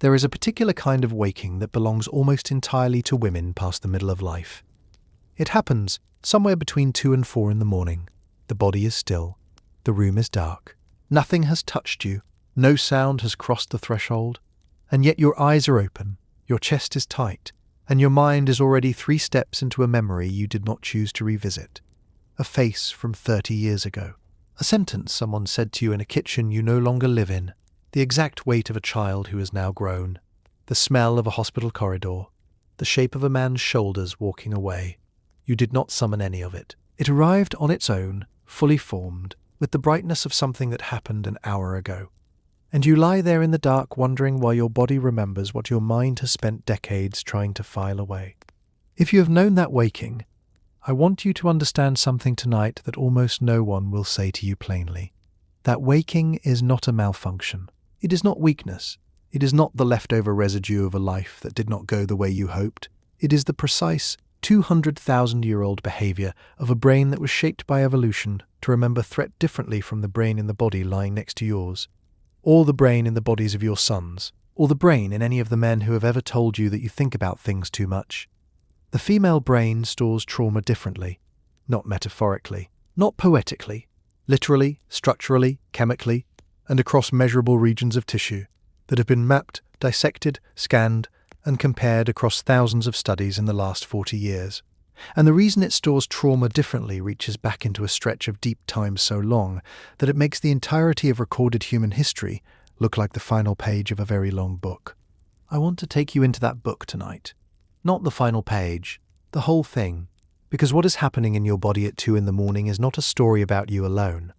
There is a particular kind of waking that belongs almost entirely to women past the middle of life. It happens somewhere between 2 and 4 in the morning. The body is still. The room is dark. Nothing has touched you. No sound has crossed the threshold. And yet your eyes are open, your chest is tight, and your mind is already 3 steps into a memory you did not choose to revisit. A face from 30 years ago. A sentence someone said to you in a kitchen you no longer live in. The exact weight of a child who is now grown. The smell of a hospital corridor. The shape of a man's shoulders walking away. You did not summon any of it. It arrived on its own, fully formed, with the brightness of something that happened an hour ago. And you lie there in the dark wondering why your body remembers what your mind has spent decades trying to file away. If you have known that waking, I want you to understand something tonight that almost no one will say to you plainly. That waking is not a malfunction. It is not weakness. It is not the leftover residue of a life that did not go the way you hoped. It is the precise 200,000-year-old behavior of a brain that was shaped by evolution to remember threat differently from the brain in the body lying next to yours, or the brain in the bodies of your sons, or the brain in any of the men who have ever told you that you think about things too much. The female brain stores trauma differently, not metaphorically, not poetically, literally, structurally, chemically, and across measurable regions of tissue that have been mapped, dissected, scanned, and compared across thousands of studies in the last 40 years. And the reason it stores trauma differently reaches back into a stretch of deep time so long that it makes the entirety of recorded human history look like the final page of a very long book. I want to take you into that book tonight. Not the final page, the whole thing, because what is happening in your body at 2 in the morning is not a story about you alone.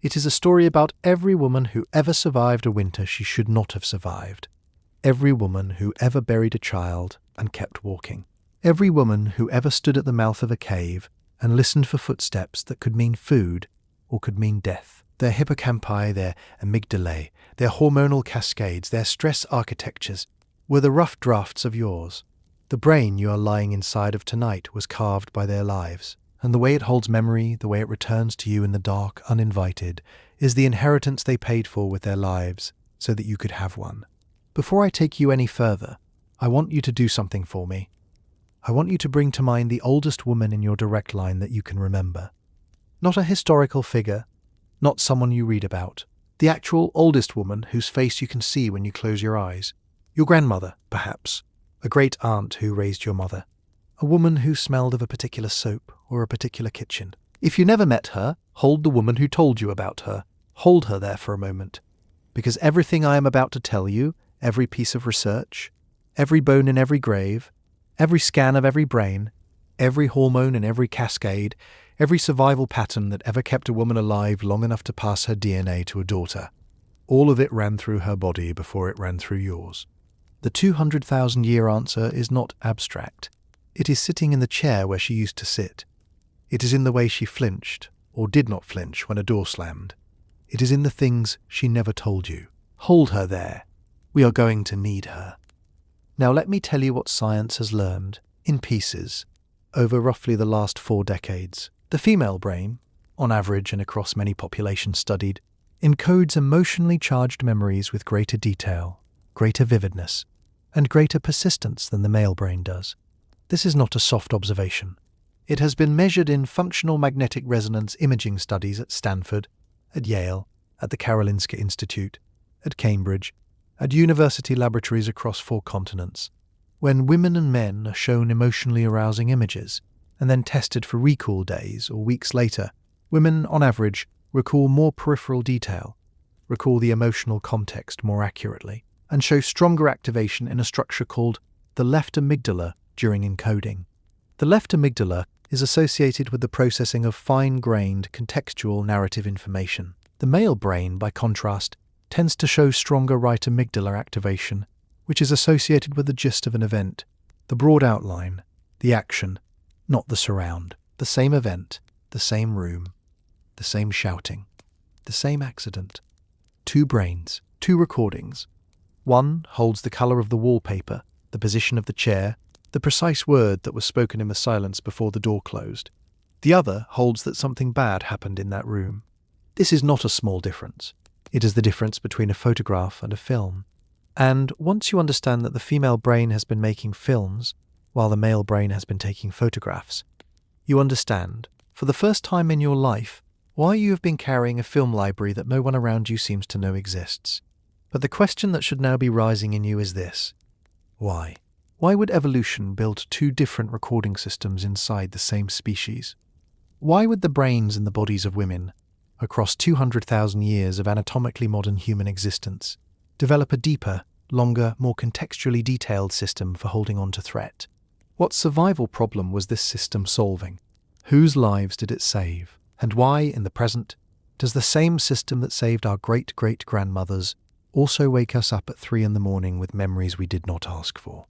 It is a story about every woman who ever survived a winter she should not have survived. Every woman who ever buried a child and kept walking. Every woman who ever stood at the mouth of a cave and listened for footsteps that could mean food or could mean death. Their hippocampi, their amygdalae, their hormonal cascades, their stress architectures were the rough drafts of yours. The brain you are lying inside of tonight was carved by their lives, and the way it holds memory, the way it returns to you in the dark, uninvited, is the inheritance they paid for with their lives so that you could have one. Before I take you any further, I want you to do something for me. I want you to bring to mind the oldest woman in your direct line that you can remember. Not a historical figure, not someone you read about. The actual oldest woman whose face you can see when you close your eyes. Your grandmother, perhaps. A great aunt who raised your mother. A woman who smelled of a particular soap or a particular kitchen. If you never met her, hold the woman who told you about her. Hold her there for a moment. Because everything I am about to tell you, every piece of research, every bone in every grave, every scan of every brain, every hormone in every cascade, every survival pattern that ever kept a woman alive long enough to pass her DNA to a daughter, all of it ran through her body before it ran through yours. The 200,000-year answer is not abstract. It is sitting in the chair where she used to sit. It is in the way she flinched, or did not flinch when a door slammed. It is in the things she never told you. Hold her there. We are going to need her. Now let me tell you what science has learned, in pieces, over roughly the last 4 decades. The female brain, on average and across many populations studied, encodes emotionally charged memories with greater detail, greater vividness, and greater persistence than the male brain does. This is not a soft observation. It has been measured in functional magnetic resonance imaging studies at Stanford, at Yale, at the Karolinska Institute, at Cambridge, at university laboratories across 4 continents. When women and men are shown emotionally arousing images and then tested for recall days or weeks later, women, on average, recall more peripheral detail, recall the emotional context more accurately, and show stronger activation in a structure called the left amygdala during encoding. The left amygdala is associated with the processing of fine-grained, contextual narrative information. The male brain, by contrast, tends to show stronger right amygdala activation, which is associated with the gist of an event, the broad outline, the action, not the surround. The same event, the same room, the same shouting, the same accident. 2 brains, 2 recordings. One holds the colour of the wallpaper, the position of the chair, the precise word that was spoken in the silence before the door closed. The other holds that something bad happened in that room. This is not a small difference. It is the difference between a photograph and a film. And once you understand that the female brain has been making films while the male brain has been taking photographs, you understand, for the first time in your life, why you have been carrying a film library that no one around you seems to know exists. But the question that should now be rising in you is this: why? Why would evolution build two different recording systems inside the same species? Why would the brains and the bodies of women, across 200,000 years of anatomically modern human existence, develop a deeper, longer, more contextually detailed system for holding on to threat? What survival problem was this system solving? Whose lives did it save? And why, in the present, does the same system that saved our great-great-grandmothers also wake us up at 3 a.m. with memories we did not ask for?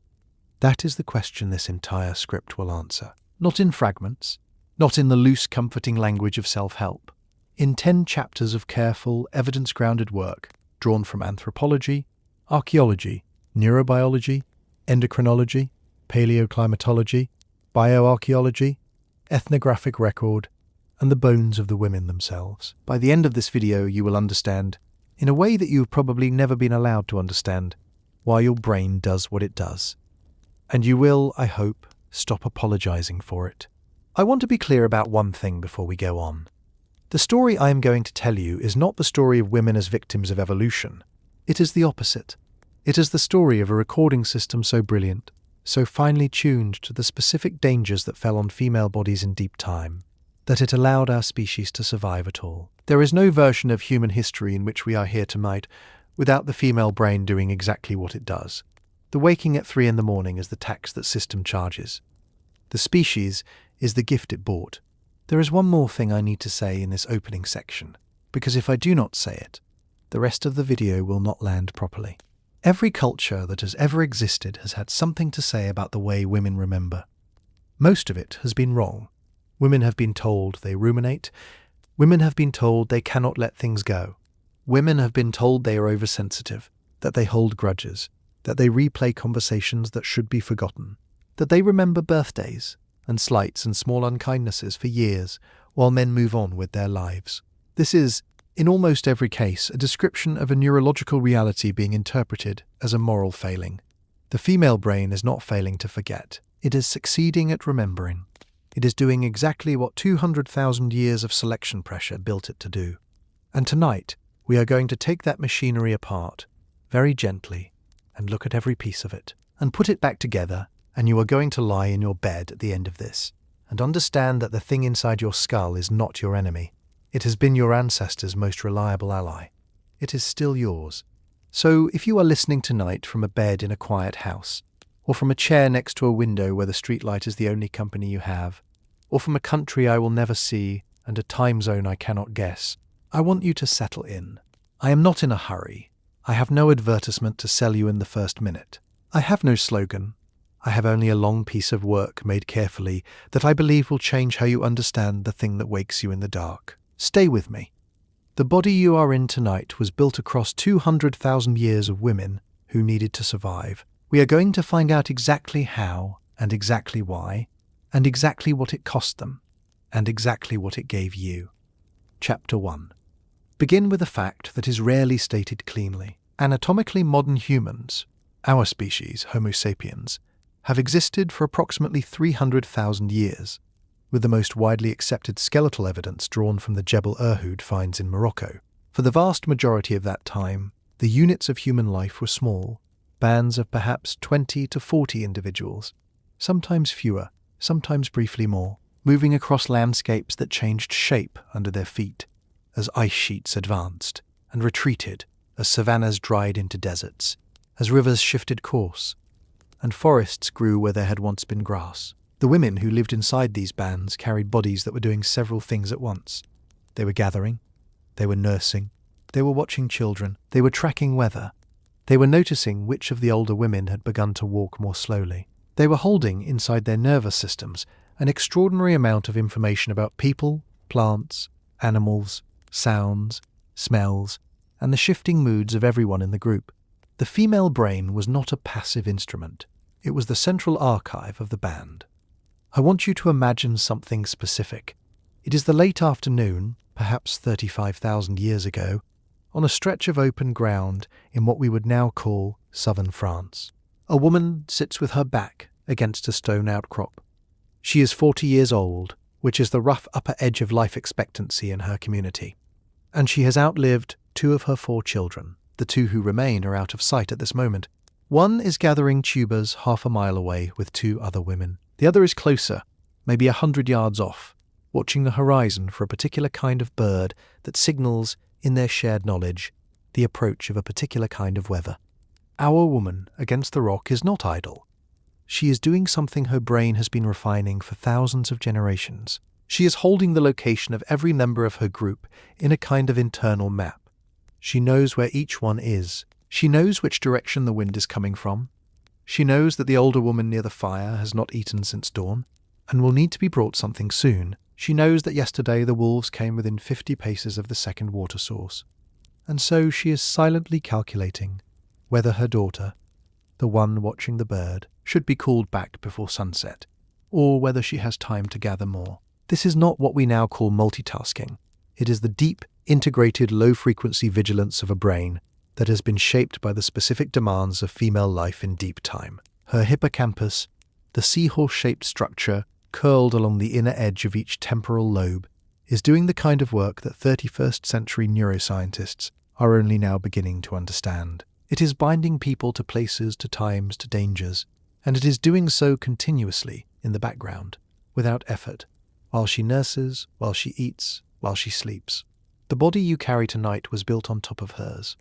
That is the question this entire script will answer. Not in fragments, not in the loose, comforting language of self-help. In 10 chapters of careful, evidence-grounded work drawn from anthropology, archaeology, neurobiology, endocrinology, paleoclimatology, bioarchaeology, ethnographic record, and the bones of the women themselves. By the end of this video, you will understand, in a way that you've probably never been allowed to understand, why your brain does what it does. And you will, I hope, stop apologizing for it. I want to be clear about one thing before we go on. The story I am going to tell you is not the story of women as victims of evolution. It is the opposite. It is the story of a recording system so brilliant, so finely tuned to the specific dangers that fell on female bodies in deep time, that it allowed our species to survive at all. There is no version of human history in which we are here tonight without the female brain doing exactly what it does. The waking at 3 a.m. is the tax that system charges. The species is the gift it bought. There is one more thing I need to say in this opening section, because if I do not say it, the rest of the video will not land properly. Every culture that has ever existed has had something to say about the way women remember. Most of it has been wrong. Women have been told they ruminate. Women have been told they cannot let things go. Women have been told they are oversensitive, that they hold grudges, that they replay conversations that should be forgotten, that they remember birthdays and slights and small unkindnesses for years while men move on with their lives. This is, in almost every case, a description of a neurological reality being interpreted as a moral failing. The female brain is not failing to forget. It is succeeding at remembering. It is doing exactly what 200,000 years of selection pressure built it to do. And tonight, we are going to take that machinery apart, very gently, and look at every piece of it, and put it back together, and you are going to lie in your bed at the end of this, and understand that the thing inside your skull is not your enemy. It has been your ancestors' most reliable ally. It is still yours. So if you are listening tonight from a bed in a quiet house, or from a chair next to a window where the streetlight is the only company you have, or from a country I will never see and a time zone I cannot guess, I want you to settle in. I am not in a hurry. I have no advertisement to sell you in the first minute. I have no slogan. I have only a long piece of work made carefully that I believe will change how you understand the thing that wakes you in the dark. Stay with me. The body you are in tonight was built across 200,000 years of women who needed to survive. We are going to find out exactly how, and exactly why, and exactly what it cost them, and exactly what it gave you. Chapter 1. Begin with a fact that is rarely stated cleanly. Anatomically modern humans, our species, Homo sapiens, have existed for approximately 300,000 years, with the most widely accepted skeletal evidence drawn from the Jebel Irhoud finds in Morocco. For the vast majority of that time, the units of human life were small, bands of perhaps 20 to 40 individuals, sometimes fewer, sometimes briefly more, moving across landscapes that changed shape under their feet as ice sheets advanced and retreated, as savannas dried into deserts, as rivers shifted course, and forests grew where there had once been grass. The women who lived inside these bands carried bodies that were doing several things at once. They were gathering, they were nursing, they were watching children, they were tracking weather, they were noticing which of the older women had begun to walk more slowly. They were holding inside their nervous systems an extraordinary amount of information about people, plants, animals, sounds, smells, and the shifting moods of everyone in the group. The female brain was not a passive instrument. It was the central archive of the band. I want you to imagine something specific. It is the late afternoon, perhaps 35,000 years ago, on a stretch of open ground in what we would now call southern France. A woman sits with her back against a stone outcrop. She is 40 years old, which is the rough upper edge of life expectancy in her community. And she has outlived 2 of her 4 children. The 2 who remain are out of sight at this moment. One is gathering tubers half a mile away with 2 other women. The other is closer, maybe 100 yards off, watching the horizon for a particular kind of bird that signals, in their shared knowledge, the approach of a particular kind of weather. Our woman against the rock is not idle. She is doing something her brain has been refining for thousands of generations. She is holding the location of every member of her group in a kind of internal map. She knows where each one is. She knows which direction the wind is coming from. She knows that the older woman near the fire has not eaten since dawn and will need to be brought something soon. She knows that yesterday the wolves came within 50 paces of the second water source. And so she is silently calculating whether her daughter, the one watching the bird, should be called back before sunset, or whether she has time to gather more. This is not what we now call multitasking. It is the deep, integrated, low-frequency vigilance of a brain that has been shaped by the specific demands of female life in deep time. Her hippocampus, the seahorse-shaped structure curled along the inner edge of each temporal lobe, is doing the kind of work that 21st century neuroscientists are only now beginning to understand. It is binding people to places, to times, to dangers, and it is doing so continuously in the background, without effort, while she nurses, while she eats, while she sleeps. The body you carry tonight was built on top of hers.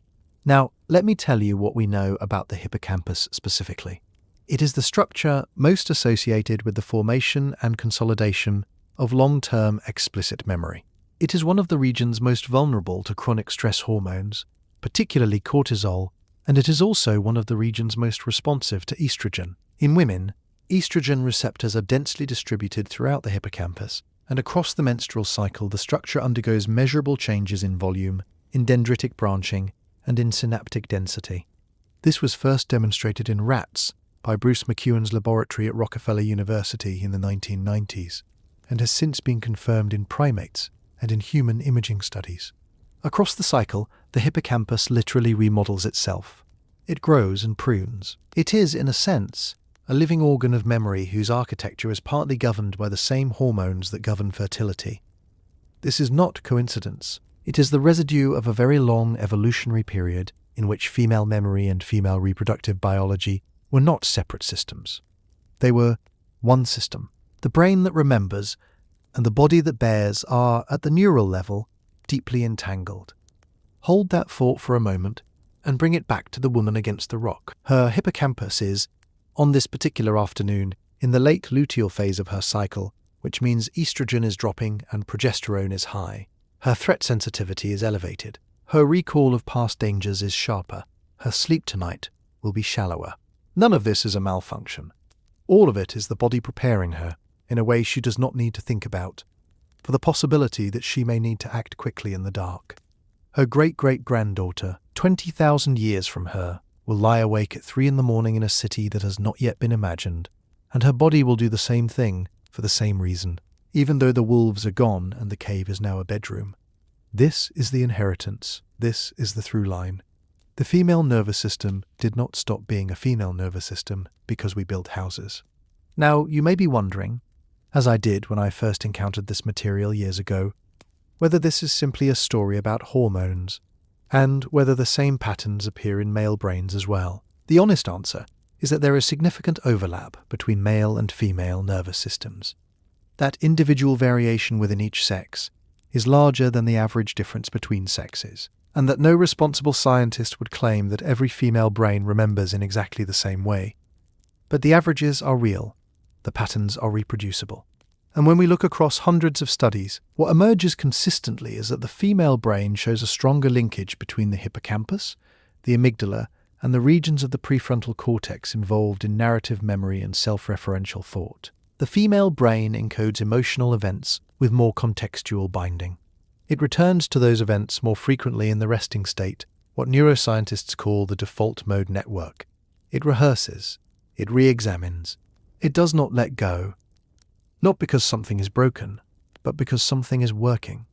Now, let me tell you what we know about the hippocampus specifically. It is the structure most associated with the formation and consolidation of long-term explicit memory. It is one of the regions most vulnerable to chronic stress hormones, particularly cortisol, and it is also one of the regions most responsive to estrogen. In women, estrogen receptors are densely distributed throughout the hippocampus, and across the menstrual cycle the structure undergoes measurable changes in volume, in dendritic branching, and in synaptic density. This was first demonstrated in rats by Bruce McEwen's laboratory at Rockefeller University in the 1990s, and has since been confirmed in primates and in human imaging studies. Across the cycle, the hippocampus literally remodels itself. It grows and prunes. It is, in a sense, a living organ of memory whose architecture is partly governed by the same hormones that govern fertility. This is not coincidence. It is the residue of a very long evolutionary period in which female memory and female reproductive biology were not separate systems. They were one system. The brain that remembers and the body that bears are, at the neural level, deeply entangled. Hold that thought for a moment and bring it back to the woman against the rock. Her hippocampus is, on this particular afternoon, in the late luteal phase of her cycle, which means estrogen is dropping and progesterone is high. Her threat sensitivity is elevated. Her recall of past dangers is sharper. Her sleep tonight will be shallower. None of this is a malfunction. All of it is the body preparing her, in a way she does not need to think about, for the possibility that she may need to act quickly in the dark. Her great-great-granddaughter, 20,000 years from her, will lie awake at 3 a.m. in a city that has not yet been imagined, and her body will do the same thing for the same reason, even though the wolves are gone and the cave is now a bedroom. This is the inheritance. This is the through line. The female nervous system did not stop being a female nervous system because we built houses. Now, you may be wondering, as I did when I first encountered this material years ago, whether this is simply a story about hormones, and whether the same patterns appear in male brains as well. The honest answer is that there is significant overlap between male and female nervous systems. That individual variation within each sex is larger than the average difference between sexes, and that no responsible scientist would claim that every female brain remembers in exactly the same way. But the averages are real, the patterns are reproducible. And when we look across hundreds of studies, what emerges consistently is that the female brain shows a stronger linkage between the hippocampus, the amygdala, and the regions of the prefrontal cortex involved in narrative memory and self-referential thought. The female brain encodes emotional events with more contextual binding. It returns to those events more frequently in the resting state, what neuroscientists call the default mode network. It rehearses, it re-examines, it does not let go, not because something is broken, but because something is working.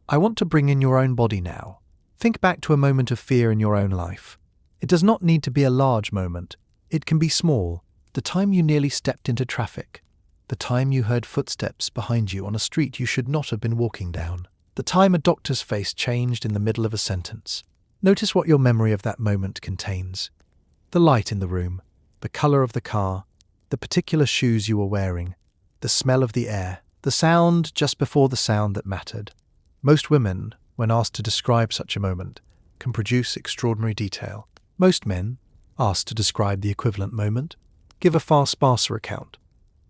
I want to bring in your own body now. Think back to a moment of fear in your own life. It does not need to be a large moment. It can be small. The time you nearly stepped into traffic. The time you heard footsteps behind you on a street you should not have been walking down. The time a doctor's face changed in the middle of a sentence. Notice what your memory of that moment contains. The light in the room, the color of the car, the particular shoes you were wearing, the smell of the air, the sound just before the sound that mattered. Most women, when asked to describe such a moment, can produce extraordinary detail. Most men, asked to describe the equivalent moment, give a far sparser account.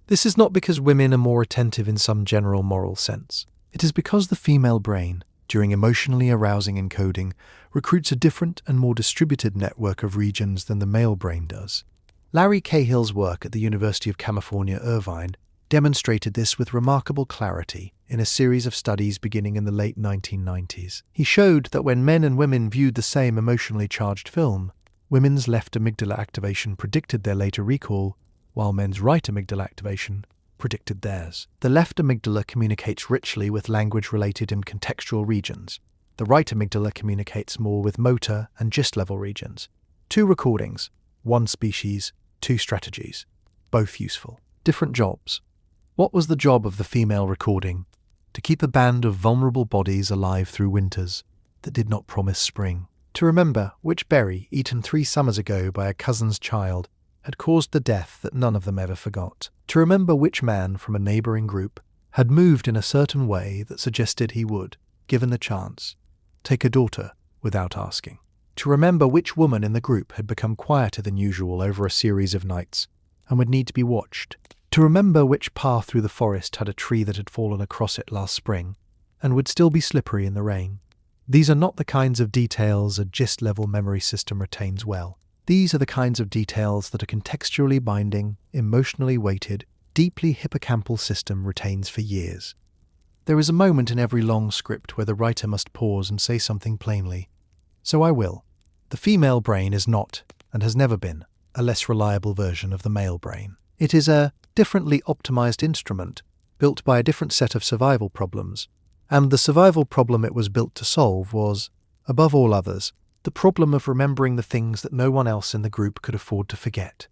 This is not because women are more attentive in some general moral sense. It is because the female brain, during emotionally arousing encoding, recruits a different and more distributed network of regions than the male brain does. Larry Cahill's work at the University of California, Irvine, demonstrated this with remarkable clarity in a series of studies beginning in the late 1990s. He showed that when men and women viewed the same emotionally charged film, women's left amygdala activation predicted their later recall, while men's right amygdala activation predicted theirs. The left amygdala communicates richly with language-related and contextual regions. The right amygdala communicates more with motor and gist-level regions. 2 recordings, 1 species, 2 strategies, both useful. Different jobs. What was the job of the female recording? To keep a band of vulnerable bodies alive through winters that did not promise spring. To remember which berry eaten 3 summers ago by a cousin's child had caused the death that none of them ever forgot. To remember which man from a neighbouring group had moved in a certain way that suggested he would, given the chance, take a daughter without asking. To remember which woman in the group had become quieter than usual over a series of nights and would need to be watched. To remember which path through the forest had a tree that had fallen across it last spring and would still be slippery in the rain. These are not the kinds of details a gist-level memory system retains well. These are the kinds of details that a contextually binding, emotionally weighted, deeply hippocampal system retains for years. There is a moment in every long script where the writer must pause and say something plainly. So I will. The female brain is not, and has never been, a less reliable version of the male brain. It is a differently optimized instrument, built by a different set of survival problems, and the survival problem it was built to solve was, above all others, the problem of remembering the things that no one else in the group could afford to forget.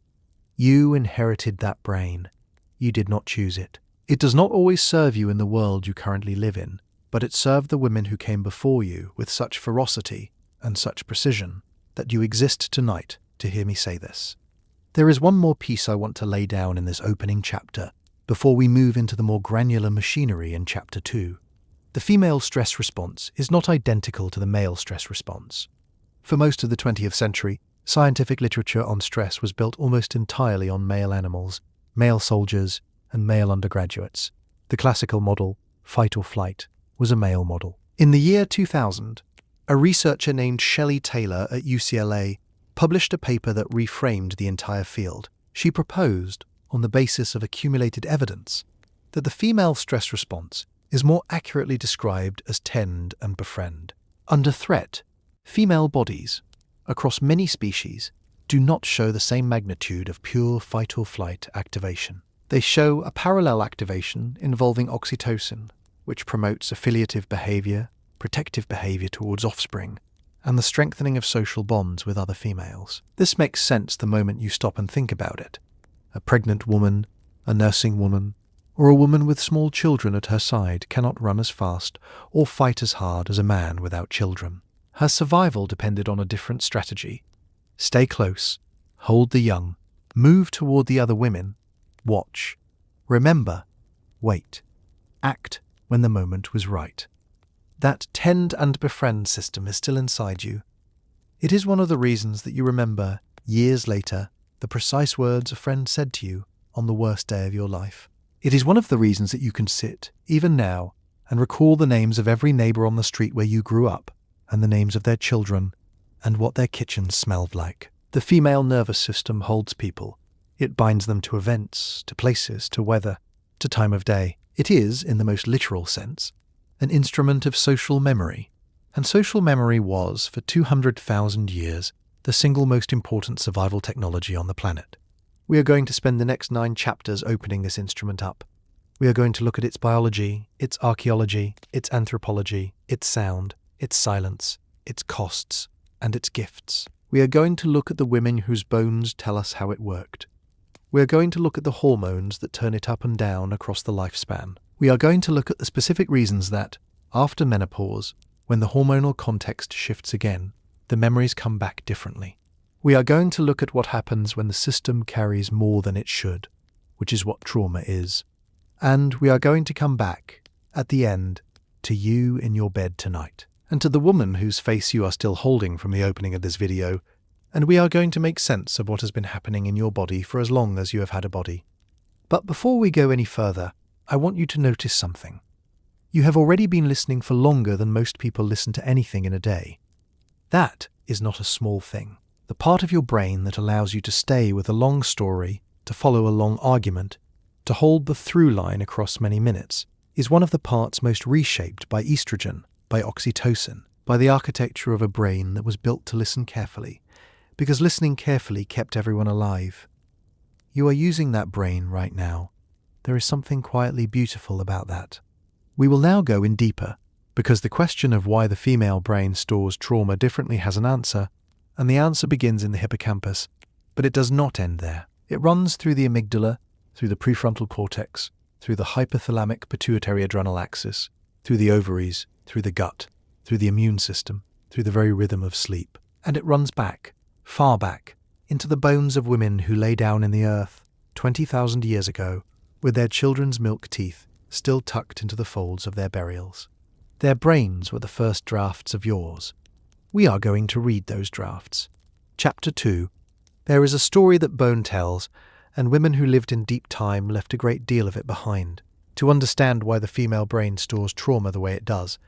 You inherited that brain. You did not choose it. It does not always serve you in the world you currently live in, but it served the women who came before you with such ferocity and such precision that you exist tonight to hear me say this. There is one more piece I want to lay down in this opening chapter before we move into the more granular machinery in Chapter 2. The female stress response is not identical to the male stress response. For most of the 20th century, scientific literature on stress was built almost entirely on male animals, male soldiers, and male undergraduates. The classical model, fight or flight, was a male model. In the year 2000, a researcher named Shelley Taylor at UCLA published a paper that reframed the entire field. She proposed, on the basis of accumulated evidence, that the female stress response is more accurately described as tend and befriend. Under threat, female bodies, across many species, do not show the same magnitude of pure fight-or-flight activation. They show a parallel activation involving oxytocin, which promotes affiliative behavior, protective behavior towards offspring, and the strengthening of social bonds with other females. This makes sense the moment you stop and think about it. A pregnant woman, a nursing woman, or a woman with small children at her side cannot run as fast or fight as hard as a man without children. Her survival depended on a different strategy. Stay close, hold the young, move toward the other women, watch, remember, wait, act when the moment was right. That tend and befriend system is still inside you. It is one of the reasons that you remember, years later, the precise words a friend said to you on the worst day of your life. It is one of the reasons that you can sit, even now, and recall the names of every neighbour on the street where you grew up, and the names of their children, and what their kitchens smelled like. The female nervous system holds people. It binds them to events, to places, to weather, to time of day. It is, in the most literal sense, an instrument of social memory. And social memory was, for 200,000 years, the single most important survival technology on the planet. We are going to spend the next 9 chapters opening this instrument up. We are going to look at its biology, its archaeology, its anthropology, its sound, its silence, its costs, and its gifts. We are going to look at the women whose bones tell us how it worked. We are going to look at the hormones that turn it up and down across the lifespan. We are going to look at the specific reasons that, after menopause, when the hormonal context shifts again, the memories come back differently. We are going to look at what happens when the system carries more than it should, which is what trauma is. And we are going to come back, at the end, to you in your bed tonight, and to the woman whose face you are still holding from the opening of this video, and we are going to make sense of what has been happening in your body for as long as you have had a body. But before we go any further, I want you to notice something. You have already been listening for longer than most people listen to anything in a day. That is not a small thing. The part of your brain that allows you to stay with a long story, to follow a long argument, to hold the through line across many minutes, is one of the parts most reshaped by estrogen, by oxytocin, by the architecture of a brain that was built to listen carefully, because listening carefully kept everyone alive. You are using that brain right now. There is something quietly beautiful about that. We will now go in deeper, because the question of why the female brain stores trauma differently has an answer, and the answer begins in the hippocampus, but it does not end there. It runs through the amygdala, through the prefrontal cortex, through the hypothalamic pituitary adrenal axis, through the ovaries, through the gut, through the immune system, through the very rhythm of sleep. And it runs back, far back, into the bones of women who lay down in the earth 20,000 years ago, with their children's milk teeth still tucked into the folds of their burials. Their brains were the first drafts of yours. We are going to read those drafts. Chapter 2. There is a story that bone tells, and women who lived in deep time left a great deal of it behind. To understand why the female brain stores trauma the way it does,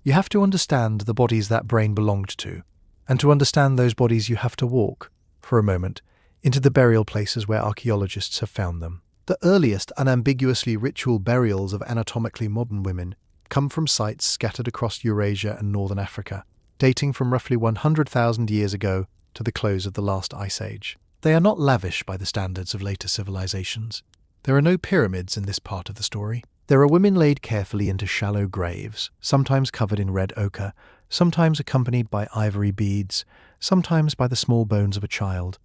you have to understand the bodies that brain belonged to. And to understand those bodies, you have to walk, for a moment, into the burial places where archaeologists have found them. The earliest unambiguously ritual burials of anatomically modern women come from sites scattered across Eurasia and northern Africa, dating from roughly 100,000 years ago to the close of the last ice age. They are not lavish by the standards of later civilizations. There are no pyramids in this part of the story. There are women laid carefully into shallow graves, sometimes covered in red ochre, sometimes accompanied by ivory beads, sometimes by the small bones of a child,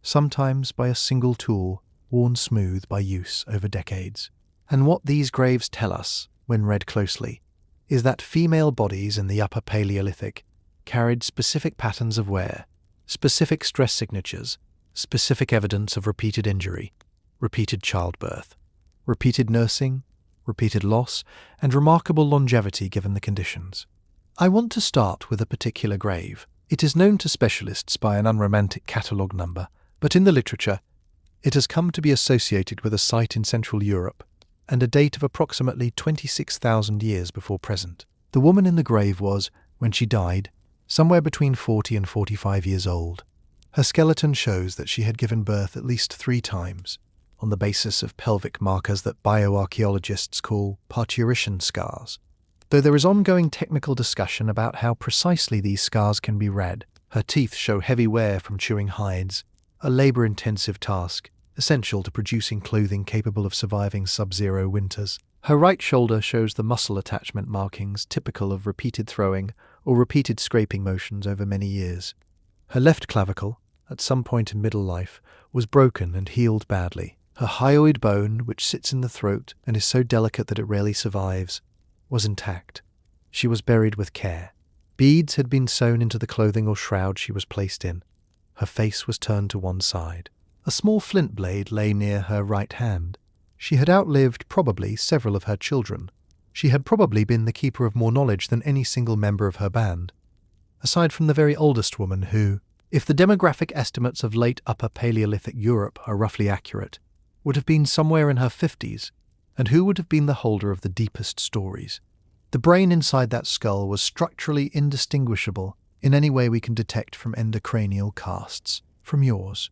sometimes by a single tool worn smooth by use over decades. And what these graves tell us, when read closely, is that female bodies in the Upper Paleolithic carried specific patterns of wear, specific stress signatures, specific evidence of repeated injury, repeated childbirth, repeated nursing, repeated loss, and remarkable longevity given the conditions. I want to start with a particular grave. It is known to specialists by an unromantic catalogue number, but in the literature, it has come to be associated with a site in Central Europe and a date of approximately 26,000 years before present. The woman in the grave was, when she died, somewhere between 40 and 45 years old. Her skeleton shows that she had given birth at least 3 times, on the basis of pelvic markers that bioarchaeologists call parturition scars. Though there is ongoing technical discussion about how precisely these scars can be read, her teeth show heavy wear from chewing hides, a labor-intensive task, essential to producing clothing capable of surviving sub-zero winters. Her right shoulder shows the muscle attachment markings typical of repeated throwing or repeated scraping motions over many years. Her left clavicle, at some point in middle life, was broken and healed badly. Her hyoid bone, which sits in the throat and is so delicate that it rarely survives, was intact. She was buried with care. Beads had been sewn into the clothing or shroud she was placed in. Her face was turned to one side. A small flint blade lay near her right hand. She had outlived, probably, several of her children. She had probably been the keeper of more knowledge than any single member of her band, aside from the very oldest woman who, if the demographic estimates of late Upper Paleolithic Europe are roughly accurate, would have been somewhere in her 50s, and who would have been the holder of the deepest stories. The brain inside that skull was structurally indistinguishable in any way we can detect from endocranial casts, from yours.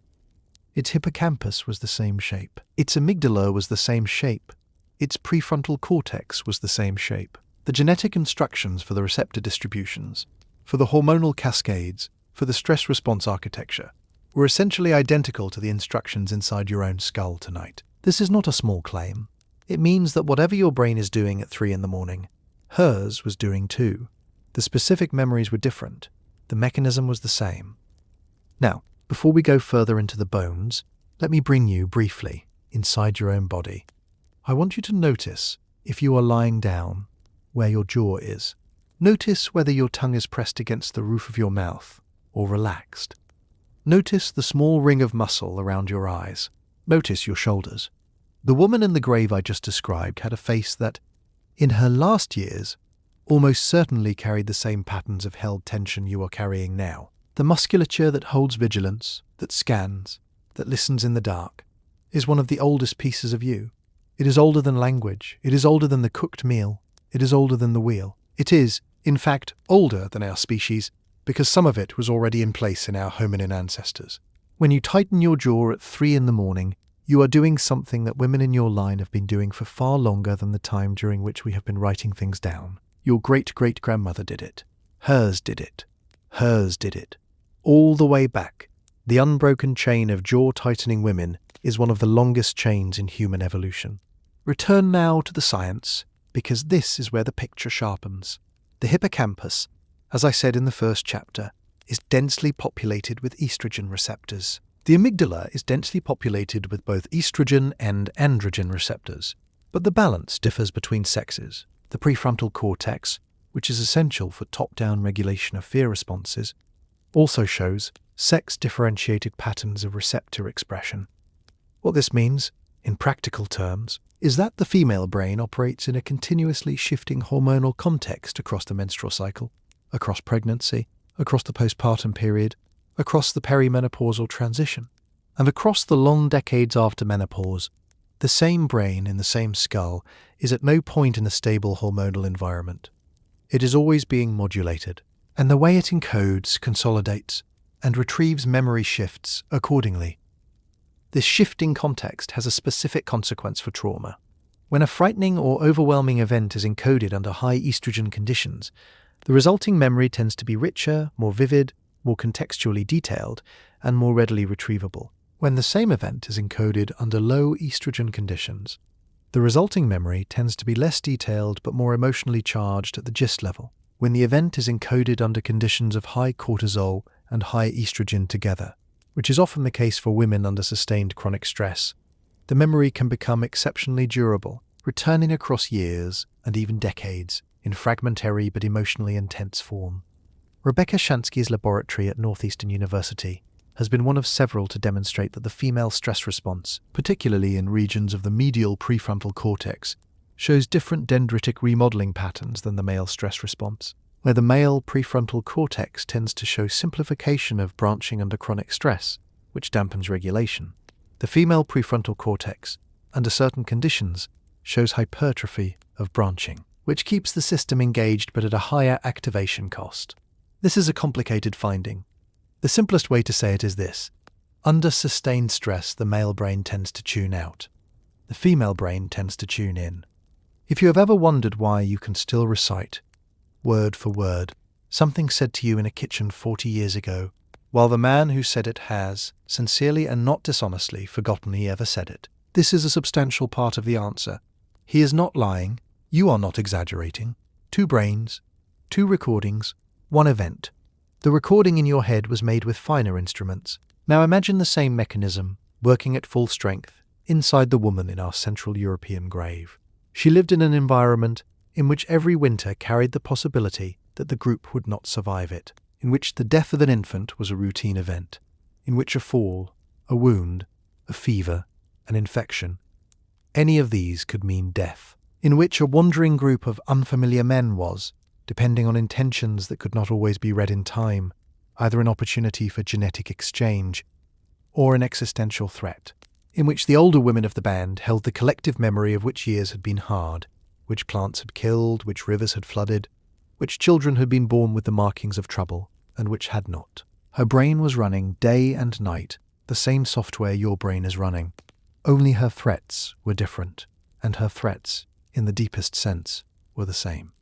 Its hippocampus was the same shape. Its amygdala was the same shape. Its prefrontal cortex was the same shape. The genetic instructions for the receptor distributions, for the hormonal cascades, for the stress response architecture, were essentially identical to the instructions inside your own skull tonight. This is not a small claim. It means that whatever your brain is doing at 3 a.m, hers was doing too. The specific memories were different. The mechanism was the same. Now, before we go further into the bones, let me bring you briefly inside your own body. I want you to notice if you are lying down, where your jaw is. Notice whether your tongue is pressed against the roof of your mouth or relaxed. Notice the small ring of muscle around your eyes. Notice your shoulders. The woman in the grave I just described had a face that, in her last years, almost certainly carried the same patterns of held tension you are carrying now. The musculature that holds vigilance, that scans, that listens in the dark, is one of the oldest pieces of you. It is older than language. It is older than the cooked meal. It is older than the wheel. It is, in fact, older than our species, because some of it was already in place in our hominin ancestors. When you tighten your jaw at 3 a.m, you are doing something that women in your line have been doing for far longer than the time during which we have been writing things down. Your great-great-grandmother did it. Hers did it. Hers did it. All the way back, the unbroken chain of jaw-tightening women is one of the longest chains in human evolution. Return now to the science, because this is where the picture sharpens. The hippocampus, as I said in the first chapter, is densely populated with estrogen receptors. The amygdala is densely populated with both estrogen and androgen receptors, but the balance differs between sexes. The prefrontal cortex, which is essential for top-down regulation of fear responses, also shows sex-differentiated patterns of receptor expression. What this means, in practical terms, is that the female brain operates in a continuously shifting hormonal context across the menstrual cycle, across pregnancy, across the postpartum period, across the perimenopausal transition, and across the long decades after menopause. The same brain in the same skull is at no point in a stable hormonal environment. It is always being modulated, and the way it encodes, consolidates, and retrieves memory shifts accordingly. This shifting context has a specific consequence for trauma. When a frightening or overwhelming event is encoded under high estrogen conditions, the resulting memory tends to be richer, more vivid, more contextually detailed, and more readily retrievable. When the same event is encoded under low estrogen conditions, the resulting memory tends to be less detailed but more emotionally charged at the gist level. When the event is encoded under conditions of high cortisol and high estrogen together, which is often the case for women under sustained chronic stress, the memory can become exceptionally durable, returning across years and even decades in fragmentary but emotionally intense form. Rebecca Shansky's laboratory at Northeastern University has been one of several to demonstrate that the female stress response, particularly in regions of the medial prefrontal cortex, shows different dendritic remodeling patterns than the male stress response. Where the male prefrontal cortex tends to show simplification of branching under chronic stress, which dampens regulation, the female prefrontal cortex, under certain conditions, shows hypertrophy of branching, which keeps the system engaged but at a higher activation cost. This is a complicated finding. The simplest way to say it is this: under sustained stress, the male brain tends to tune out. The female brain tends to tune in. If you have ever wondered why you can still recite, word for word, something said to you in a kitchen 40 years ago, while the man who said it has, sincerely and not dishonestly, forgotten he ever said it, this is a substantial part of the answer. He is not lying. You are not exaggerating. 2 brains, 2 recordings, 1 event. The recording in your head was made with finer instruments. Now imagine the same mechanism, working at full strength, inside the woman in our Central European grave. She lived in an environment in which every winter carried the possibility that the group would not survive it, in which the death of an infant was a routine event, in which a fall, a wound, a fever, an infection, any of these could mean death, in which a wandering group of unfamiliar men was, depending on intentions that could not always be read in time, either an opportunity for genetic exchange or an existential threat, in which the older women of the band held the collective memory of which years had been hard, which plants had killed, which rivers had flooded, which children had been born with the markings of trouble, and which had not. Her brain was running day and night, the same software your brain is running. Only her threats were different, and her threats, in the deepest sense, were the same.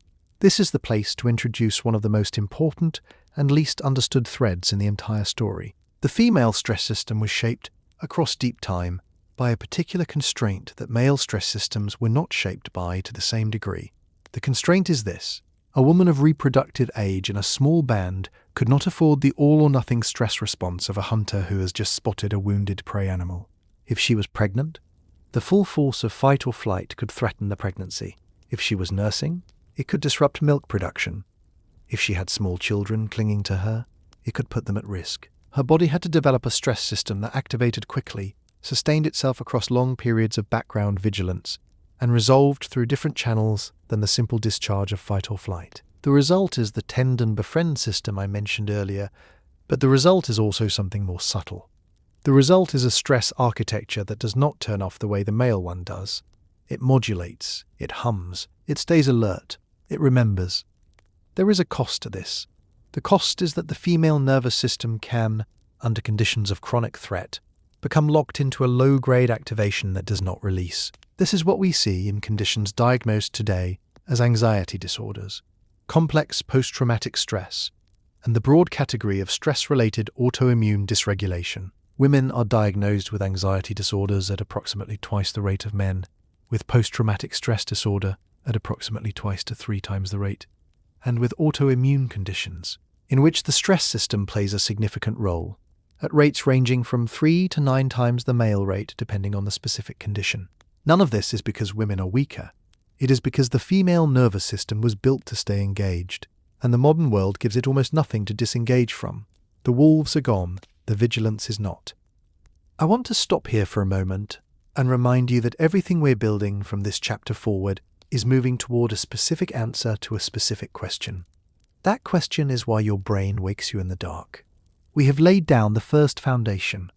This is the place to introduce one of the most important and least understood threads in the entire story. The female stress system was shaped, across deep time, by a particular constraint that male stress systems were not shaped by to the same degree. The constraint is this: a woman of reproductive age in a small band could not afford the all-or-nothing stress response of a hunter who has just spotted a wounded prey animal. If she was pregnant, the full force of fight or flight could threaten the pregnancy. If she was nursing, it could disrupt milk production. If she had small children clinging to her, it could put them at risk. Her body had to develop a stress system that activated quickly, sustained itself across long periods of background vigilance, and resolved through different channels than the simple discharge of fight or flight. The result is the tend and befriend system I mentioned earlier, but the result is also something more subtle. The result is a stress architecture that does not turn off the way the male one does. It modulates, it hums, it stays alert, it remembers. There is a cost to this. The cost is that the female nervous system can, under conditions of chronic threat, become locked into a low-grade activation that does not release. This is what we see in conditions diagnosed today as anxiety disorders, complex post-traumatic stress, and the broad category of stress-related autoimmune dysregulation. Women are diagnosed with anxiety disorders at approximately twice the rate of men, with post-traumatic stress disorder at approximately 2 to 3 times the rate, and with autoimmune conditions, in which the stress system plays a significant role, at rates ranging from 3 to 9 times the male rate depending on the specific condition. None of this is because women are weaker. It is because the female nervous system was built to stay engaged, and the modern world gives it almost nothing to disengage from. The wolves are gone, the vigilance is not. I want to stop here for a moment and remind you that everything we're building from this chapter forward is moving toward a specific answer to a specific question. That question is why your brain wakes you in the dark. We have laid down the first foundation.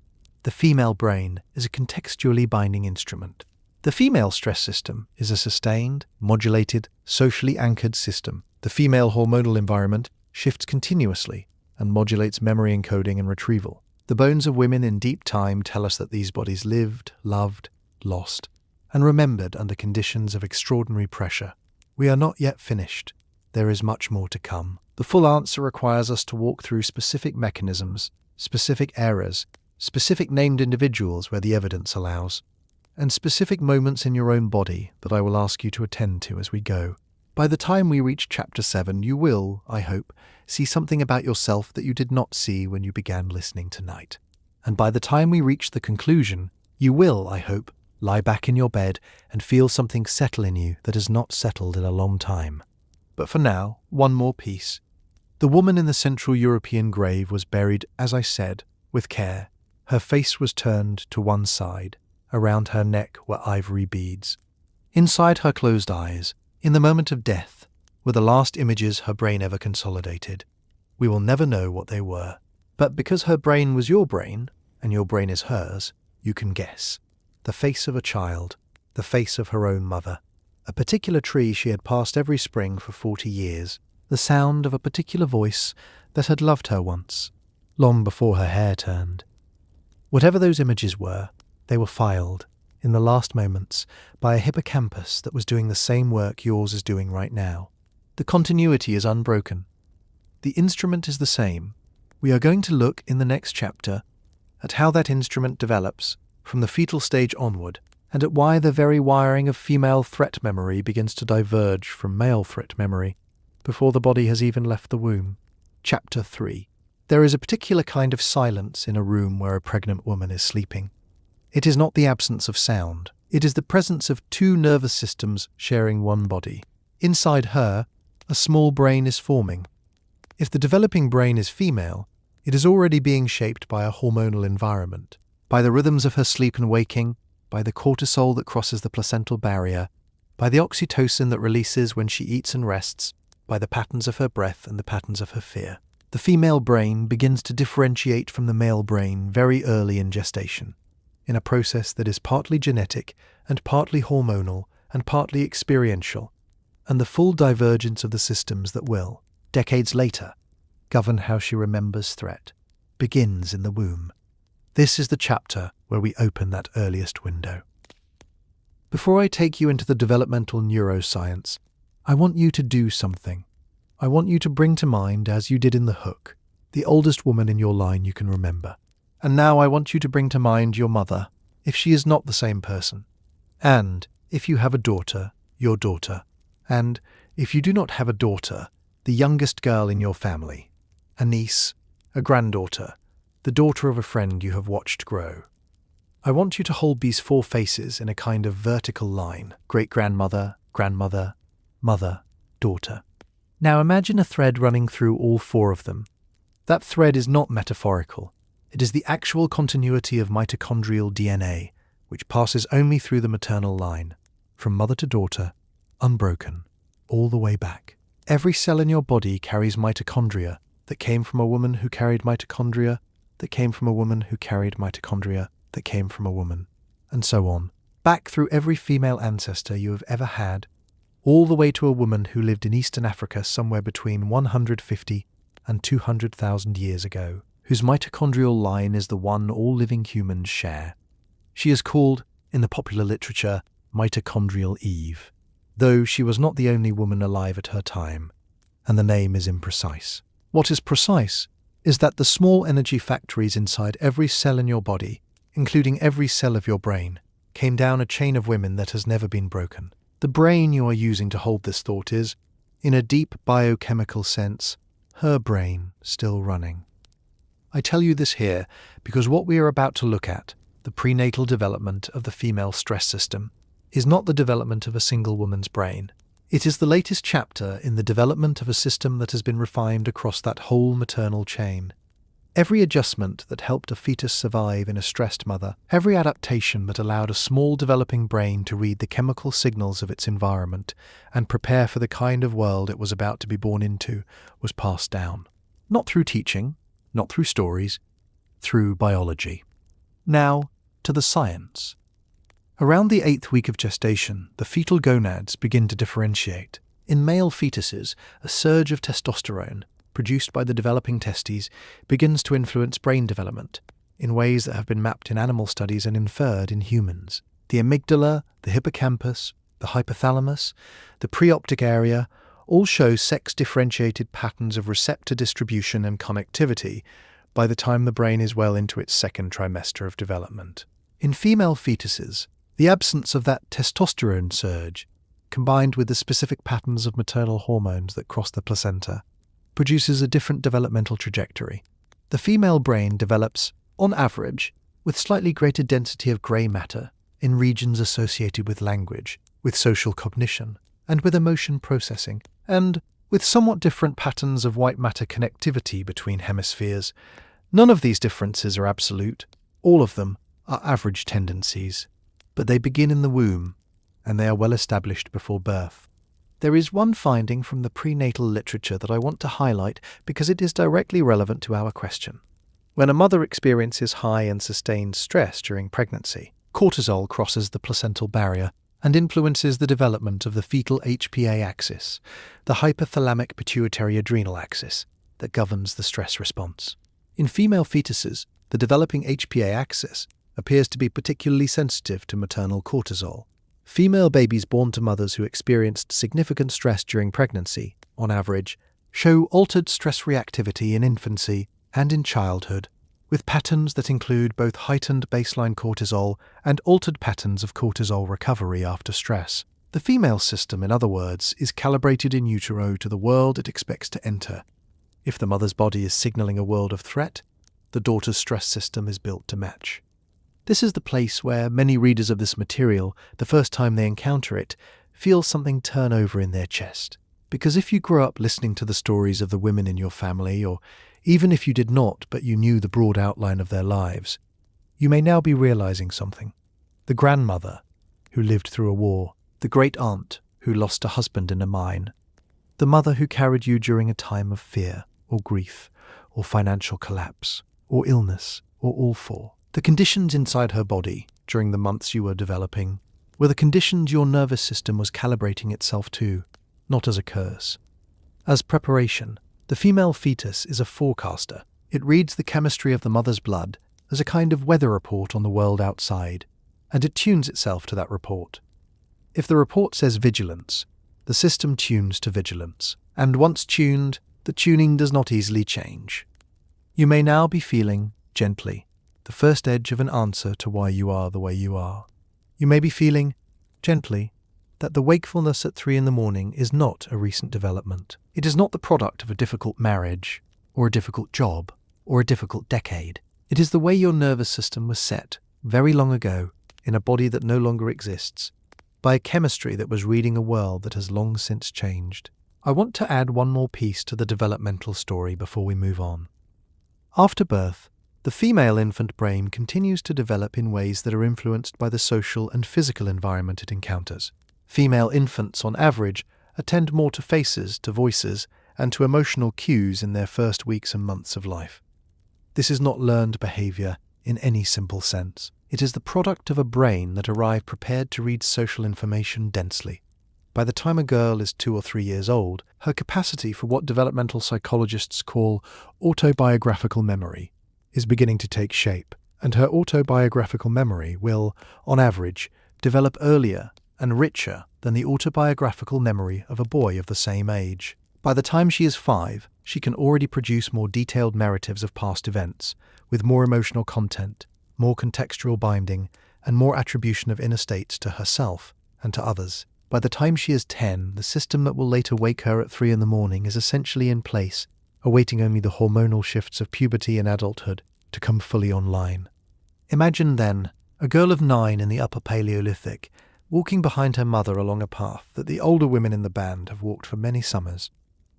The female brain is a contextually binding instrument. The female stress system is a sustained, modulated, socially anchored system. The female hormonal environment shifts continuously and modulates memory encoding and retrieval. The bones of women in deep time tell us that these bodies lived, loved, lost, and remembered under conditions of extraordinary pressure. We are not yet finished. There is much more to come. The full answer requires us to walk through specific mechanisms, specific eras, specific named individuals where the evidence allows, and specific moments in your own body that I will ask you to attend to as we go. By the time we reach Chapter 7, you will, I hope, see something about yourself that you did not see when you began listening tonight. And by the time we reach the conclusion, you will, I hope, lie back in your bed and feel something settle in you that has not settled in a long time. But for now, one more piece. The woman in the Central European grave was buried, as I said, with care. Her face was turned to one side. Around her neck were ivory beads. Inside her closed eyes, in the moment of death, were the last images her brain ever consolidated. We will never know what they were. But because her brain was your brain, and your brain is hers, you can guess. The face of a child, the face of her own mother, a particular tree she had passed every spring for 40 years, the sound of a particular voice that had loved her once, long before her hair turned. Whatever those images were, they were filed, in the last moments, by a hippocampus that was doing the same work yours is doing right now. The continuity is unbroken. The instrument is the same. We are going to look in the next chapter at how that instrument develops from the fetal stage onward, and at why the very wiring of female threat memory begins to diverge from male threat memory before the body has even left the womb. Chapter 3. There is a particular kind of silence in a room where a pregnant woman is sleeping. It is not the absence of sound. It is the presence of 2 nervous systems sharing one body. Inside her, a small brain is forming. If the developing brain is female, it is already being shaped by a hormonal environment, by the rhythms of her sleep and waking, by the cortisol that crosses the placental barrier, by the oxytocin that releases when she eats and rests, by the patterns of her breath and the patterns of her fear. The female brain begins to differentiate from the male brain very early in gestation, in a process that is partly genetic and partly hormonal and partly experiential, and the full divergence of the systems that will, decades later, govern how she remembers threat, begins in the womb. This is the chapter where we open that earliest window. Before I take you into the developmental neuroscience, I want you to do something. I want you to bring to mind, as you did in the hook, the oldest woman in your line you can remember. And now I want you to bring to mind your mother, if she is not the same person. And, if you have a daughter, your daughter. And, if you do not have a daughter, the youngest girl in your family. a niece, a granddaughter, the daughter of a friend you have watched grow. I want you to hold these 4 faces in a kind of vertical line: great-grandmother, grandmother, mother, daughter. Now imagine a thread running through all 4 of them. That thread is not metaphorical. It is the actual continuity of mitochondrial DNA, which passes only through the maternal line, from mother to daughter, unbroken, all the way back. Every cell in your body carries mitochondria that came from a woman who carried mitochondria, that came from a woman who carried mitochondria, that came from a woman, and so on, back through every female ancestor you have ever had, all the way to a woman who lived in Eastern Africa somewhere between 150 and 200,000 years ago, whose mitochondrial line is the one all living humans share. She is called, in the popular literature, Mitochondrial Eve, though she was not the only woman alive at her time, and the name is imprecise. What is precise is that the small energy factories inside every cell in your body, including every cell of your brain, came down a chain of women that has never been broken. The brain you are using to hold this thought is, in a deep biochemical sense, her brain still running. I tell you this here because what we are about to look at, the prenatal development of the female stress system, is not the development of a single woman's brain. It is the latest chapter in the development of a system that has been refined across that whole maternal chain. Every adjustment that helped a fetus survive in a stressed mother, every adaptation that allowed a small developing brain to read the chemical signals of its environment and prepare for the kind of world it was about to be born into, was passed down. Not through teaching, not through stories, through biology. Now, to the science. Around the 8th week of gestation, the fetal gonads begin to differentiate. In male fetuses, a surge of testosterone, produced by the developing testes, begins to influence brain development in ways that have been mapped in animal studies and inferred in humans. The amygdala, the hippocampus, the hypothalamus, the preoptic area all show sex-differentiated patterns of receptor distribution and connectivity by the time the brain is well into its 2nd trimester of development. In female fetuses, the absence of that testosterone surge, combined with the specific patterns of maternal hormones that cross the placenta, produces a different developmental trajectory. The female brain develops, on average, with slightly greater density of grey matter in regions associated with language, with social cognition, and with emotion processing, and with somewhat different patterns of white matter connectivity between hemispheres. None of these differences are absolute. All of them are average tendencies, but they begin in the womb, and they are well established before birth. There is one finding from the prenatal literature that I want to highlight because it is directly relevant to our question. When a mother experiences high and sustained stress during pregnancy, cortisol crosses the placental barrier and influences the development of the fetal HPA axis, the hypothalamic pituitary adrenal axis, that governs the stress response. In female fetuses, the developing HPA axis appears to be particularly sensitive to maternal cortisol. Female babies born to mothers who experienced significant stress during pregnancy, on average, show altered stress reactivity in infancy and in childhood, with patterns that include both heightened baseline cortisol and altered patterns of cortisol recovery after stress. The female system, in other words, is calibrated in utero to the world it expects to enter. If the mother's body is signaling a world of threat, the daughter's stress system is built to match. This is the place where many readers of this material, the first time they encounter it, feel something turn over in their chest. Because if you grew up listening to the stories of the women in your family, or even if you did not but you knew the broad outline of their lives, you may now be realizing something. The grandmother who lived through a war, the great-aunt who lost a husband in a mine, the mother who carried you during a time of fear, or grief, or financial collapse, or illness, or all 4. The conditions inside her body, during the months you were developing, were the conditions your nervous system was calibrating itself to, not as a curse. As preparation, the female fetus is a forecaster. It reads the chemistry of the mother's blood as a kind of weather report on the world outside, and it tunes itself to that report. If the report says vigilance, the system tunes to vigilance, and once tuned, the tuning does not easily change. You may now be feeling, gently, the first edge of an answer to why you are the way you are. You may be feeling, gently, that the wakefulness at 3 a.m. is not a recent development. It is not the product of a difficult marriage, or a difficult job, or a difficult decade. It is the way your nervous system was set, very long ago, in a body that no longer exists, by a chemistry that was reading a world that has long since changed. I want to add one more piece to the developmental story before we move on. After birth, the female infant brain continues to develop in ways that are influenced by the social and physical environment it encounters. Female infants, on average, attend more to faces, to voices, and to emotional cues in their first weeks and months of life. This is not learned behavior in any simple sense. It is the product of a brain that arrived prepared to read social information densely. By the time a girl is 2 or 3 years old, her capacity for what developmental psychologists call autobiographical memory is beginning to take shape, and her autobiographical memory will, on average, develop earlier and richer than the autobiographical memory of a boy of the same age. By the time she is 5, she can already produce more detailed narratives of past events, with more emotional content, more contextual binding, and more attribution of inner states to herself and to others. By the time she is 10, the system that will later wake her at 3 in the morning is essentially in place, awaiting only the hormonal shifts of puberty and adulthood to come fully online. Imagine then a girl of 9 in the Upper Palaeolithic, walking behind her mother along a path that the older women in the band have walked for many summers.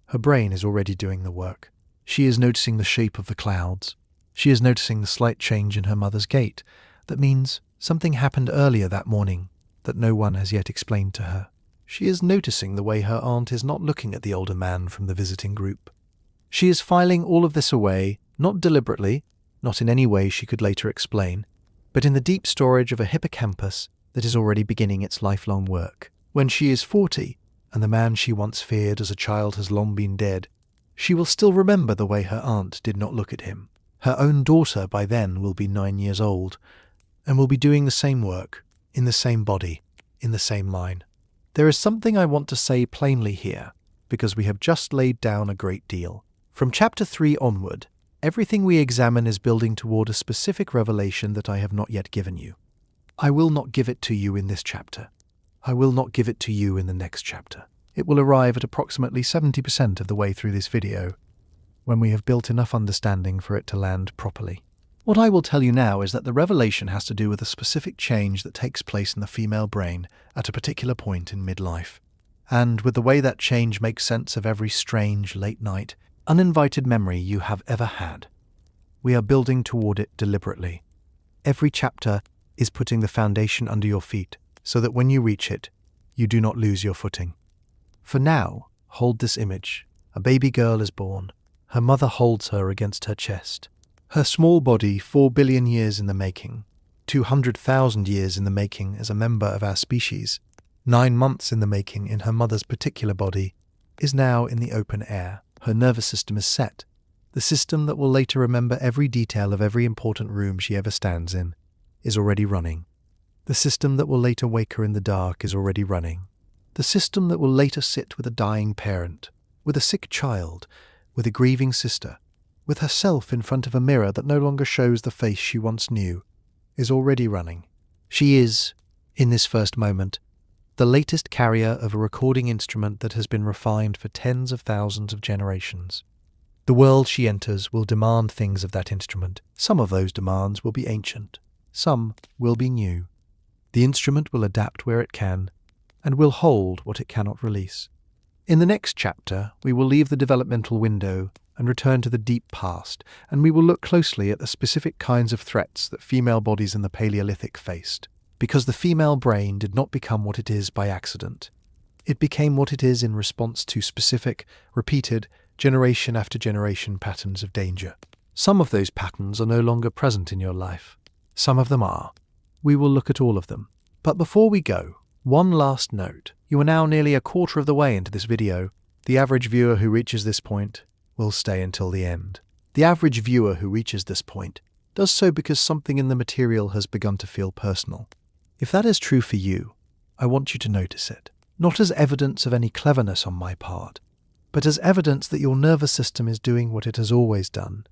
Her brain is already doing the work. She is noticing the shape of the clouds. She is noticing the slight change in her mother's gait. That means something happened earlier that morning that no one has yet explained to her. She is noticing the way her aunt is not looking at the older man from the visiting group. She is filing all of this away, not deliberately, not in any way she could later explain, but in the deep storage of a hippocampus that is already beginning its lifelong work. When she is 40, and the man she once feared as a child has long been dead, she will still remember the way her aunt did not look at him. Her own daughter by then will be 9 years old, and will be doing the same work, in the same body, in the same line. There is something I want to say plainly here, because we have just laid down a great deal. From chapter 3 onward, everything we examine is building toward a specific revelation that I have not yet given you. I will not give it to you in this chapter. I will not give it to you in the next chapter. It will arrive at approximately 70% of the way through this video, when we have built enough understanding for it to land properly. What I will tell you now is that the revelation has to do with a specific change that takes place in the female brain at a particular point in midlife, and with the way that change makes sense of every strange, late-night, uninvited memory you have ever had. We are building toward it deliberately. Every chapter is putting the foundation under your feet so that when you reach it, you do not lose your footing. For now, hold this image. A baby girl is born. Her mother holds her against her chest. Her small body, 4 billion years in the making, 200,000 years in the making as a member of our species, 9 months in the making in her mother's particular body, is now in the open air. Her nervous system is set. The system that will later remember every detail of every important room she ever stands in is already running. The system that will later wake her in the dark is already running. The system that will later sit with a dying parent, with a sick child, with a grieving sister, with herself in front of a mirror that no longer shows the face she once knew, is already running. She is, in this first moment, the latest carrier of a recording instrument that has been refined for tens of thousands of generations. The world she enters will demand things of that instrument. Some of those demands will be ancient. Some will be new. The instrument will adapt where it can, and will hold what it cannot release. In the next chapter, we will leave the developmental window and return to the deep past, and we will look closely at the specific kinds of threats that female bodies in the Paleolithic faced. Because the female brain did not become what it is by accident. It became what it is in response to specific, repeated, generation after generation patterns of danger. Some of those patterns are no longer present in your life. Some of them are. We will look at all of them. But before we go, one last note. You are now nearly a quarter of the way into this video. The average viewer who reaches this point will stay until the end. The average viewer who reaches this point does so because something in the material has begun to feel personal. If that is true for you, I want you to notice it, not as evidence of any cleverness on my part, but as evidence that your nervous system is doing what it has always done.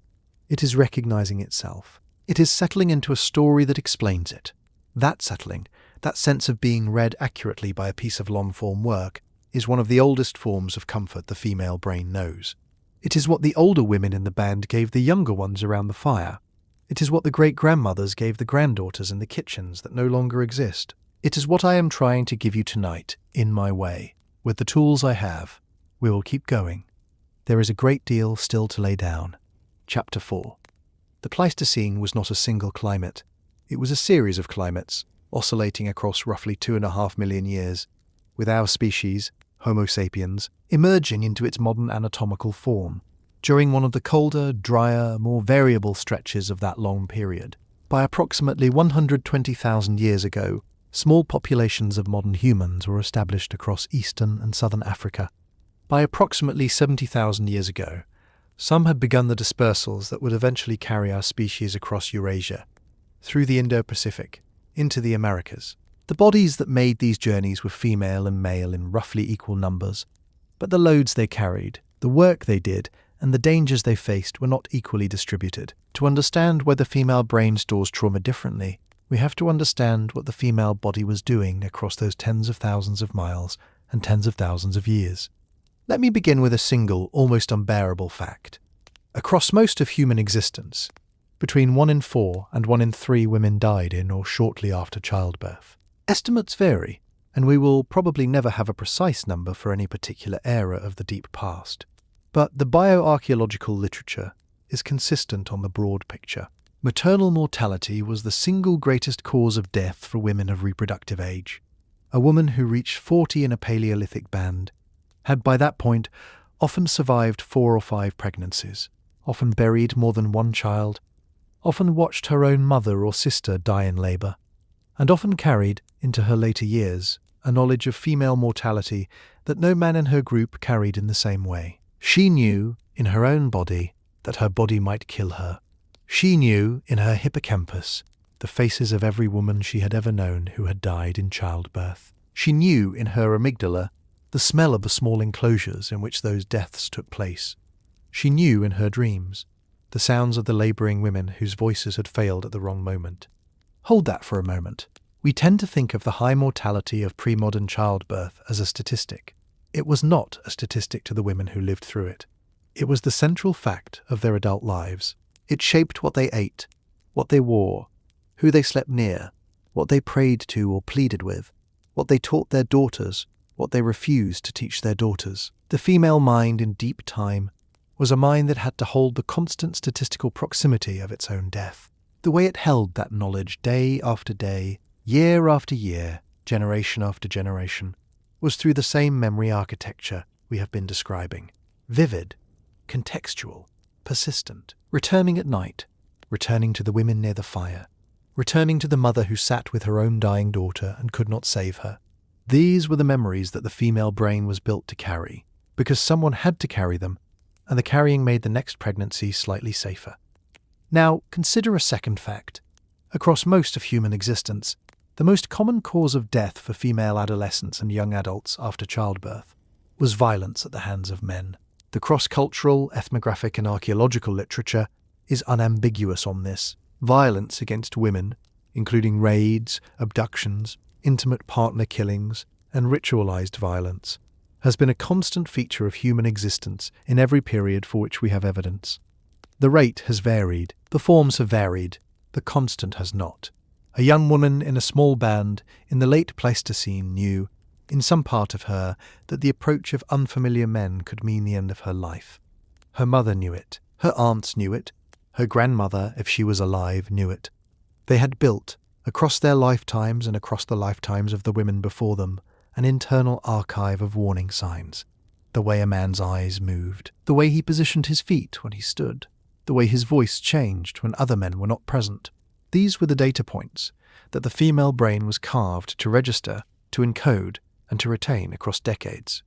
It is recognizing itself. It is settling into a story that explains it. That settling, that sense of being read accurately by a piece of long-form work, is one of the oldest forms of comfort the female brain knows. It is what the older women in the band gave the younger ones around the fire. It is what the great-grandmothers gave the granddaughters in the kitchens that no longer exist. It is what I am trying to give you tonight, in my way. With the tools I have, we will keep going. There is a great deal still to lay down. Chapter 4. The Pleistocene was not a single climate. It was a series of climates, oscillating across roughly 2.5 million years, with our species, Homo sapiens, emerging into its modern anatomical form during one of the colder, drier, more variable stretches of that long period. By approximately 120,000 years ago, small populations of modern humans were established across eastern and southern Africa. By approximately 70,000 years ago, some had begun the dispersals that would eventually carry our species across Eurasia, through the Indo-Pacific, into the Americas. The bodies that made these journeys were female and male in roughly equal numbers, but the loads they carried, the work they did, and the dangers they faced were not equally distributed. To understand why the female brain stores trauma differently, we have to understand what the female body was doing across those tens of thousands of miles and tens of thousands of years. Let me begin with a single, almost unbearable fact. Across most of human existence, between 1 in 4 and 1 in 3 women died in or shortly after childbirth. Estimates vary, and we will probably never have a precise number for any particular era of the deep past. But the bioarchaeological literature is consistent on the broad picture. Maternal mortality was the single greatest cause of death for women of reproductive age. A woman who reached 40 in a Paleolithic band had by that point often survived 4 or 5 pregnancies, often buried more than one child, often watched her own mother or sister die in labour, and often carried, into her later years, a knowledge of female mortality that no man in her group carried in the same way. She knew, in her own body, that her body might kill her. She knew, in her hippocampus, the faces of every woman she had ever known who had died in childbirth. She knew, in her amygdala, the smell of the small enclosures in which those deaths took place. She knew, in her dreams, the sounds of the labouring women whose voices had failed at the wrong moment. Hold that for a moment. We tend to think of the high mortality of pre-modern childbirth as a statistic. It was not a statistic to the women who lived through it. It was the central fact of their adult lives. It shaped what they ate, what they wore, who they slept near, what they prayed to or pleaded with, what they taught their daughters, what they refused to teach their daughters. The female mind in deep time was a mind that had to hold the constant statistical proximity of its own death. The way it held that knowledge day after day, year after year, generation after generation, was through the same memory architecture we have been describing. Vivid, contextual, persistent, returning at night, returning to the women near the fire, returning to the mother who sat with her own dying daughter and could not save her. These were the memories that the female brain was built to carry, because someone had to carry them, and the carrying made the next pregnancy slightly safer. Now, consider a second fact. Across most of human existence, the most common cause of death for female adolescents and young adults after childbirth was violence at the hands of men. The cross-cultural, ethnographic and archaeological literature is unambiguous on this. Violence against women, including raids, abductions, intimate partner killings, and ritualized violence, has been a constant feature of human existence in every period for which we have evidence. The rate has varied, the forms have varied, the constant has not. A young woman in a small band in the late Pleistocene knew, in some part of her, that the approach of unfamiliar men could mean the end of her life. Her mother knew it, her aunts knew it, her grandmother, if she was alive, knew it. They had built, across their lifetimes and across the lifetimes of the women before them, an internal archive of warning signs. The way a man's eyes moved, the way he positioned his feet when he stood, the way his voice changed when other men were not present. These were the data points that the female brain was carved to register, to encode, and to retain across decades.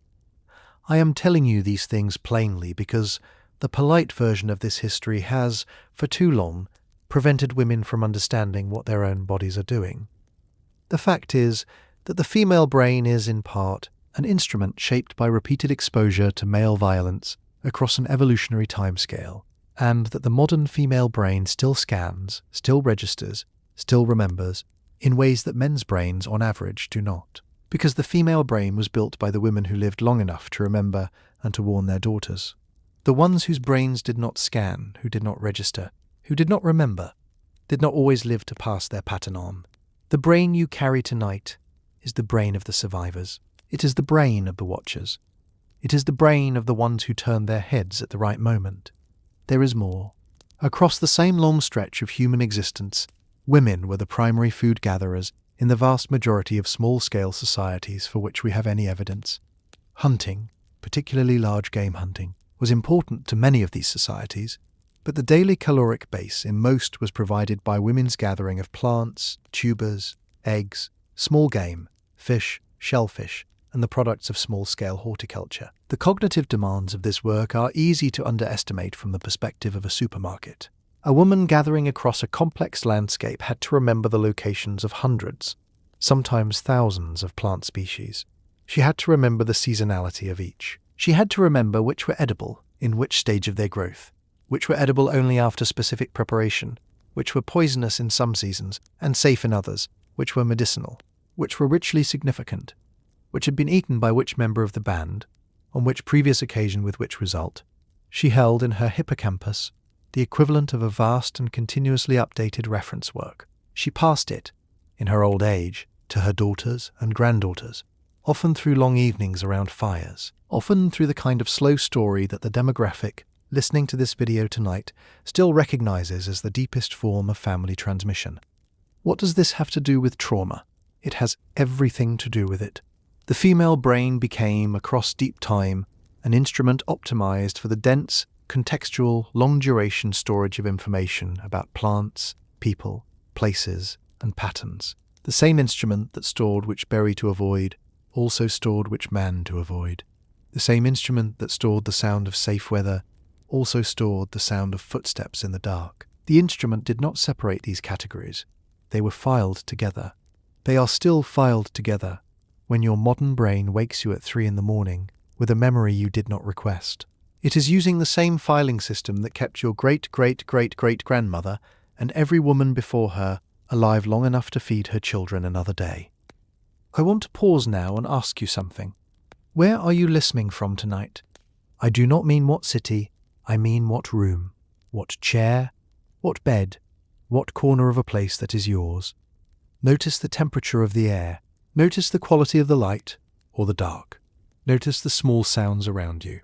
I am telling you these things plainly because the polite version of this history has, for too long, prevented women from understanding what their own bodies are doing. The fact is that the female brain is, in part, an instrument shaped by repeated exposure to male violence across an evolutionary timescale, and that the modern female brain still scans, still registers, still remembers, in ways that men's brains, on average, do not. Because the female brain was built by the women who lived long enough to remember and to warn their daughters. The ones whose brains did not scan, who did not register, who did not remember, did not always live to pass their pattern on. The brain you carry tonight is the brain of the survivors. It is the brain of the watchers. It is the brain of the ones who turned their heads at the right moment. There is more. Across the same long stretch of human existence, women were the primary food gatherers in the vast majority of small-scale societies for which we have any evidence. Hunting, particularly large game hunting, was important to many of these societies, but the daily caloric base in most was provided by women's gathering of plants, tubers, eggs, small game, fish, shellfish, and the products of small-scale horticulture. The cognitive demands of this work are easy to underestimate from the perspective of a supermarket. A woman gathering across a complex landscape had to remember the locations of hundreds, sometimes thousands of plant species. She had to remember the seasonality of each. She had to remember which were edible, in which stage of their growth, which were edible only after specific preparation, which were poisonous in some seasons and safe in others, which were medicinal, which were ritually significant, which had been eaten by which member of the band, on which previous occasion with which result. She held in her hippocampus the equivalent of a vast and continuously updated reference work. She passed it, in her old age, to her daughters and granddaughters, often through long evenings around fires, often through the kind of slow story that the demographic, listening to this video tonight, still recognizes as the deepest form of family transmission. What does this have to do with trauma? It has everything to do with it. The female brain became, across deep time, an instrument optimized for the dense, contextual, long-duration storage of information about plants, people, places, and patterns. The same instrument that stored which berry to avoid also stored which man to avoid. The same instrument that stored the sound of safe weather also stored the sound of footsteps in the dark. The instrument did not separate these categories. They were filed together. They are still filed together when your modern brain wakes you at 3 a.m. with a memory you did not request. It is using the same filing system that kept your great-great-great-great-grandmother and every woman before her alive long enough to feed her children another day. I want to pause now and ask you something. Where are you listening from tonight? I do not mean what city, I mean what room, what chair, what bed, what corner of a place that is yours. Notice the temperature of the air. Notice the quality of the light or the dark. Notice the small sounds around you.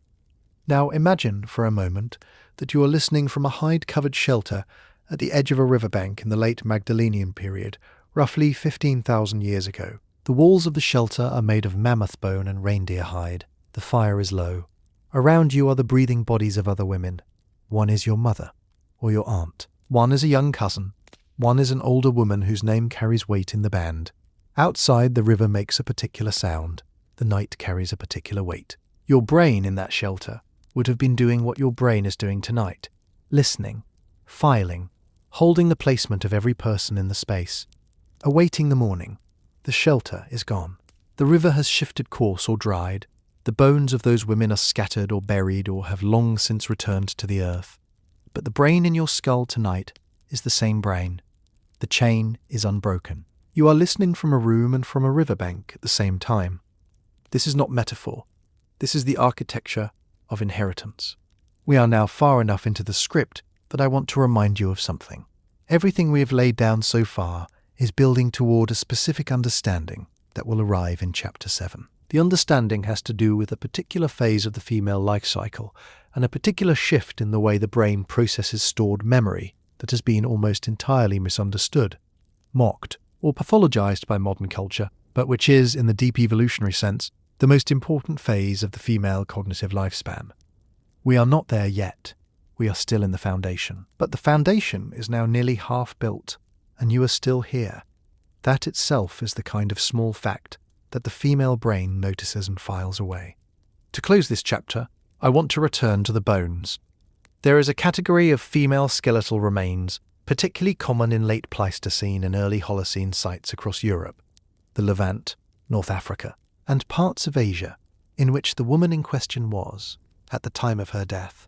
Now imagine for a moment that you are listening from a hide-covered shelter at the edge of a riverbank in the late Magdalenian period, roughly 15,000 years ago. The walls of the shelter are made of mammoth bone and reindeer hide. The fire is low. Around you are the breathing bodies of other women. One is your mother or your aunt. One is a young cousin. One is an older woman whose name carries weight in the band. Outside, the river makes a particular sound. The night carries a particular weight. Your brain in that shelter would have been doing what your brain is doing tonight. Listening, filing, holding the placement of every person in the space. Awaiting the morning. The shelter is gone. The river has shifted course or dried. The bones of those women are scattered or buried or have long since returned to the earth. But the brain in your skull tonight is the same brain. The chain is unbroken. You are listening from a room and from a riverbank at the same time. This is not metaphor. This is the architecture of inheritance. We are now far enough into the script that I want to remind you of something. Everything we have laid down so far is building toward a specific understanding that will arrive in Chapter 7. The understanding has to do with a particular phase of the female life cycle and a particular shift in the way the brain processes stored memory that has been almost entirely misunderstood, mocked, or pathologized by modern culture, but which is, in the deep evolutionary sense, the most important phase of the female cognitive lifespan. We are not there yet. We are still in the foundation. But the foundation is now nearly half built, and you are still here. That itself is the kind of small fact that the female brain notices and files away. To close this chapter, I want to return to the bones. There is a category of female skeletal remains, particularly common in late Pleistocene and early Holocene sites across Europe, the Levant, North Africa, and parts of Asia, in which the woman in question was, at the time of her death,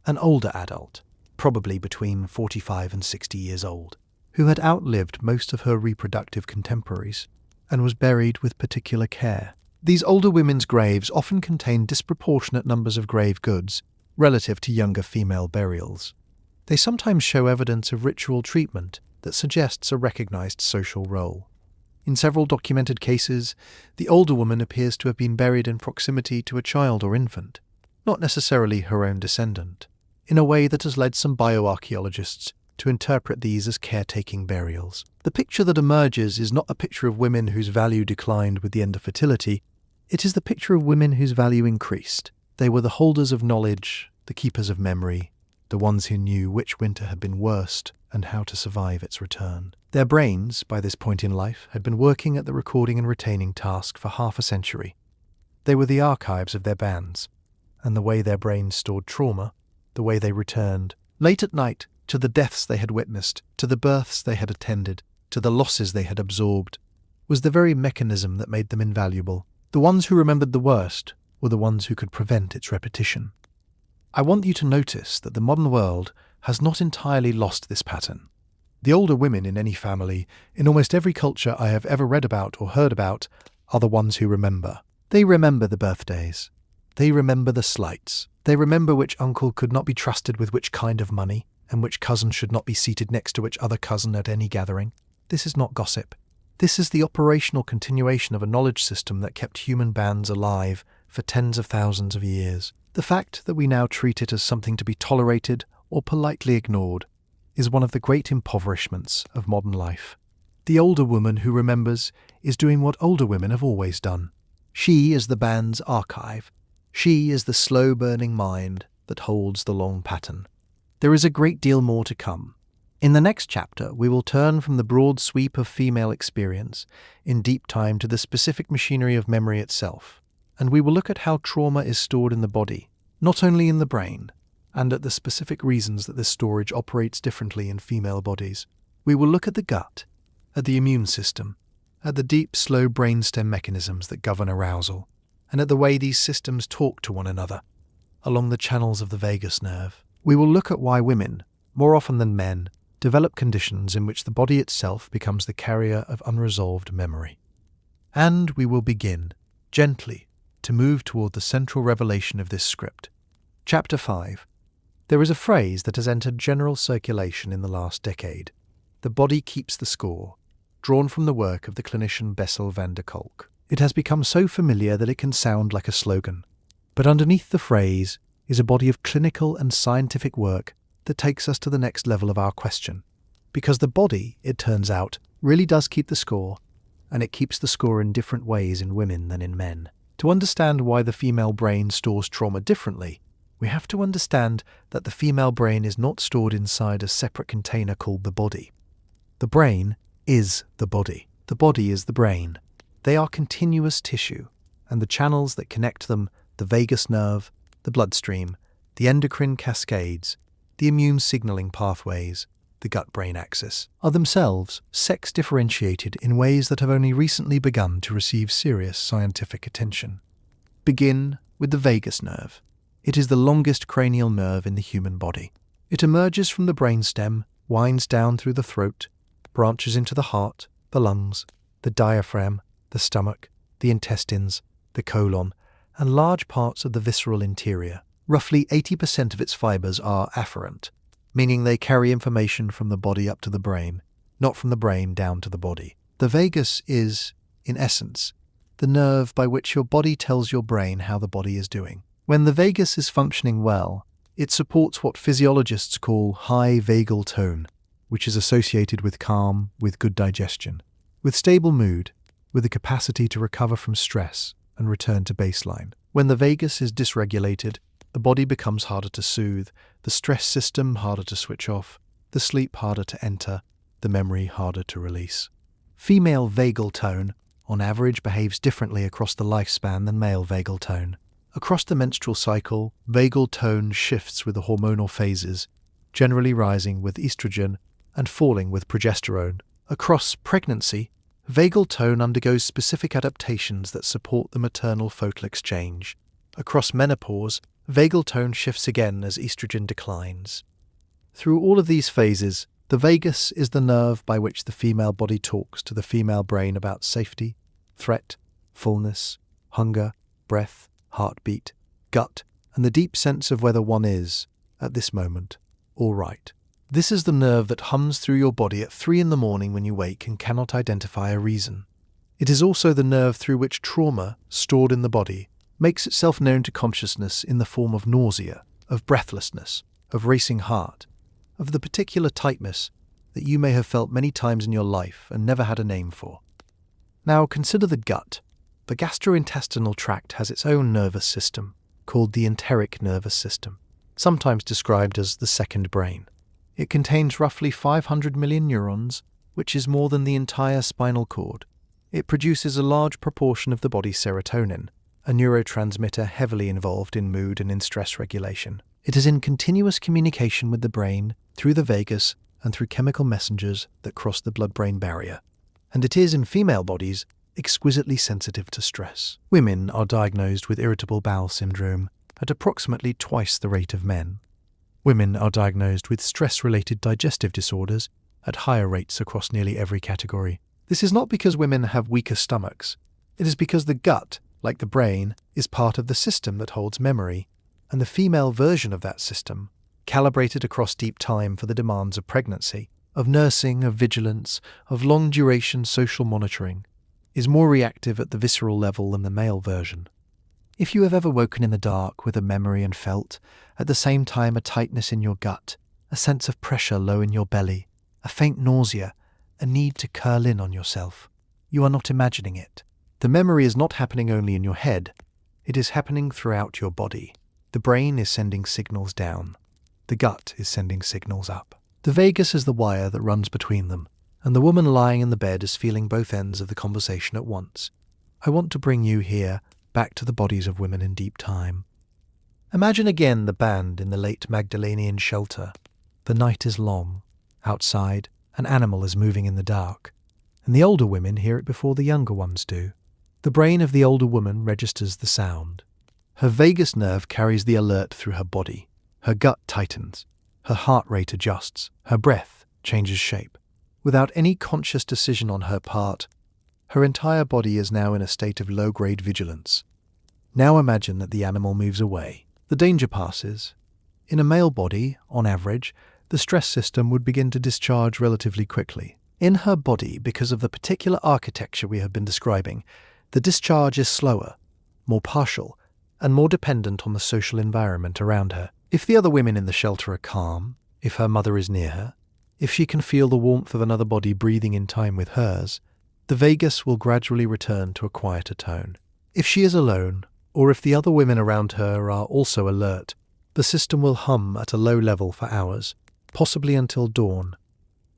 an older adult, probably between 45 and 60 years old, who had outlived most of her reproductive contemporaries and was buried with particular care. These older women's graves often contain disproportionate numbers of grave goods, relative to younger female burials. They sometimes show evidence of ritual treatment that suggests a recognized social role. In several documented cases, the older woman appears to have been buried in proximity to a child or infant, not necessarily her own descendant, in a way that has led some bioarchaeologists to interpret these as caretaking burials. The picture that emerges is not a picture of women whose value declined with the end of fertility. It is the picture of women whose value increased. They were the holders of knowledge, the keepers of memory, the ones who knew which winter had been worst and how to survive its return. Their brains, by this point in life, had been working at the recording and retaining task for half a century. They were the archives of their bands, and the way their brains stored trauma, the way they returned, late at night, to the deaths they had witnessed, to the births they had attended, to the losses they had absorbed, was the very mechanism that made them invaluable. The ones who remembered the worst were the ones who could prevent its repetition. I want you to notice that the modern world has not entirely lost this pattern. The older women in any family, in almost every culture I have ever read about or heard about, are the ones who remember. They remember the birthdays. They remember the slights. They remember which uncle could not be trusted with which kind of money, and which cousin should not be seated next to which other cousin at any gathering. This is not gossip. This is the operational continuation of a knowledge system that kept human bands alive for tens of thousands of years. The fact that we now treat it as something to be tolerated or politely ignored is one of the great impoverishments of modern life. The older woman who remembers is doing what older women have always done. She is the band's archive. She is the slow-burning mind that holds the long pattern. There is a great deal more to come. In the next chapter, we will turn from the broad sweep of female experience in deep time to the specific machinery of memory itself, and we will look at how trauma is stored in the body, not only in the brain, and at the specific reasons that this storage operates differently in female bodies. We will look at the gut, at the immune system, at the deep, slow brainstem mechanisms that govern arousal, and at the way these systems talk to one another, along the channels of the vagus nerve. We will look at why women, more often than men, develop conditions in which the body itself becomes the carrier of unresolved memory. And we will begin, gently, to move toward the central revelation of this script. Chapter 5. There is a phrase that has entered general circulation in the last decade. The body keeps the score, drawn from the work of the clinician Bessel van der Kolk. It has become so familiar that it can sound like a slogan. But underneath the phrase is a body of clinical and scientific work that takes us to the next level of our question. Because the body, it turns out, really does keep the score, and it keeps the score in different ways in women than in men. To understand why the female brain stores trauma differently, we have to understand that the female brain is not stored inside a separate container called the body. The brain is the body. The body is the brain. They are continuous tissue, and the channels that connect them, the vagus nerve, the bloodstream, the endocrine cascades, the immune signaling pathways, the gut-brain axis, are themselves sex-differentiated in ways that have only recently begun to receive serious scientific attention. Begin with the vagus nerve. It is the longest cranial nerve in the human body. It emerges from the brainstem, winds down through the throat, branches into the heart, the lungs, the diaphragm, the stomach, the intestines, the colon, and large parts of the visceral interior. Roughly 80% of its fibers are afferent, meaning they carry information from the body up to the brain, not from the brain down to the body. The vagus is, in essence, the nerve by which your body tells your brain how the body is doing. When the vagus is functioning well, it supports what physiologists call high vagal tone, which is associated with calm, with good digestion, with stable mood, with the capacity to recover from stress and return to baseline. When the vagus is dysregulated, the body becomes harder to soothe, the stress system harder to switch off, the sleep harder to enter, the memory harder to release. Female vagal tone, on average, behaves differently across the lifespan than male vagal tone. Across the menstrual cycle, vagal tone shifts with the hormonal phases, generally rising with estrogen and falling with progesterone. Across pregnancy, vagal tone undergoes specific adaptations that support the maternal-fetal exchange. Across menopause, vagal tone shifts again as estrogen declines. Through all of these phases, the vagus is the nerve by which the female body talks to the female brain about safety, threat, fullness, hunger, breath, heartbeat, gut, and the deep sense of whether one is, at this moment, all right. This is the nerve that hums through your body at 3 in the morning when you wake and cannot identify a reason. It is also the nerve through which trauma, stored in the body, makes itself known to consciousness in the form of nausea, of breathlessness, of racing heart, of the particular tightness that you may have felt many times in your life and never had a name for. Now consider the gut. The gastrointestinal tract has its own nervous system, called the enteric nervous system, sometimes described as the second brain. It contains roughly 500 million neurons, which is more than the entire spinal cord. It produces a large proportion of the body's serotonin, a neurotransmitter heavily involved in mood and in stress regulation. It is in continuous communication with the brain through the vagus and through chemical messengers that cross the blood-brain barrier. And it is, in female bodies, exquisitely sensitive to stress. Women are diagnosed with irritable bowel syndrome at approximately twice the rate of men. Women are diagnosed with stress-related digestive disorders at higher rates across nearly every category. This is not because women have weaker stomachs. It is because the gut, like the brain, is part of the system that holds memory, and the female version of that system, calibrated across deep time for the demands of pregnancy, of nursing, of vigilance, of long-duration social monitoring, is more reactive at the visceral level than the male version. If you have ever woken in the dark with a memory and felt, at the same time, a tightness in your gut, a sense of pressure low in your belly, a faint nausea, a need to curl in on yourself, you are not imagining it. The memory is not happening only in your head, it is happening throughout your body. The brain is sending signals down. The gut is sending signals up. The vagus is the wire that runs between them, and the woman lying in the bed is feeling both ends of the conversation at once. I want to bring you here back to the bodies of women in deep time. Imagine again the band in the late Magdalenian shelter. The night is long. Outside, an animal is moving in the dark, and the older women hear it before the younger ones do. The brain of the older woman registers the sound. Her vagus nerve carries the alert through her body. Her gut tightens. Her heart rate adjusts. Her breath changes shape. Without any conscious decision on her part, her entire body is now in a state of low-grade vigilance. Now imagine that the animal moves away. The danger passes. In a male body, on average, the stress system would begin to discharge relatively quickly. In her body, because of the particular architecture we have been describing, the discharge is slower, more partial, and more dependent on the social environment around her. If the other women in the shelter are calm, if her mother is near her, if she can feel the warmth of another body breathing in time with hers, the vagus will gradually return to a quieter tone. If she is alone, or if the other women around her are also alert, the system will hum at a low level for hours, possibly until dawn.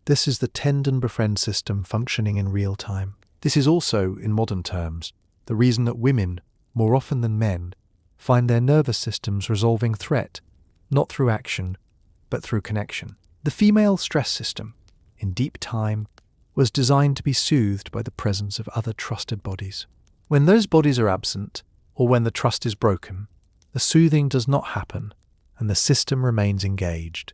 This is the tend and befriend system functioning in real time. This is also, in modern terms, the reason that women, more often than men, find their nervous systems resolving threat, not through action, but through connection. The female stress system, in deep time, was designed to be soothed by the presence of other trusted bodies. When those bodies are absent, or when the trust is broken, the soothing does not happen, and the system remains engaged.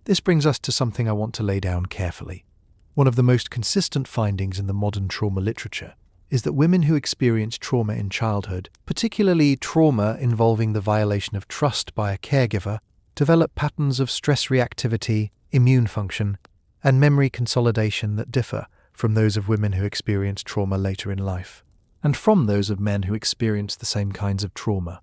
This brings us to something I want to lay down carefully. One of the most consistent findings in the modern trauma literature is that women who experience trauma in childhood, particularly trauma involving the violation of trust by a caregiver, develop patterns of stress reactivity, immune function, and memory consolidation that differ from those of women who experience trauma later in life, and from those of men who experience the same kinds of trauma.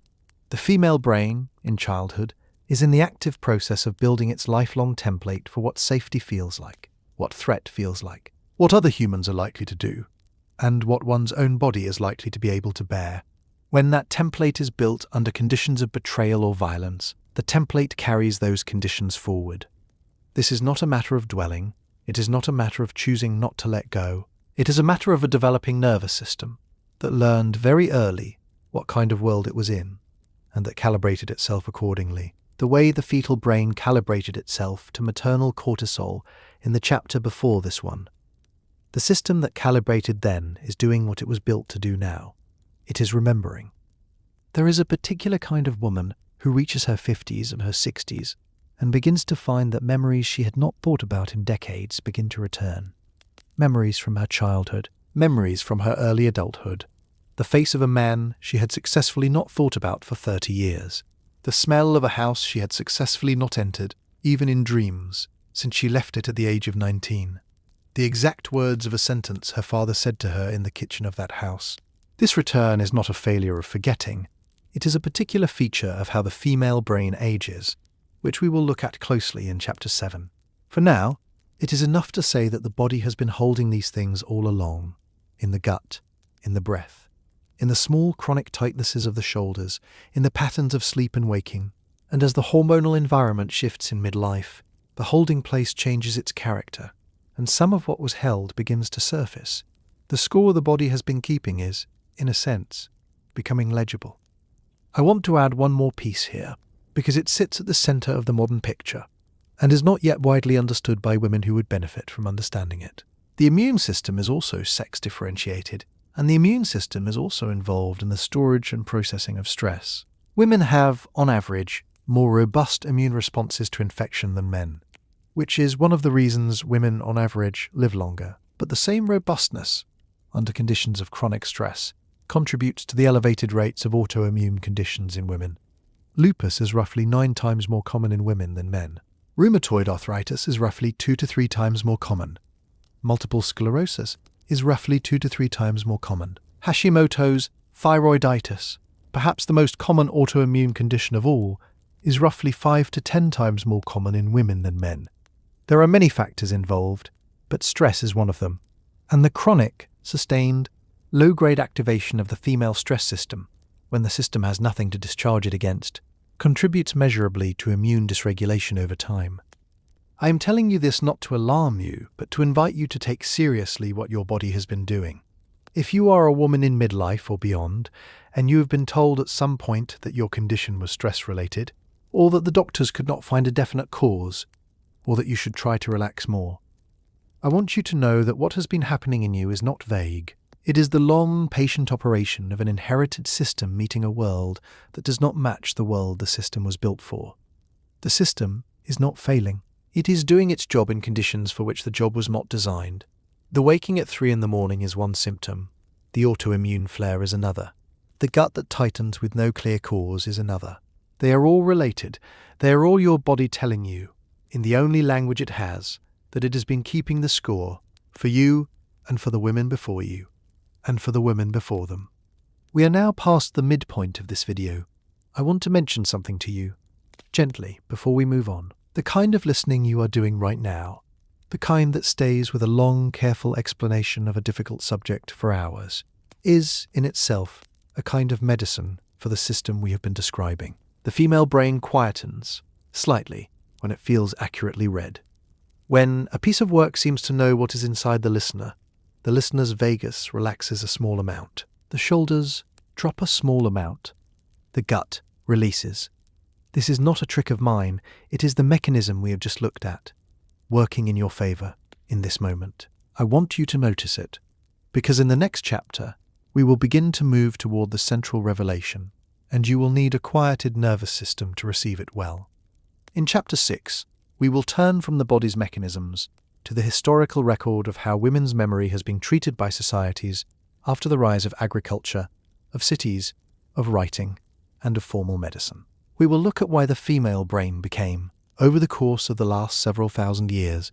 The female brain, in childhood, is in the active process of building its lifelong template for what safety feels like, what threat feels like, what other humans are likely to do, and what one's own body is likely to be able to bear. When that template is built under conditions of betrayal or violence, the template carries those conditions forward. This is not a matter of dwelling. It is not a matter of choosing not to let go. It is a matter of a developing nervous system that learned very early what kind of world it was in, and that calibrated itself accordingly, the way the fetal brain calibrated itself to maternal cortisol in the chapter before this one. The system that calibrated then is doing what it was built to do now. It is remembering. There is a particular kind of woman who reaches her 50s and her 60s and begins to find that memories she had not thought about in decades begin to return. Memories from her childhood, memories from her early adulthood, the face of a man she had successfully not thought about for 30 years. The smell of a house she had successfully not entered, even in dreams, since she left it at the age of 19. The exact words of a sentence her father said to her in the kitchen of that house. This return is not a failure of forgetting. It is a particular feature of how the female brain ages, which we will look at closely in Chapter 7. For now, it is enough to say that the body has been holding these things all along, in the gut, in the breath, in the small chronic tightnesses of the shoulders, in the patterns of sleep and waking, and as the hormonal environment shifts in midlife, the holding place changes its character, and some of what was held begins to surface. The score the body has been keeping is, in a sense, becoming legible. I want to add one more piece here, because it sits at the centre of the modern picture, and is not yet widely understood by women who would benefit from understanding it. The immune system is also sex-differentiated, and the immune system is also involved in the storage and processing of stress. Women have, on average, more robust immune responses to infection than men, which is one of the reasons women, on average, live longer. But the same robustness, under conditions of chronic stress, contributes to the elevated rates of autoimmune conditions in women. Lupus is roughly 9 times more common in women than men. Rheumatoid arthritis is roughly 2 to 3 times more common. Multiple sclerosis is roughly 2 to 3 times more common. Hashimoto's thyroiditis, perhaps the most common autoimmune condition of all, is roughly 5 to 10 times more common in women than men. There are many factors involved, but stress is one of them. And the chronic, sustained, low-grade activation of the female stress system, when the system has nothing to discharge it against, contributes measurably to immune dysregulation over time. I am telling you this not to alarm you, but to invite you to take seriously what your body has been doing. If you are a woman in midlife or beyond, and you have been told at some point that your condition was stress-related, or that the doctors could not find a definite cause, or that you should try to relax more, I want you to know that what has been happening in you is not vague. It is the long, patient operation of an inherited system meeting a world that does not match the world the system was built for. The system is not failing. It is doing its job in conditions for which the job was not designed. The waking at 3 a.m. is one symptom. The autoimmune flare is another. The gut that tightens with no clear cause is another. They are all related. They are all your body telling you, in the only language it has, that it has been keeping the score for you and for the women before you, and for the women before them. We are now past the midpoint of this video. I want to mention something to you, gently, before we move on. The kind of listening you are doing right now, the kind that stays with a long, careful explanation of a difficult subject for hours, is, in itself, a kind of medicine for the system we have been describing. The female brain quietens, slightly, when it feels accurately read. When a piece of work seems to know what is inside the listener's vagus relaxes a small amount. The shoulders drop a small amount. The gut releases. This is not a trick of mine, it is the mechanism we have just looked at, working in your favour in this moment. I want you to notice it, because in the next chapter, we will begin to move toward the central revelation, and you will need a quieted nervous system to receive it well. In Chapter 6, we will turn from the body's mechanisms to the historical record of how women's memory has been treated by societies after the rise of agriculture, of cities, of writing, and of formal medicine. We will look at why the female brain became, over the course of the last several thousand years,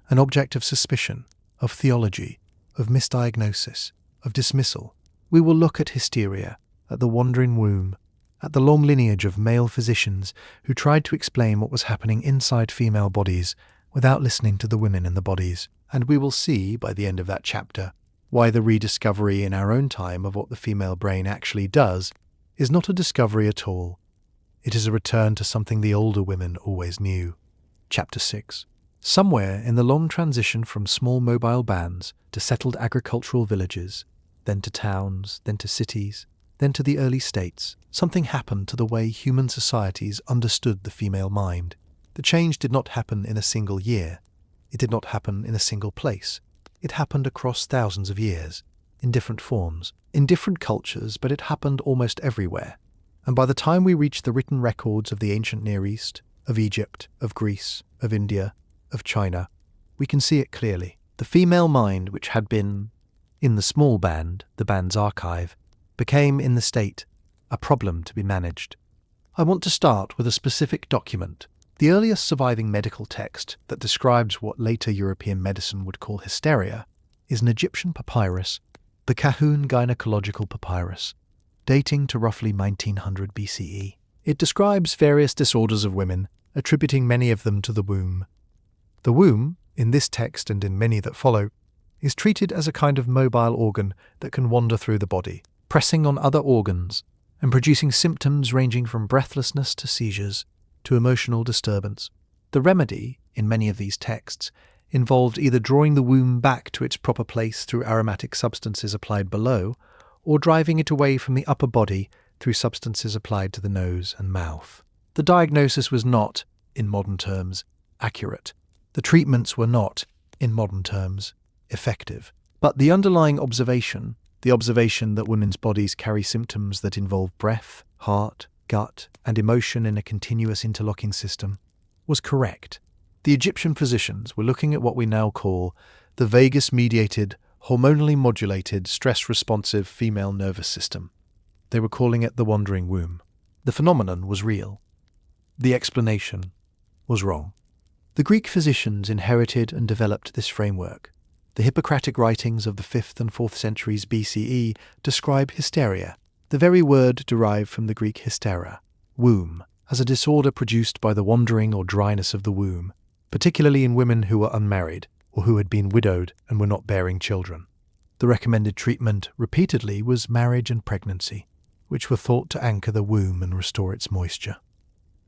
an object of suspicion, of theology, of misdiagnosis, of dismissal. We will look at hysteria, at the wandering womb, at the long lineage of male physicians who tried to explain what was happening inside female bodies without listening to the women in the bodies. And we will see, by the end of that chapter, why the rediscovery in our own time of what the female brain actually does is not a discovery at all. It is a return to something the older women always knew. Chapter 6. Somewhere in the long transition from small mobile bands to settled agricultural villages, then to towns, then to cities, then to the early states, something happened to the way human societies understood the female mind. The change did not happen in a single year. It did not happen in a single place. It happened across thousands of years, in different forms, in different cultures, but it happened almost everywhere. And by the time we reach the written records of the ancient Near East, of Egypt, of Greece, of India, of China, we can see it clearly. The female mind, which had been, in the small band, the band's archive, became, in the state, a problem to be managed. I want to start with a specific document. The earliest surviving medical text that describes what later European medicine would call hysteria is an Egyptian papyrus, the Kahun Gynecological Papyrus, dating to roughly 1900 BCE. It describes various disorders of women, attributing many of them to the womb. The womb, in this text and in many that follow, is treated as a kind of mobile organ that can wander through the body, pressing on other organs and producing symptoms ranging from breathlessness to seizures to emotional disturbance. The remedy, in many of these texts, involved either drawing the womb back to its proper place through aromatic substances applied below, or driving it away from the upper body through substances applied to the nose and mouth. The diagnosis was not, in modern terms, accurate. The treatments were not, in modern terms, effective. But the underlying observation, the observation that women's bodies carry symptoms that involve breath, heart, gut, and emotion in a continuous interlocking system, was correct. The Egyptian physicians were looking at what we now call the vagus-mediated, hormonally modulated, stress-responsive female nervous system. They were calling it the wandering womb. The phenomenon was real. The explanation was wrong. The Greek physicians inherited and developed this framework. The Hippocratic writings of the 5th and 4th centuries BCE describe hysteria, the very word derived from the Greek hystera, womb, as a disorder produced by the wandering or dryness of the womb, particularly in women who were unmarried or who had been widowed and were not bearing children. The recommended treatment repeatedly was marriage and pregnancy, which were thought to anchor the womb and restore its moisture.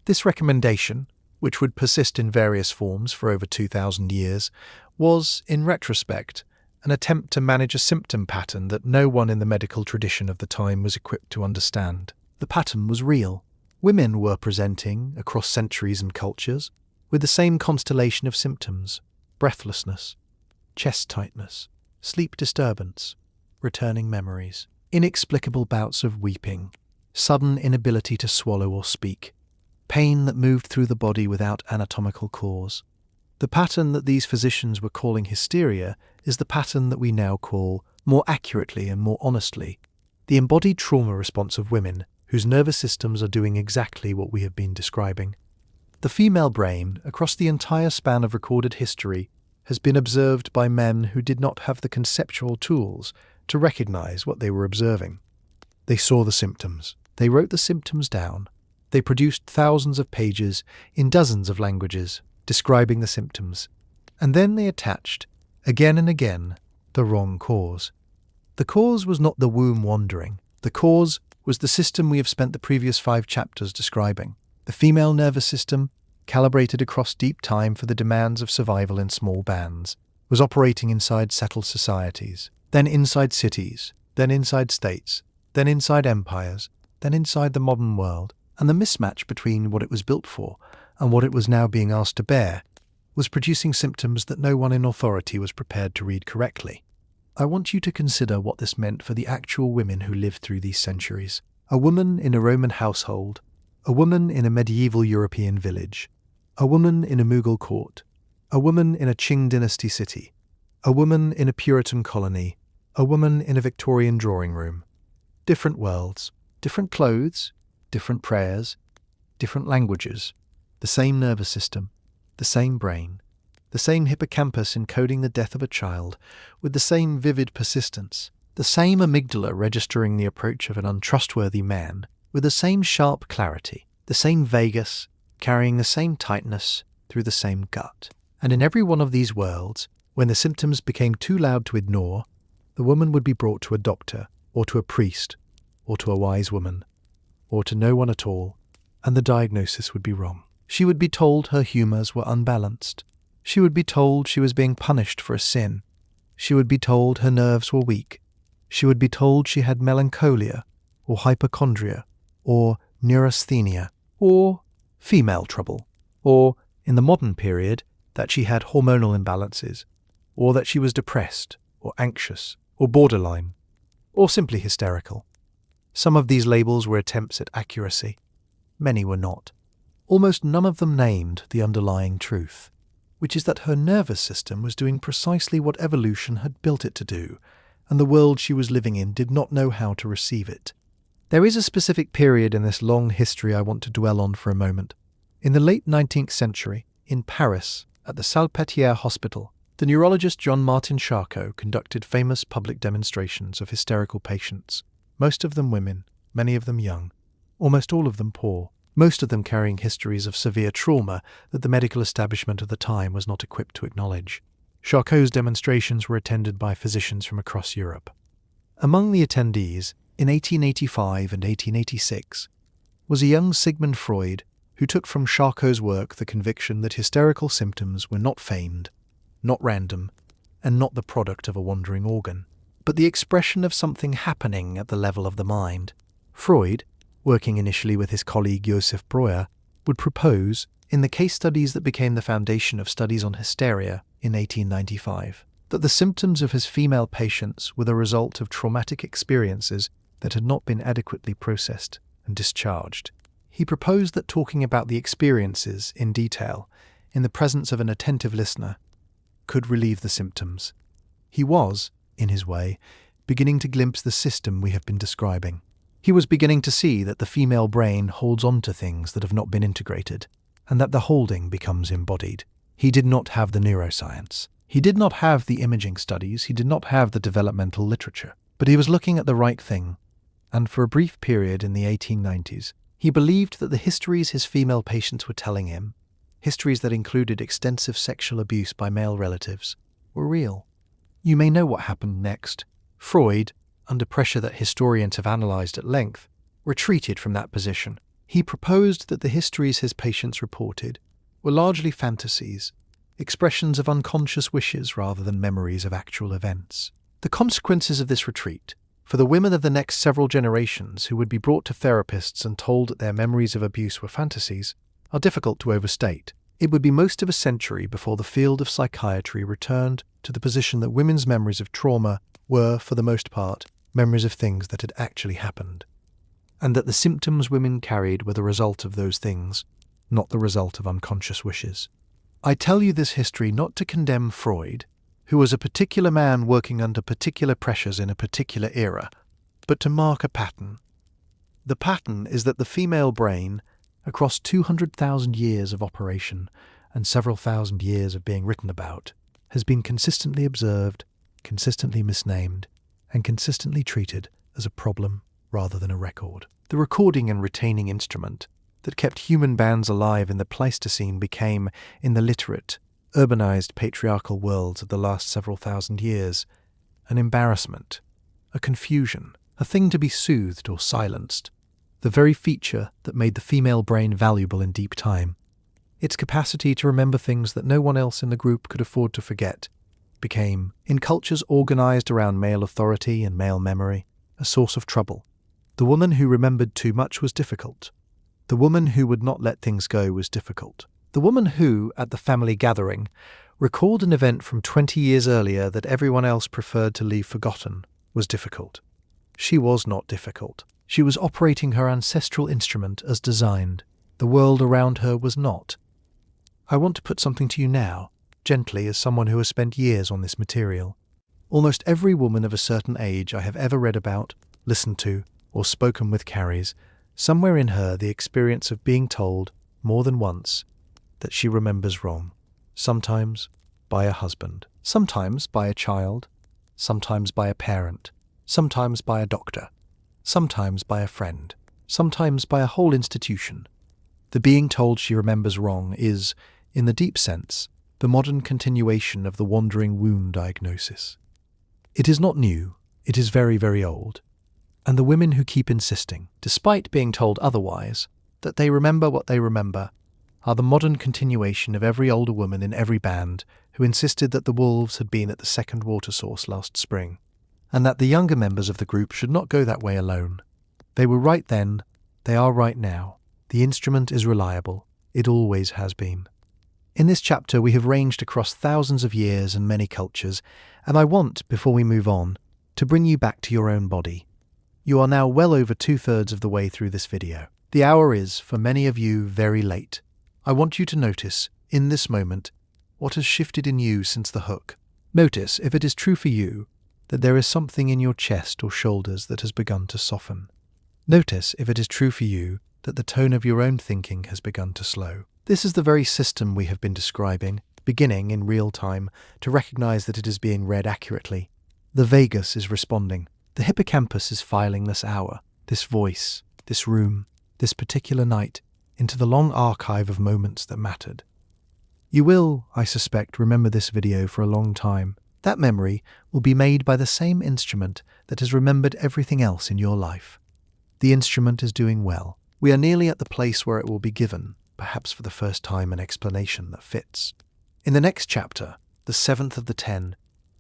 This recommendation, which would persist in various forms for over 2,000 years, was, in retrospect, an attempt to manage a symptom pattern that no one in the medical tradition of the time was equipped to understand. The pattern was real. Women were presenting, across centuries and cultures, with the same constellation of symptoms: breathlessness, chest tightness, sleep disturbance, returning memories, inexplicable bouts of weeping, sudden inability to swallow or speak, pain that moved through the body without anatomical cause. The pattern that these physicians were calling hysteria is the pattern that we now call, more accurately and more honestly, the embodied trauma response of women whose nervous systems are doing exactly what we have been describing. The female brain, across the entire span of recorded history, has been observed by men who did not have the conceptual tools to recognize what they were observing. They saw the symptoms. They wrote the symptoms down. They produced thousands of pages in dozens of languages describing the symptoms, and then they attached, again and again, the wrong cause. The cause was not the womb wandering. The cause was the system we have spent the previous 5 chapters describing. The female nervous system, calibrated across deep time for the demands of survival in small bands, was operating inside settled societies, then inside cities, then inside states, then inside empires, then inside the modern world, and the mismatch between what it was built for and what it was now being asked to bear was producing symptoms that no one in authority was prepared to read correctly. I want you to consider what this meant for the actual women who lived through these centuries. A woman in a Roman household, a woman in a medieval European village, a woman in a Mughal court, a woman in a Qing dynasty city, a woman in a Puritan colony, a woman in a Victorian drawing room. Different worlds, different clothes, different prayers, different languages, the same nervous system, the same brain, the same hippocampus encoding the death of a child, with the same vivid persistence, the same amygdala registering the approach of an untrustworthy man, with the same sharp clarity, the same vagus, carrying the same tightness through the same gut. And in every one of these worlds, when the symptoms became too loud to ignore, the woman would be brought to a doctor, or to a priest, or to a wise woman, or to no one at all, and the diagnosis would be wrong. She would be told her humours were unbalanced. She would be told she was being punished for a sin. She would be told her nerves were weak. She would be told she had melancholia, or hypochondria, or neurasthenia, or female trouble, or, in the modern period, that she had hormonal imbalances, or that she was depressed, or anxious, or borderline, or simply hysterical. Some of these labels were attempts at accuracy. Many were not. Almost none of them named the underlying truth, which is that her nervous system was doing precisely what evolution had built it to do, and the world she was living in did not know how to receive it. There is a specific period in this long history I want to dwell on for a moment. In the late 19th century, in Paris, at the Salpêtrière Hospital, the neurologist Jean-Martin Charcot conducted famous public demonstrations of hysterical patients, most of them women, many of them young, almost all of them poor, most of them carrying histories of severe trauma that the medical establishment of the time was not equipped to acknowledge. Charcot's demonstrations were attended by physicians from across Europe. Among the attendees, in 1885 and 1886, was a young Sigmund Freud who took from Charcot's work the conviction that hysterical symptoms were not feigned, not random, and not the product of a wandering organ, but the expression of something happening at the level of the mind. Freud, working initially with his colleague Joseph Breuer, would propose, in the case studies that became the foundation of studies on hysteria in 1895, that the symptoms of his female patients were the result of traumatic experiences that had not been adequately processed and discharged. He proposed that talking about the experiences in detail, in the presence of an attentive listener, could relieve the symptoms. He was, in his way, beginning to glimpse the system we have been describing. He was beginning to see that the female brain holds on to things that have not been integrated, and that the holding becomes embodied. He did not have the neuroscience. He did not have the imaging studies. He did not have the developmental literature. But he was looking at the right thing, and for a brief period in the 1890s, he believed that the histories his female patients were telling him, histories that included extensive sexual abuse by male relatives, were real. You may know what happened next. Freud, under pressure that historians have analysed at length, retreated from that position. He proposed that the histories his patients reported were largely fantasies, expressions of unconscious wishes rather than memories of actual events. The consequences of this retreat, for the women of the next several generations who would be brought to therapists and told that their memories of abuse were fantasies, are difficult to overstate. It would be most of a century before the field of psychiatry returned to the position that women's memories of trauma were, for the most part, memories of things that had actually happened, and that the symptoms women carried were the result of those things, not the result of unconscious wishes. I tell you this history not to condemn Freud, who was a particular man working under particular pressures in a particular era, but to mark a pattern. The pattern is that the female brain, across 200,000 years of operation and several thousand years of being written about, has been consistently observed, consistently misnamed, and consistently treated as a problem rather than a record. The recording and retaining instrument that kept human bands alive in the Pleistocene became, in the literate, urbanized patriarchal worlds of the last several thousand years, an embarrassment, a confusion, a thing to be soothed or silenced, the very feature that made the female brain valuable in deep time. Its capacity to remember things that no one else in the group could afford to forget became, in cultures organized around male authority and male memory, a source of trouble. The woman who remembered too much was difficult. The woman who would not let things go was difficult. The woman who, at the family gathering, recalled an event from 20 years earlier that everyone else preferred to leave forgotten was difficult. She was not difficult. She was operating her ancestral instrument as designed. The world around her was not. I want to put something to you now, gently, as someone who has spent years on this material. Almost every woman of a certain age I have ever read about, listened to, or spoken with carries, somewhere in her, the experience of being told, more than once, that she remembers wrong. Sometimes by a husband, sometimes by a child, sometimes by a parent, sometimes by a doctor, sometimes by a friend, sometimes by a whole institution. The being told she remembers wrong is, in the deep sense, the modern continuation of the wandering wound diagnosis. It is not new, it is very, very old. And the women who keep insisting, despite being told otherwise, that they remember what they remember, are the modern continuation of every older woman in every band who insisted that the wolves had been at the second water source last spring, and that the younger members of the group should not go that way alone. They were right then, they are right now. The instrument is reliable. It always has been. In this chapter we have ranged across thousands of years and many cultures, and I want, before we move on, to bring you back to your own body. You are now well over 2/3 of the way through this video. The hour is, for many of you, very late. I want you to notice, in this moment, what has shifted in you since the hook. Notice, if it is true for you, that there is something in your chest or shoulders that has begun to soften. Notice, if it is true for you, that the tone of your own thinking has begun to slow. This is the very system we have been describing, beginning in real time to recognize that it is being read accurately. The vagus is responding. The hippocampus is filing this hour, this voice, this room, this particular night, into the long archive of moments that mattered. You will, I suspect, remember this video for a long time. That memory will be made by the same instrument that has remembered everything else in your life. The instrument is doing well. We are nearly at the place where it will be given, perhaps for the first time, an explanation that fits. In the next chapter, the 7th of the 10,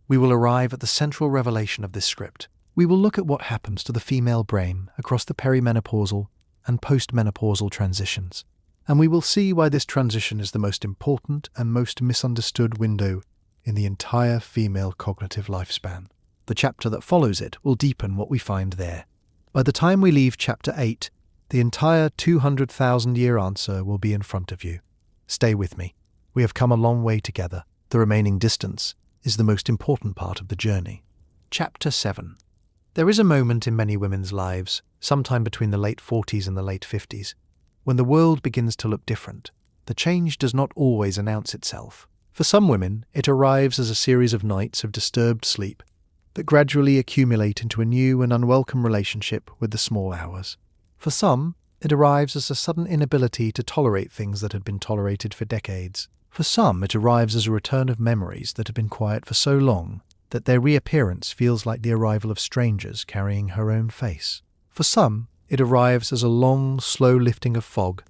we will arrive at the central revelation of this script. We will look at what happens to the female brain across the perimenopausal and postmenopausal transitions, and we will see why this transition is the most important and most misunderstood window in the entire female cognitive lifespan. The chapter that follows it will deepen what we find there. By the time we leave chapter 8, the entire 200,000-year answer will be in front of you. Stay with me. We have come a long way together. The remaining distance is the most important part of the journey. Chapter 7. There is a moment in many women's lives, sometime between the late 40s and the late 50s, when the world begins to look different. The change does not always announce itself. For some women, it arrives as a series of nights of disturbed sleep that gradually accumulate into a new and unwelcome relationship with the small hours. For some, it arrives as a sudden inability to tolerate things that had been tolerated for decades. For some, it arrives as a return of memories that had been quiet for so long that their reappearance feels like the arrival of strangers carrying her own face. For some, it arrives as a long, slow lifting of fog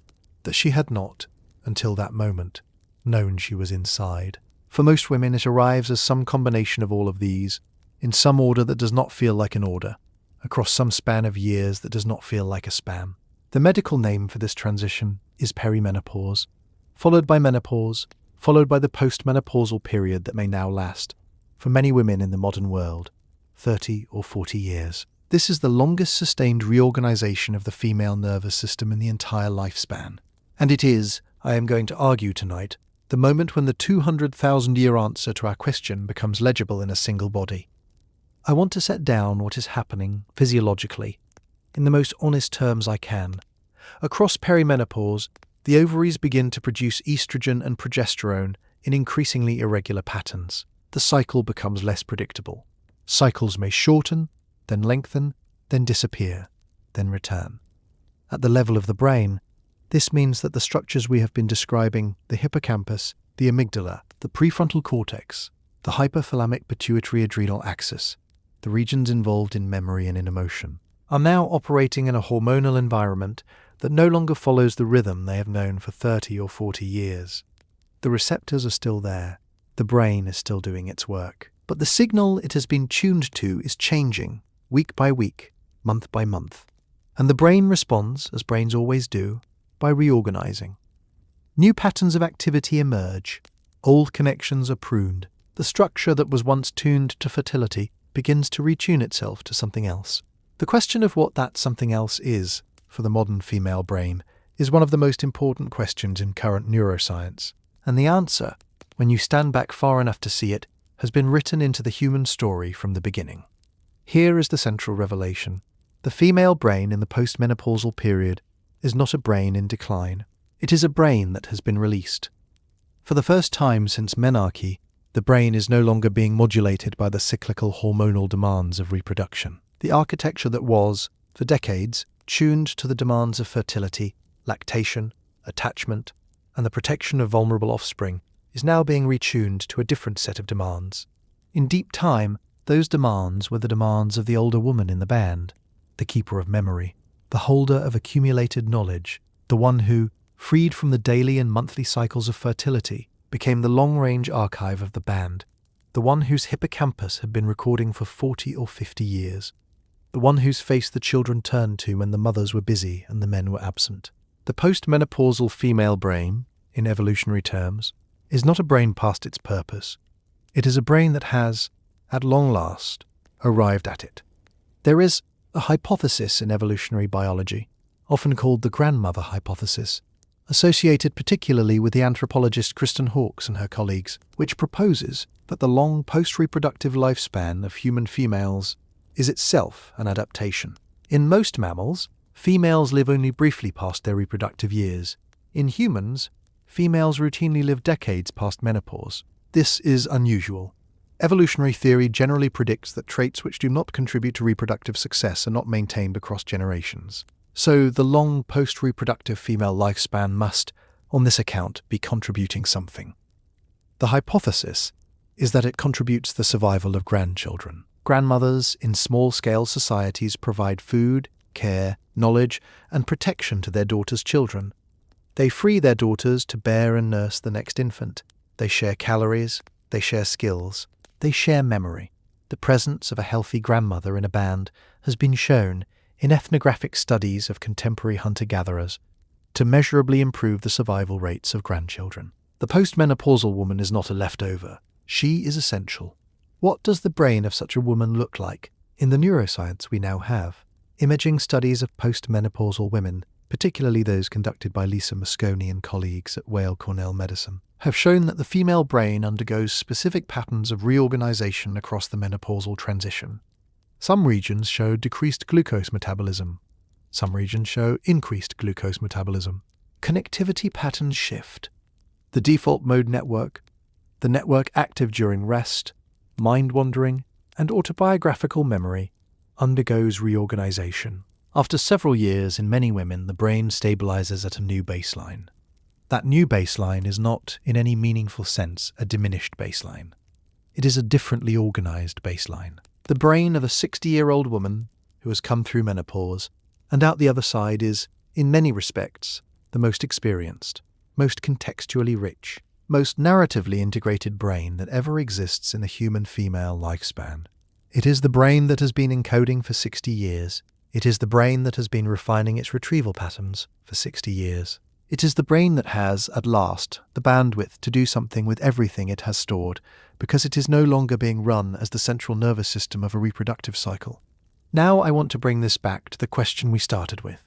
that she had not, until that moment, known she was inside. For most women, it arrives as some combination of all of these, in some order that does not feel like an order, across some span of years that does not feel like a span. The medical name for this transition is perimenopause, followed by menopause, followed by the postmenopausal period that may now last, for many women in the modern world, 30 or 40 years. This is the longest sustained reorganization of the female nervous system in the entire lifespan. And it is, I am going to argue tonight, the moment when the 200,000-year answer to our question becomes legible in a single body. I want to set down what is happening physiologically, in the most honest terms I can. Across perimenopause, the ovaries begin to produce estrogen and progesterone in increasingly irregular patterns. The cycle becomes less predictable. Cycles may shorten, then lengthen, then disappear, then return. At the level of the brain, this means that the structures we have been describing, the hippocampus, the amygdala, the prefrontal cortex, the hypothalamic pituitary adrenal axis, the regions involved in memory and in emotion, are now operating in a hormonal environment that no longer follows the rhythm they have known for 30 or 40 years. The receptors are still there. The brain is still doing its work. But the signal it has been tuned to is changing, week by week, month by month. And the brain responds, as brains always do, by reorganizing. New patterns of activity emerge. Old connections are pruned. The structure that was once tuned to fertility begins to retune itself to something else. The question of what that something else is for the modern female brain is one of the most important questions in current neuroscience. And the answer, when you stand back far enough to see it, has been written into the human story from the beginning. Here is the central revelation. The female brain in the postmenopausal period is not a brain in decline. It is a brain that has been released. For the first time since menarche, the brain is no longer being modulated by the cyclical hormonal demands of reproduction. The architecture that was, for decades, tuned to the demands of fertility, lactation, attachment, and the protection of vulnerable offspring is now being retuned to a different set of demands. In deep time, those demands were the demands of the older woman in the band, the keeper of memory, the holder of accumulated knowledge, the one who, freed from the daily and monthly cycles of fertility, became the long-range archive of the band, the one whose hippocampus had been recording for 40 or 50 years, the one whose face the children turned to when the mothers were busy and the men were absent. The postmenopausal female brain, in evolutionary terms, is not a brain past its purpose. It is a brain that has, at long last, arrived at it. There is a hypothesis in evolutionary biology, often called the grandmother hypothesis, associated particularly with the anthropologist Kristen Hawkes and her colleagues, which proposes that the long post-reproductive lifespan of human females is itself an adaptation. In most mammals, Females live only briefly past their reproductive years. In humans, females routinely live decades past menopause. This is unusual. Evolutionary theory generally predicts that traits which do not contribute to reproductive success are not maintained across generations. So the long post-reproductive female lifespan must, on this account, be contributing something. The hypothesis is that it contributes the survival of grandchildren. Grandmothers in small-scale societies provide food, care, knowledge, and protection to their daughters' children. They free their daughters to bear and nurse the next infant. They share calories, they share skills, they share memory. The presence of a healthy grandmother in a band has been shown in ethnographic studies of contemporary hunter-gatherers to measurably improve the survival rates of grandchildren. The postmenopausal woman is not a leftover. She is essential. What does the brain of such a woman look like? In the neuroscience we now have, imaging studies of postmenopausal women, particularly those conducted by Lisa Mosconi and colleagues at Weill Cornell Medicine, have shown that the female brain undergoes specific patterns of reorganization across the menopausal transition. Some regions show decreased glucose metabolism. Some regions show increased glucose metabolism. Connectivity patterns shift. The default mode network, the network active during rest, mind-wandering, and autobiographical memory, undergoes reorganization. After several years, in many women, the brain stabilizes at a new baseline. That new baseline is not, in any meaningful sense, a diminished baseline. It is a differently organized baseline. The brain of a 60-year-old woman who has come through menopause and out the other side is, in many respects, the most experienced, most contextually rich, most narratively integrated brain that ever exists in the human female lifespan. It is the brain that has been encoding for 60 years. It is the brain that has been refining its retrieval patterns for 60 years. It is the brain that has, at last, the bandwidth to do something with everything it has stored, because it is no longer being run as the central nervous system of a reproductive cycle. Now I want to bring this back to the question we started with.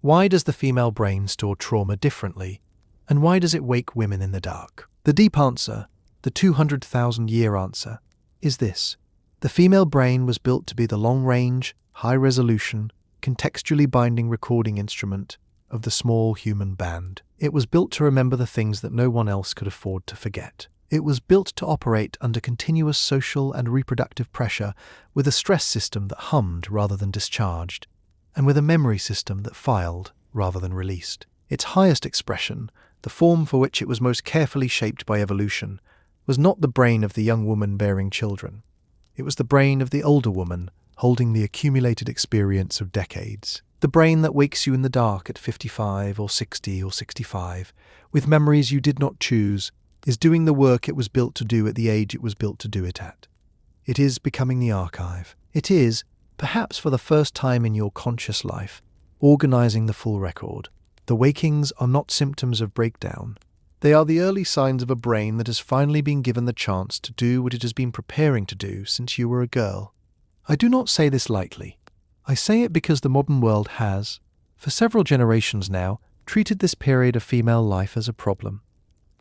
Why does the female brain store trauma differently, and why does it wake women in the dark? The deep answer, the 200,000-year answer, is this. The female brain was built to be the long-range, high-resolution, contextually binding recording instrument of the small human band. It was built to remember the things that no one else could afford to forget. It was built to operate under continuous social and reproductive pressure with a stress system that hummed rather than discharged, and with a memory system that filed rather than released. Its highest expression, the form for which it was most carefully shaped by evolution, was not the brain of the young woman bearing children. It was the brain of the older woman holding the accumulated experience of decades. The brain that wakes you in the dark at 55 or 60 or 65, with memories you did not choose, is doing the work it was built to do at the age it was built to do it at. It is becoming the archive. It is, perhaps for the first time in your conscious life, organizing the full record. The wakings are not symptoms of breakdown. They are the early signs of a brain that has finally been given the chance to do what it has been preparing to do since you were a girl. I do not say this lightly. I say it because the modern world has, for several generations now, treated this period of female life as a problem.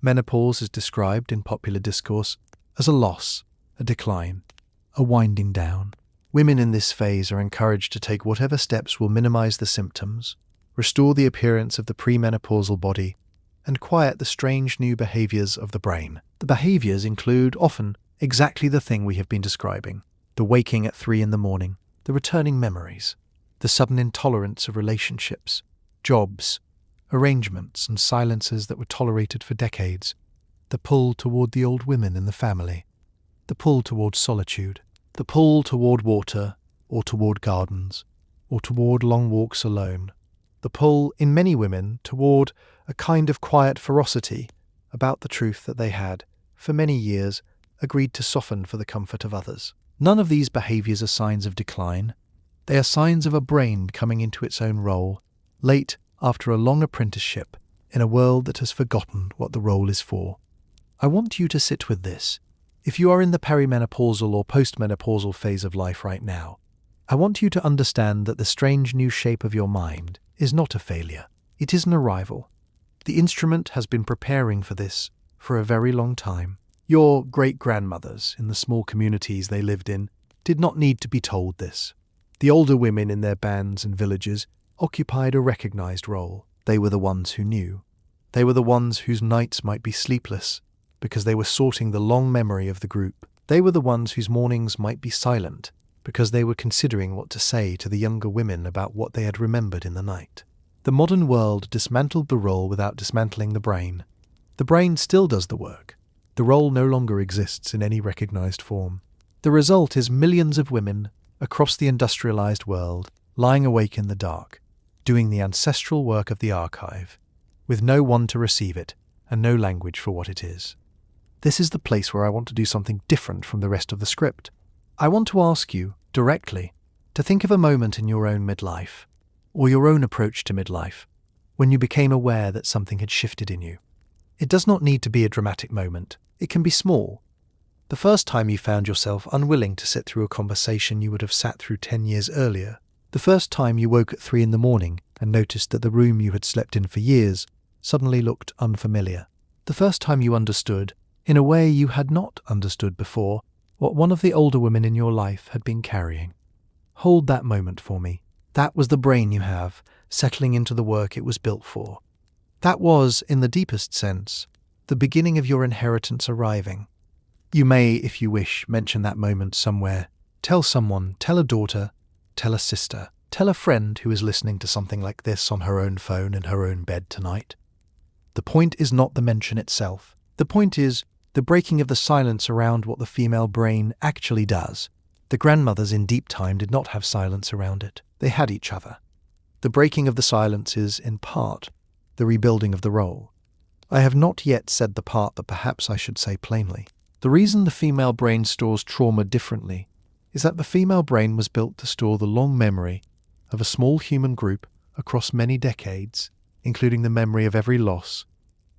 Menopause is described in popular discourse as a loss, a decline, a winding down. Women in this phase are encouraged to take whatever steps will minimize the symptoms, restore the appearance of the premenopausal body, and quiet the strange new behaviors of the brain. The behaviors include, often, exactly the thing we have been describing: the waking at 3 a.m, the returning memories, the sudden intolerance of relationships, jobs, arrangements and silences that were tolerated for decades, the pull toward the old women in the family, the pull toward solitude, the pull toward water or toward gardens, or toward long walks alone, the pull in many women toward a kind of quiet ferocity about the truth that they had, for many years, agreed to soften for the comfort of others. None of these behaviors are signs of decline. They are signs of a brain coming into its own role, late after a long apprenticeship in a world that has forgotten what the role is for. I want you to sit with this. If you are in the perimenopausal or postmenopausal phase of life right now, I want you to understand that the strange new shape of your mind is not a failure. It is an arrival. The instrument has been preparing for this for a very long time. Your great-grandmothers, in the small communities they lived in, did not need to be told this. The older women in their bands and villages, occupied a recognized role. They were the ones who knew. They were the ones whose nights might be sleepless because they were sorting the long memory of the group. They were the ones whose mornings might be silent because they were considering what to say to the younger women about what they had remembered in the night. The modern world dismantled the role without dismantling the brain. The brain still does the work. The role no longer exists in any recognized form. The result is millions of women across the industrialized world lying awake in the dark, doing the ancestral work of the archive, with no one to receive it and no language for what it is. This is the place where I want to do something different from the rest of the script. I want to ask you, directly, to think of a moment in your own midlife, or your own approach to midlife, when you became aware that something had shifted in you. It does not need to be a dramatic moment. It can be small. The first time you found yourself unwilling to sit through a conversation you would have sat through 10 years earlier. The first time you woke at 3 a.m. and noticed that the room you had slept in for years suddenly looked unfamiliar. The first time you understood, in a way you had not understood before, what one of the older women in your life had been carrying. Hold that moment for me. That was the brain you have, settling into the work it was built for. That was, in the deepest sense, the beginning of your inheritance arriving. You may, if you wish, mention that moment somewhere. Tell someone, tell a daughter, tell a sister, tell a friend who is listening to something like this on her own phone in her own bed tonight. The point is not the mention itself. The point is the breaking of the silence around what the female brain actually does. The grandmothers in deep time did not have silence around it. They had each other. The breaking of the silence is, in part, the rebuilding of the role. I have not yet said the part that perhaps I should say plainly. The reason the female brain stores trauma differently is that the female brain was built to store the long memory of a small human group across many decades, including the memory of every loss,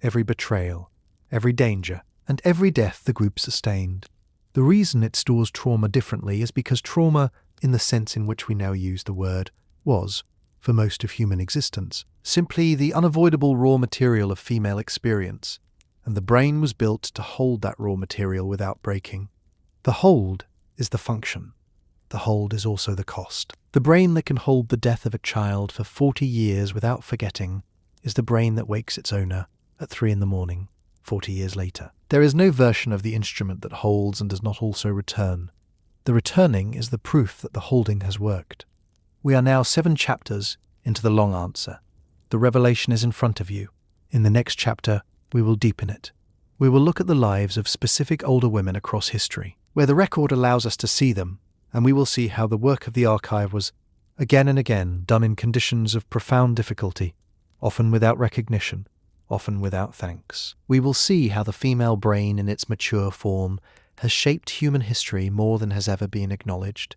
every betrayal, every danger, and every death the group sustained. The reason it stores trauma differently is because trauma, in the sense in which we now use the word, was, for most of human existence, simply the unavoidable raw material of female experience, and the brain was built to hold that raw material without breaking. The hold is the function. The hold is also the cost. The brain that can hold the death of a child for 40 years without forgetting is the brain that wakes its owner at 3 a.m, 40 years later. There is no version of the instrument that holds and does not also return. The returning is the proof that the holding has worked. We are now 7 chapters into the long answer. The revelation is in front of you. In the next chapter, we will deepen it. We will look at the lives of specific older women across history, where the record allows us to see them, and we will see how the work of the archive was, again and again, done in conditions of profound difficulty, often without recognition, often without thanks. We will see how the female brain in its mature form has shaped human history more than has ever been acknowledged.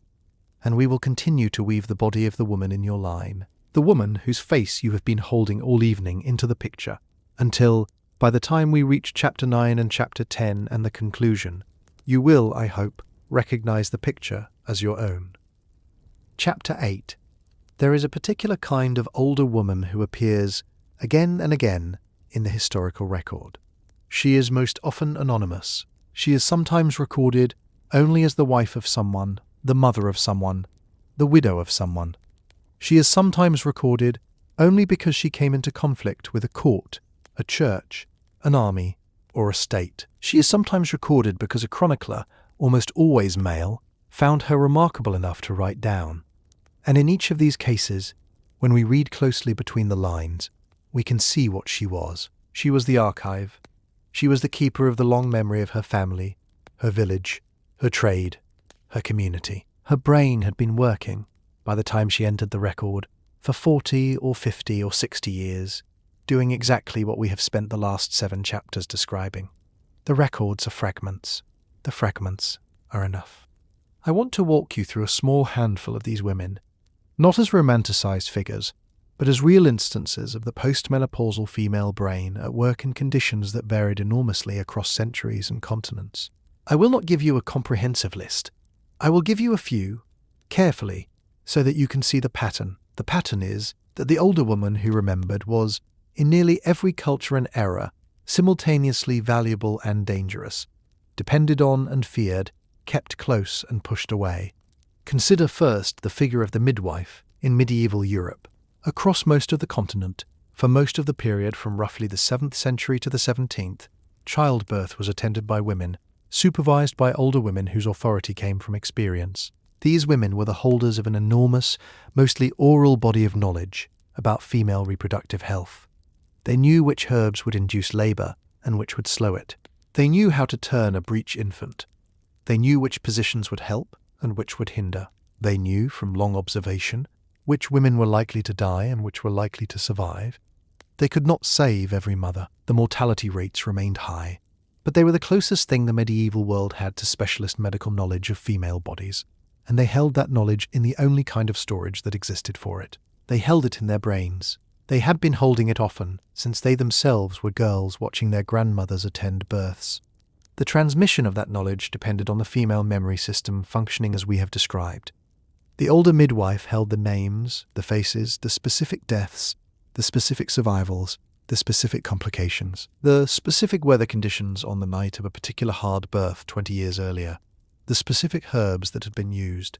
And we will continue to weave the body of the woman in your line, the woman whose face you have been holding all evening, into the picture, until, by the time we reach Chapter 9 and Chapter 10 and the conclusion, you will, I hope, recognize the picture as your own. Chapter 8. There is a particular kind of older woman who appears, again and again, in the historical record. She is most often anonymous. She is sometimes recorded only as the wife of someone, the mother of someone, the widow of someone. She is sometimes recorded only because she came into conflict with a court, a church, an army, or a state. She is sometimes recorded because a chronicler, almost always male, found her remarkable enough to write down. And in each of these cases, when we read closely between the lines, we can see what she was. She was the archive. She was the keeper of the long memory of her family, her village, her trade, her community. Her brain had been working, by the time she entered the record, for 40 or 50 or 60 years, doing exactly what we have spent the last 7 chapters describing. The records are fragments. The fragments are enough. I want to walk you through a small handful of these women, not as romanticized figures, but as real instances of the postmenopausal female brain at work in conditions that varied enormously across centuries and continents. I will not give you a comprehensive list. I will give you a few, carefully, so that you can see the pattern. The pattern is that the older woman who remembered was, in nearly every culture and era, simultaneously valuable and dangerous, depended on and feared, kept close and pushed away. Consider first the figure of the midwife in medieval Europe, Across most of the continent, for most of the period from roughly the 7th century to the 17th, childbirth was attended by women, supervised by older women whose authority came from experience. These women were the holders of an enormous, mostly oral body of knowledge about female reproductive health. They knew which herbs would induce labor and which would slow it. They knew how to turn a breech infant. They knew which positions would help and which would hinder. They knew, from long observation, which women were likely to die and which were likely to survive. They could not save every mother. The mortality rates remained high. But they were the closest thing the medieval world had to specialist medical knowledge of female bodies, and they held that knowledge in the only kind of storage that existed for it. They held it in their brains. They had been holding it often, since they themselves were girls watching their grandmothers attend births. The transmission of that knowledge depended on the female memory system functioning as we have described. The older midwife held the names, the faces, the specific deaths, the specific survivals, the specific complications, the specific weather conditions on the night of a particular hard birth 20 years earlier, the specific herbs that had been used,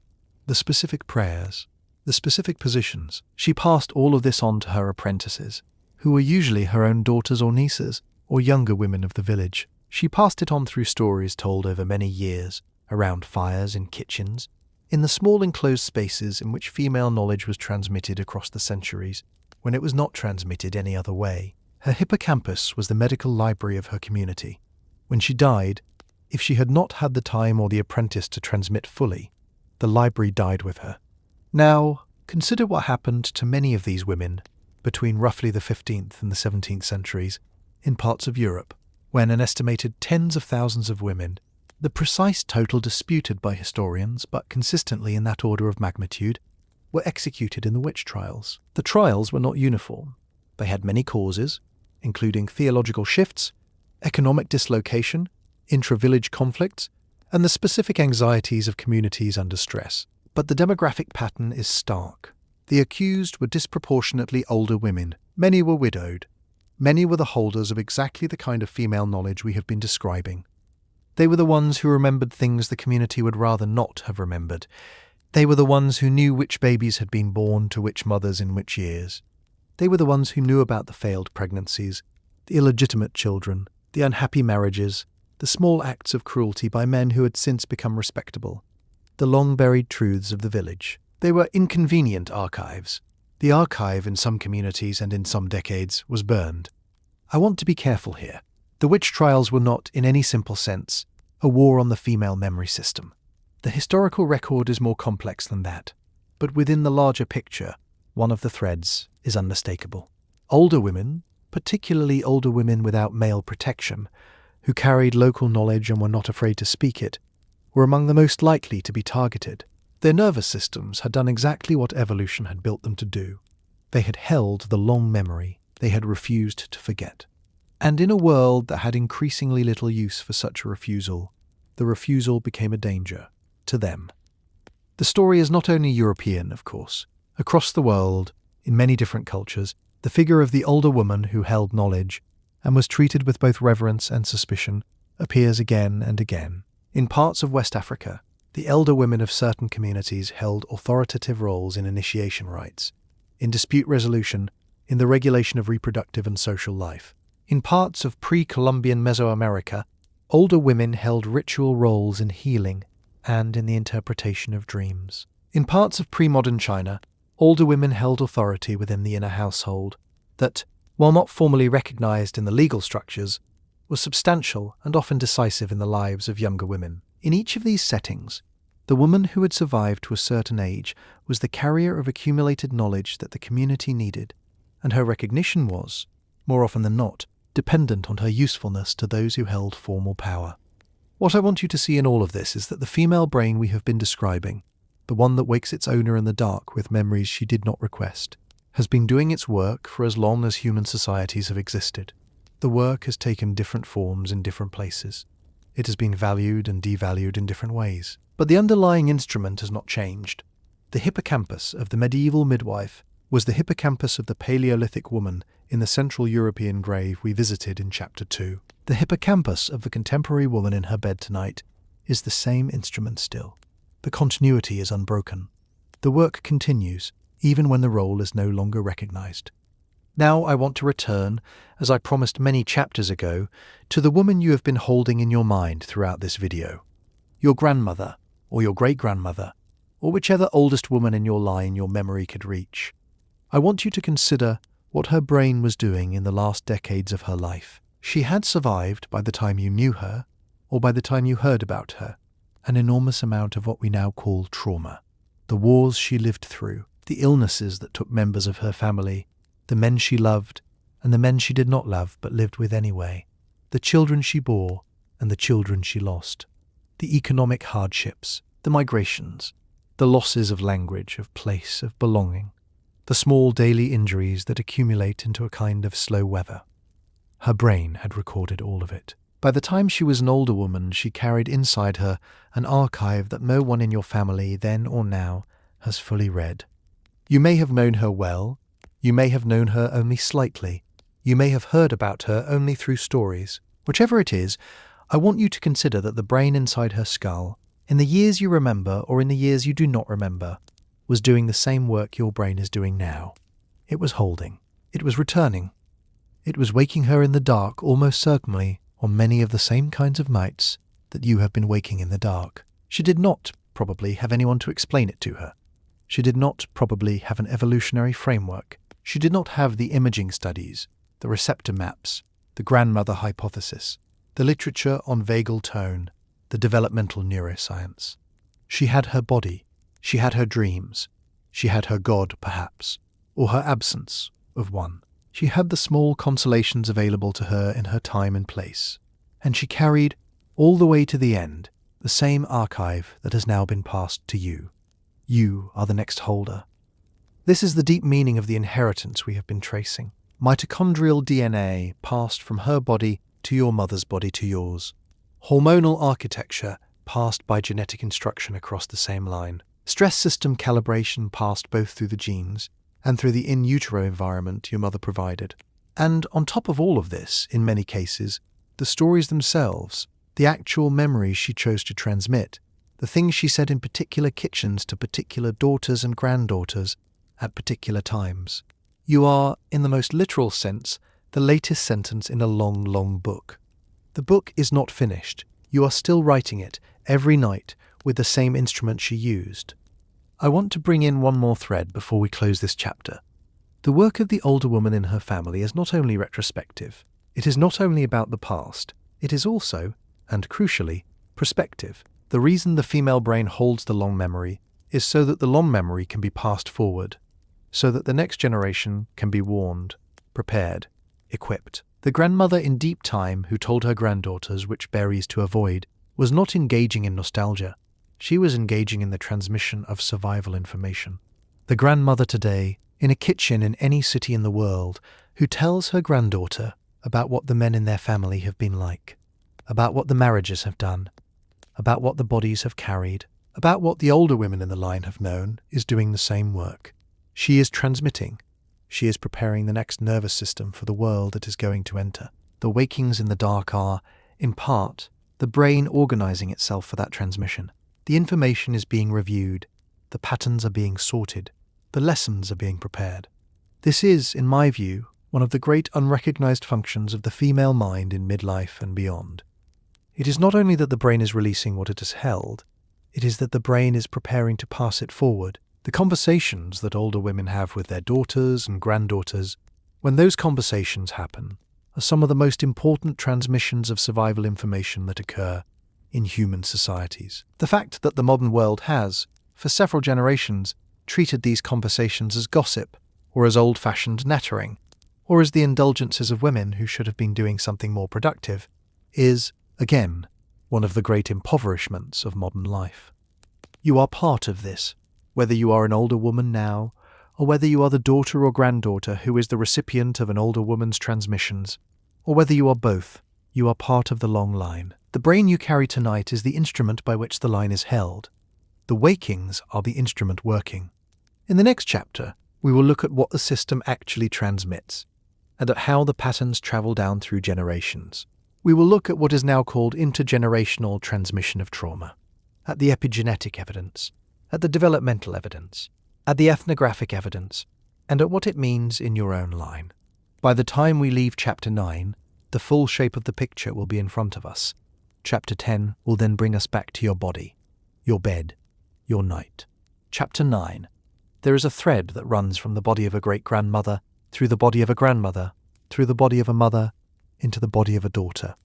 the specific prayers, the specific positions. She passed all of this on to her apprentices, who were usually her own daughters or nieces, or younger women of the village. She passed it on through stories told over many years, around fires in kitchens, in the small enclosed spaces in which female knowledge was transmitted across the centuries, when it was not transmitted any other way. Her hippocampus was the medical library of her community. When she died, if she had not had the time or the apprentice to transmit fully, the library died with her. Now, consider what happened to many of these women between roughly the 15th and the 17th centuries in parts of Europe, when an estimated tens of thousands of women, the precise total disputed by historians but consistently in that order of magnitude, were executed in the witch trials. The trials were not uniform. They had many causes, including theological shifts, economic dislocation, intra-village conflicts, and the specific anxieties of communities under stress. But the demographic pattern is stark. The accused were disproportionately older women. Many were widowed. Many were the holders of exactly the kind of female knowledge we have been describing. They were the ones who remembered things the community would rather not have remembered. They were the ones who knew which babies had been born to which mothers in which years. They were the ones who knew about the failed pregnancies, the illegitimate children, the unhappy marriages, the small acts of cruelty by men who had since become respectable, the long-buried truths of the village. They were inconvenient archives. The archive in some communities and in some decades was burned. I want to be careful here. The witch trials were not, in any simple sense, a war on the female memory system. The historical record is more complex than that, but within the larger picture, one of the threads is unmistakable. Older women, particularly older women without male protection, who carried local knowledge and were not afraid to speak it, were among the most likely to be targeted. Their nervous systems had done exactly what evolution had built them to do. They had held the long memory they had refused to forget. And in a world that had increasingly little use for such a refusal, the refusal became a danger to them. The story is not only European, of course. Across the world, in many different cultures, the figure of the older woman who held knowledge and was treated with both reverence and suspicion appears again and again. In parts of West Africa, the elder women of certain communities held authoritative roles in initiation rites, in dispute resolution, in the regulation of reproductive and social life. In parts of pre-Columbian Mesoamerica, older women held ritual roles in healing and in the interpretation of dreams. In parts of pre-modern China, older women held authority within the inner household that, while not formally recognized in the legal structures, was substantial and often decisive in the lives of younger women. In each of these settings, the woman who had survived to a certain age was the carrier of accumulated knowledge that the community needed, and her recognition was, more often than not, dependent on her usefulness to those who held formal power. What I want you to see in all of this is that the female brain we have been describing, the one that wakes its owner in the dark with memories she did not request, has been doing its work for as long as human societies have existed. The work has taken different forms in different places. It has been valued and devalued in different ways. But the underlying instrument has not changed. The hippocampus of the medieval midwife was the hippocampus of the Paleolithic woman in the Central European grave we visited in Chapter 2. The hippocampus of the contemporary woman in her bed tonight is the same instrument still. The continuity is unbroken. The work continues, even when the role is no longer recognized. Now I want to return, as I promised many chapters ago, to the woman you have been holding in your mind throughout this video. Your grandmother, or your great-grandmother, or whichever oldest woman in your line your memory could reach. I want you to consider what her brain was doing in the last decades of her life. She had survived by the time you knew her, or by the time you heard about her, an enormous amount of what we now call trauma. The wars she lived through, the illnesses that took members of her family, the men she loved, and the men she did not love but lived with anyway, the children she bore, and the children she lost, the economic hardships, the migrations, the losses of language, of place, of belonging, the small daily injuries that accumulate into a kind of slow weather. Her brain had recorded all of it. By the time she was an older woman, she carried inside her an archive that no one in your family, then or now, has fully read. You may have known her well, you may have known her only slightly, you may have heard about her only through stories. Whichever it is, I want you to consider that the brain inside her skull, in the years you remember or in the years you do not remember, was doing the same work your brain is doing now. It was holding. It was returning. It was waking her in the dark, almost certainly, on many of the same kinds of nights that you have been waking in the dark. She did not, probably, have anyone to explain it to her. She did not, probably, have an evolutionary framework. She did not have the imaging studies, the receptor maps, the grandmother hypothesis, the literature on vagal tone, the developmental neuroscience. She had her body. She had her dreams. She had her God, perhaps, or her absence of one. She had the small consolations available to her in her time and place, and she carried, all the way to the end, the same archive that has now been passed to you. You are the next holder. This is the deep meaning of the inheritance we have been tracing. Mitochondrial DNA passed from her body to your mother's body to yours. Hormonal architecture passed by genetic instruction across the same line. Stress system calibration passed both through the genes and through the in utero environment your mother provided. And on top of all of this, in many cases, the stories themselves, the actual memories she chose to transmit, the things she said in particular kitchens to particular daughters and granddaughters at particular times. You are, in the most literal sense, the latest sentence in a long, long book. The book is not finished. You are still writing it, every night, with the same instrument she used. I want to bring in one more thread before we close this chapter. The work of the older woman in her family is not only retrospective. It is not only about the past. It is also, and crucially, prospective. The reason the female brain holds the long memory is so that the long memory can be passed forward, so that the next generation can be warned, prepared, equipped. The grandmother in deep time who told her granddaughters which berries to avoid was not engaging in nostalgia. She was engaging in the transmission of survival information. The grandmother today, in a kitchen in any city in the world, who tells her granddaughter about what the men in their family have been like, about what the marriages have done, about what the bodies have carried, about what the older women in the line have known, is doing the same work. She is transmitting. She is preparing the next nervous system for the world that is going to enter. The wakings in the dark are, in part, the brain organizing itself for that transmission. The information is being reviewed, the patterns are being sorted, the lessons are being prepared. This is, in my view, one of the great unrecognized functions of the female mind in midlife and beyond. It is not only that the brain is releasing what it has held, it is that the brain is preparing to pass it forward. The conversations that older women have with their daughters and granddaughters, when those conversations happen, are some of the most important transmissions of survival information that occur in human societies. The fact that the modern world has, for several generations, treated these conversations as gossip, or as old-fashioned nattering, or as the indulgences of women who should have been doing something more productive, is, again, one of the great impoverishments of modern life. You are part of this, whether you are an older woman now, or whether you are the daughter or granddaughter who is the recipient of an older woman's transmissions, or whether you are both. You are part of the long line. The brain you carry tonight is the instrument by which the line is held. The wakings are the instrument working. In the next chapter, we will look at what the system actually transmits, and at how the patterns travel down through generations. We will look at what is now called intergenerational transmission of trauma, at the epigenetic evidence, at the developmental evidence, at the ethnographic evidence, and at what it means in your own line. By the time we leave Chapter 9, the full shape of the picture will be in front of us. Chapter 10 will then bring us back to your body, your bed, your night. Chapter 9. There is a thread that runs from the body of a great-grandmother, through the body of a grandmother, through the body of a mother, into the body of a daughter.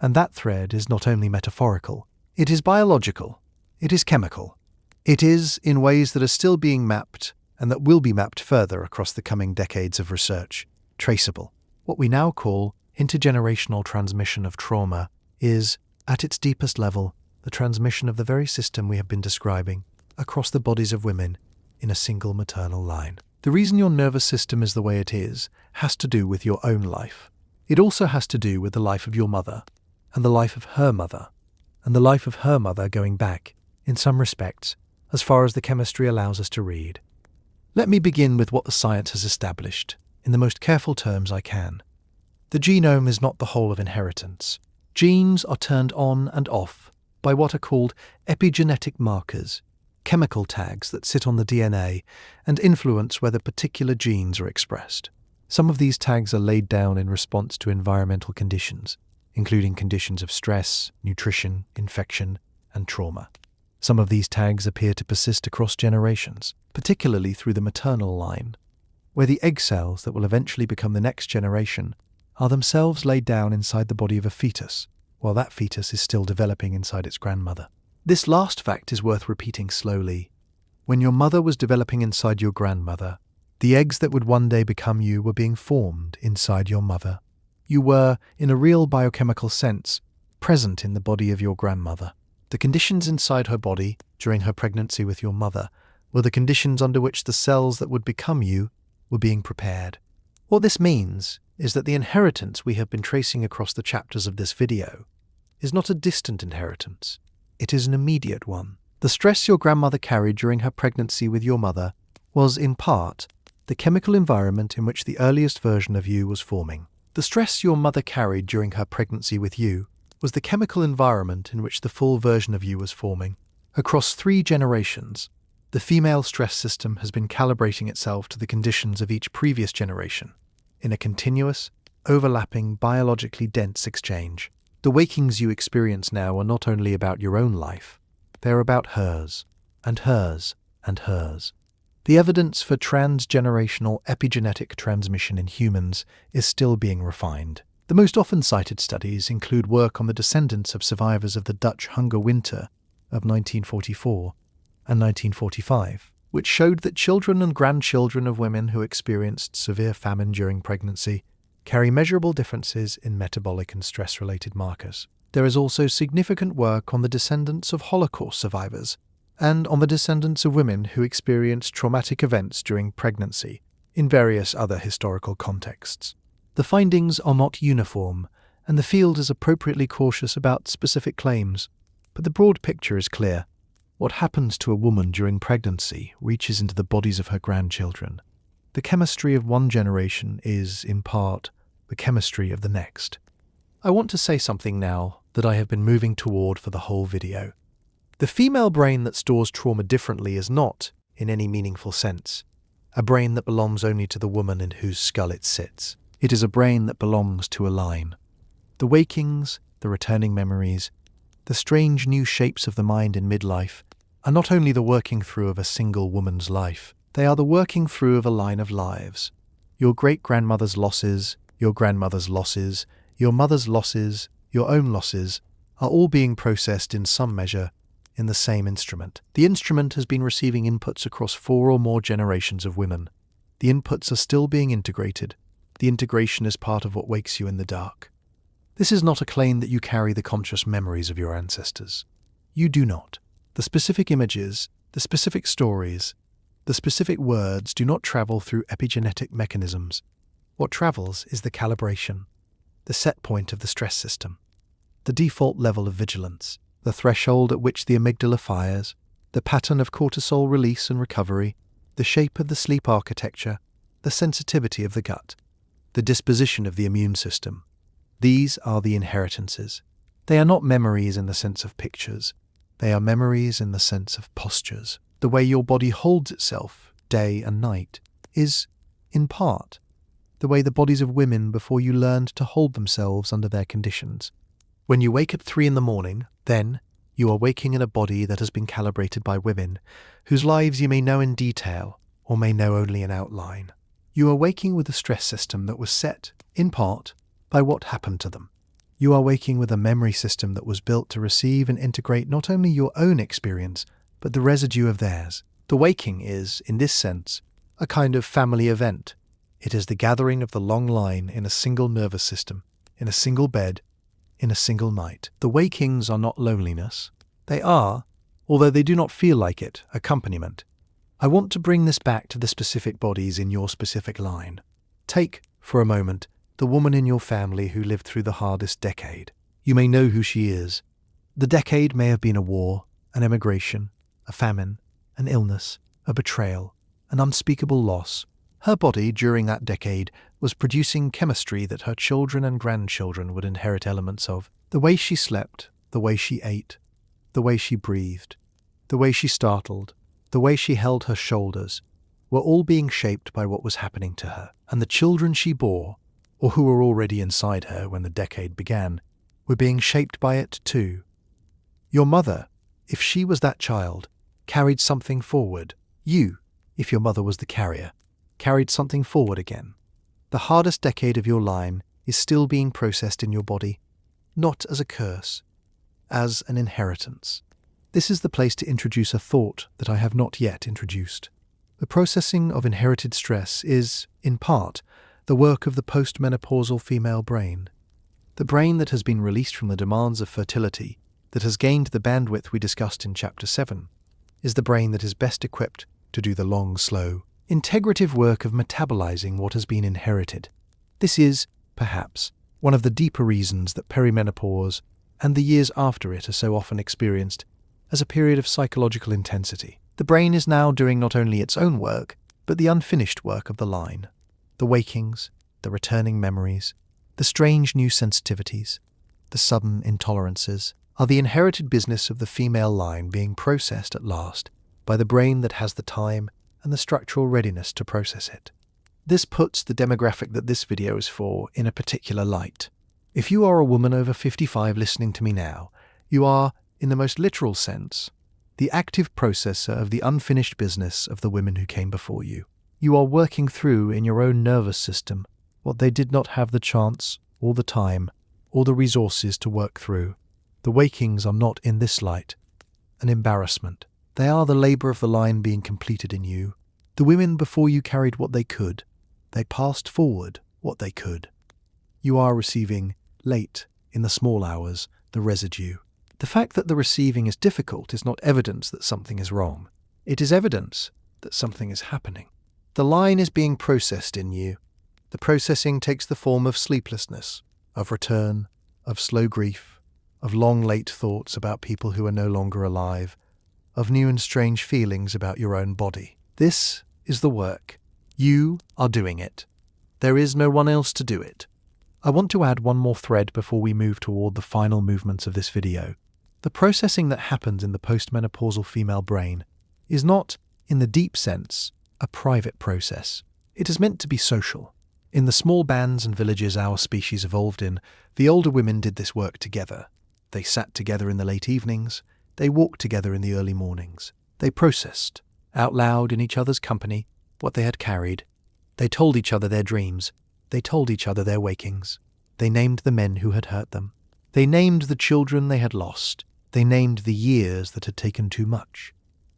And that thread is not only metaphorical, it is biological, it is chemical. It is, in ways that are still being mapped and that will be mapped further across the coming decades of research, traceable. What we now call intergenerational transmission of trauma is, at its deepest level, the transmission of the very system we have been describing across the bodies of women in a single maternal line. The reason your nervous system is the way it is has to do with your own life. It also has to do with the life of your mother, and the life of her mother, and the life of her mother going back, in some respects, as far as the chemistry allows us to read. Let me begin with what the science has established, in the most careful terms I can. The genome is not the whole of inheritance. Genes are turned on and off by what are called epigenetic markers, chemical tags that sit on the DNA and influence whether particular genes are expressed. Some of these tags are laid down in response to environmental conditions, including conditions of stress, nutrition, infection, and trauma. Some of these tags appear to persist across generations, particularly through the maternal line, where the egg cells that will eventually become the next generation are themselves laid down inside the body of a fetus, while that fetus is still developing inside its grandmother. This last fact is worth repeating slowly. When your mother was developing inside your grandmother, the eggs that would one day become you were being formed inside your mother. You were, in a real biochemical sense, present in the body of your grandmother. The conditions inside her body, during her pregnancy with your mother, were the conditions under which the cells that would become you were being prepared. What this means is that the inheritance we have been tracing across the chapters of this video is not a distant inheritance. It is an immediate one. The stress your grandmother carried during her pregnancy with your mother was, in part, the chemical environment in which the earliest version of you was forming. The stress your mother carried during her pregnancy with you was the chemical environment in which the full version of you was forming. Across 3 generations, the female stress system has been calibrating itself to the conditions of each previous generation, in a continuous, overlapping, biologically dense exchange. The wakings you experience now are not only about your own life, they are about hers, and hers, and hers. The evidence for transgenerational epigenetic transmission in humans is still being refined. The most often cited studies include work on the descendants of survivors of the Dutch hunger winter of 1944 and 1945, which showed that children and grandchildren of women who experienced severe famine during pregnancy carry measurable differences in metabolic and stress-related markers. There is also significant work on the descendants of Holocaust survivors and on the descendants of women who experienced traumatic events during pregnancy in various other historical contexts. The findings are not uniform, and the field is appropriately cautious about specific claims, but the broad picture is clear. What happens to a woman during pregnancy reaches into the bodies of her grandchildren. The chemistry of one generation is, in part, the chemistry of the next. I want to say something now that I have been moving toward for the whole video. The female brain that stores trauma differently is not, in any meaningful sense, a brain that belongs only to the woman in whose skull it sits. It is a brain that belongs to a line. The wakings, the returning memories, the strange new shapes of the mind in midlife are not only the working through of a single woman's life, they are the working through of a line of lives. Your great-grandmother's losses, your grandmother's losses, your mother's losses, your own losses, are all being processed in some measure in the same instrument. The instrument has been receiving inputs across 4 or more generations of women. The inputs are still being integrated. The integration is part of what wakes you in the dark. This is not a claim that you carry the conscious memories of your ancestors. You do not. The specific images, the specific stories, the specific words do not travel through epigenetic mechanisms. What travels is the calibration, the set point of the stress system, the default level of vigilance, the threshold at which the amygdala fires, the pattern of cortisol release and recovery, the shape of the sleep architecture, the sensitivity of the gut, the disposition of the immune system. These are the inheritances. They are not memories in the sense of pictures. They are memories in the sense of postures. The way your body holds itself day and night, is, in part, the way the bodies of women before you learned to hold themselves under their conditions. When you wake at 3 in the morning, then you are waking in a body that has been calibrated by women, whose lives you may know in detail or may know only in outline. You are waking with a stress system that was set, in part, by what happened to them. You are waking with a memory system that was built to receive and integrate not only your own experience, but the residue of theirs. The waking is, in this sense, a kind of family event. It is the gathering of the long line in a single nervous system, in a single bed, in a single night. The wakings are not loneliness. They are, although they do not feel like it, accompaniment. I want to bring this back to the specific bodies in your specific line. Take, for a moment, the woman in your family who lived through the hardest decade. You may know who she is. The decade may have been a war, an emigration, a famine, an illness, a betrayal, an unspeakable loss. Her body, during that decade, was producing chemistry that her children and grandchildren would inherit elements of. The way she slept, the way she ate, the way she breathed, the way she startled, the way she held her shoulders, were all being shaped by what was happening to her. And the children she bore, or who were already inside her when the decade began, were being shaped by it too. Your mother, if she was that child, carried something forward. You, if your mother was the carrier, carried something forward again. The hardest decade of your line is still being processed in your body, not as a curse, as an inheritance. This is the place to introduce a thought that I have not yet introduced. The processing of inherited stress is, in part, the work of the postmenopausal female brain. The brain that has been released from the demands of fertility, that has gained the bandwidth we discussed in Chapter 7, is the brain that is best equipped to do the long, slow, integrative work of metabolizing what has been inherited. This is, perhaps, one of the deeper reasons that perimenopause and the years after it are so often experienced as a period of psychological intensity. The brain is now doing not only its own work, but the unfinished work of the line. The wakings, the returning memories, the strange new sensitivities, the sudden intolerances, are the inherited business of the female line being processed at last by the brain that has the time and the structural readiness to process it. This puts the demographic that this video is for in a particular light. If you are a woman over 55 listening to me now, you are, in the most literal sense, the active processor of the unfinished business of the women who came before you. You are working through in your own nervous system what they did not have the chance, or the time, or the resources to work through. The wakings are not, in this light, an embarrassment. They are the labour of the line being completed in you. The women before you carried what they could. They passed forward what they could. You are receiving, late, in the small hours, the residue. The fact that the receiving is difficult is not evidence that something is wrong. It is evidence that something is happening. The line is being processed in you. The processing takes the form of sleeplessness, of return, of slow grief, of long late thoughts about people who are no longer alive, of new and strange feelings about your own body. This is the work. You are doing it. There is no one else to do it. I want to add one more thread before we move toward the final movements of this video. The processing that happens in the postmenopausal female brain is not, in the deep sense, a private process. It is meant to be social. In the small bands and villages our species evolved in, the older women did this work together. They sat together in the late evenings. They walked together in the early mornings. They processed, out loud in each other's company, what they had carried. They told each other their dreams. They told each other their wakings. They named the men who had hurt them. They named the children they had lost. They named the years that had taken too much.